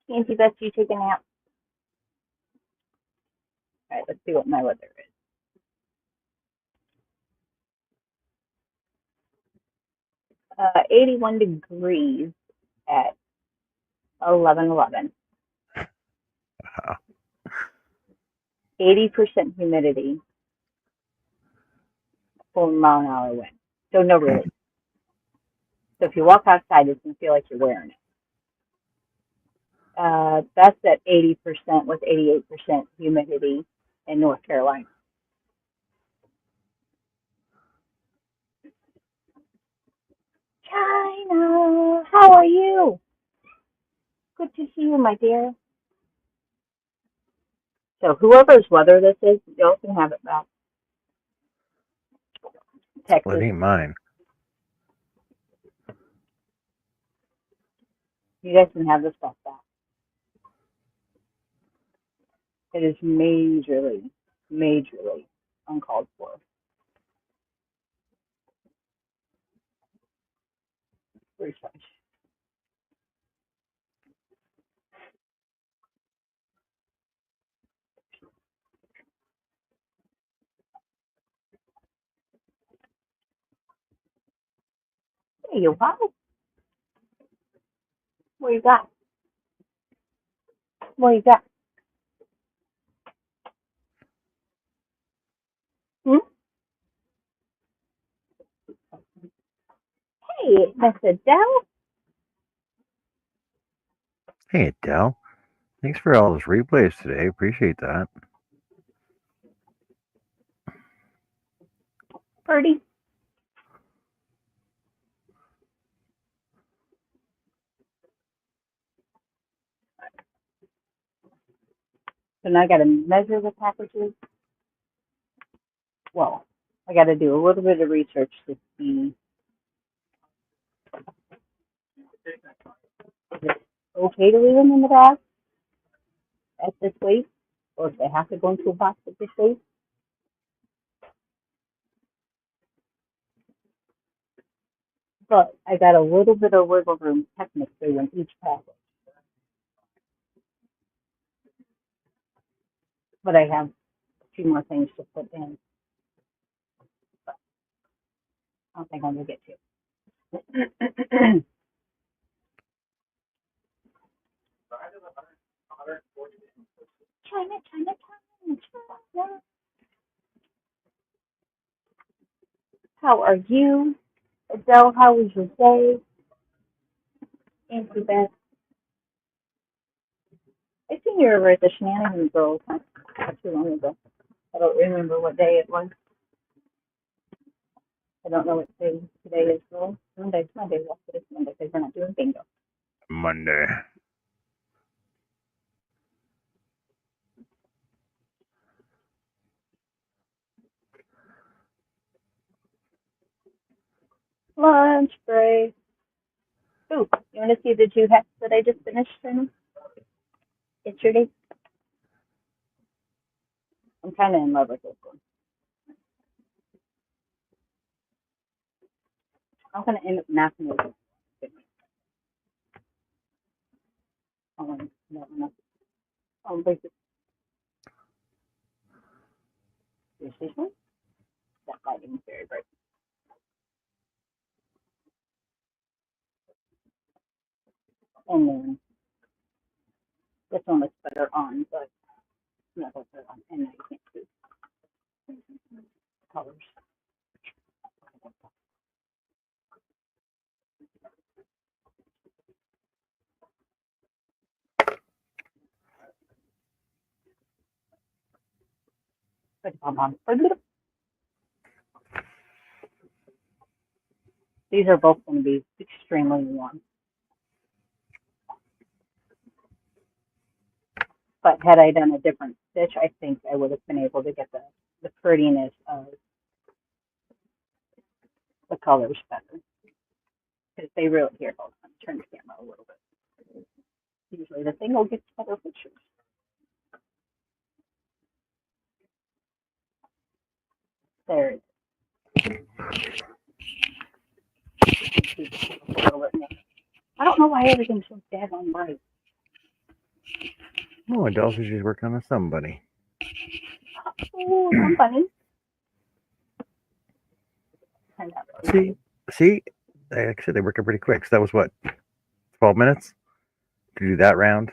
Nancy, best you take a nap. All right, let's see what my weather is. 81 degrees at 11:11. 80% humidity, 4-mile-an-hour wind. So no really. So if you walk outside, it's gonna feel like you're wearing it. That's at 80% with 88% humidity in North Carolina. China, how are you? Good to see you, my dear. So whoever's weather this is, y'all can have it back. Well, Texas, it ain't mine. you guys can have this stuff back. It is majorly, majorly uncalled for. Refresh. Hey, you what? What you got? What you got? Hmm? Hey, Miss Adele. Hey, Adele. Thanks for all those replays today. Appreciate that. Birdie. So now I got to measure the packages. Well, I got to do a little bit of research to see if it's okay to leave them in the bag at this weight, or if they have to go into a box at this weight. But I got a little bit of wiggle room technically in each package. But I have a few more things to put in. But I don't think I'm going to get to. China, China, China, China. How are you? Adele, how was your day? Thank you, Beth. I seen you over at the Shenanigans Girls not too long ago. I don't remember what day it was. I don't know what day today is, girl. Monday's Monday. Yes, it is Monday because we're not doing bingo. Monday. Lunch break. Ooh, you want to see the 2 hats that I just finished turning yesterday? I'm kind of in love with this one. I'm going to end up knocking it. Oh, wait. Is this one? That lighting is very bright. And then this one looks better on, but no, that's better on. And now you can't see colors. These are both going to be extremely warm. But had I done a different stitch, I think I would have been able to get the prettiness of the colors better. Because they really, here, hold on, turn the camera a little bit. Usually the thing will get better pictures. There it is. A little bit more. I don't know why everything's so daggone bright. Oh, Adele says she's working on somebody. Oh, somebody. See, like I said, they work pretty quick. So that was what, 12 minutes to do that round?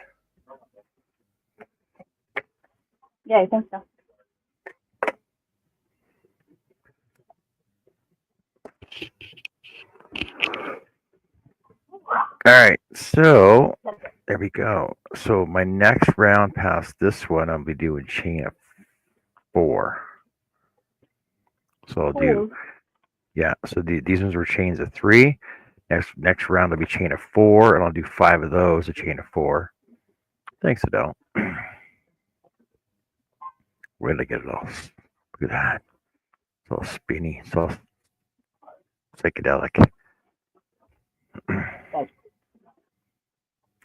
Yeah, I think so. All right, so there we go. So my next round past this one, I'll be doing chain of 4. So I'll do, yeah. So these ones were chains of 3. Next round will be chain of 4, and I'll do 5 of those, a chain of 4. Thanks, Adele. Where did I get it all? Look at that. It's all spinny. It's all psychedelic.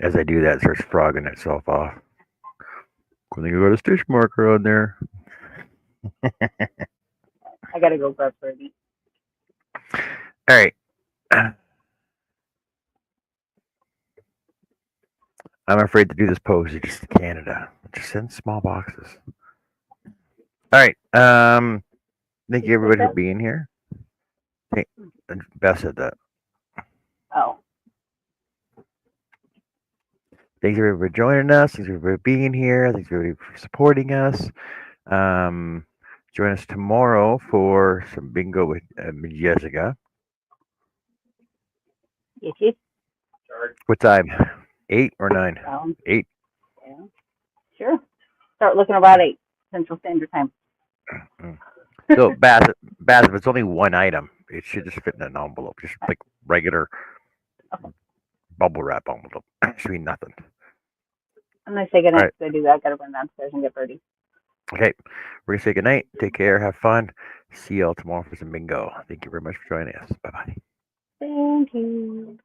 As I do that, it starts frogging itself off. I think I got a stitch marker on there. I gotta go grab Birdie. All right. I'm afraid to do this postage to Canada. Just send small boxes. All right. Thank you everybody for being here. Hey, Beth said that. Oh. Thanks everybody for joining us. Thanks everybody for being here. Thanks everybody for supporting us. Join us tomorrow for some bingo with Jessica. Yes. What time? 8 or 9? 8. Yeah. Sure. Start looking about 8 Central Standard Time. So, Bath, if it's only one item, it should just fit in an envelope, just like regular bubble wrap envelope. It should be nothing. I'm gonna say goodnight. Right. I do that. I gotta run downstairs and get Birdie. Okay, we're gonna say goodnight. Take care. Have fun. See y'all tomorrow for some bingo. Thank you very much for joining us. Bye bye. Thank you.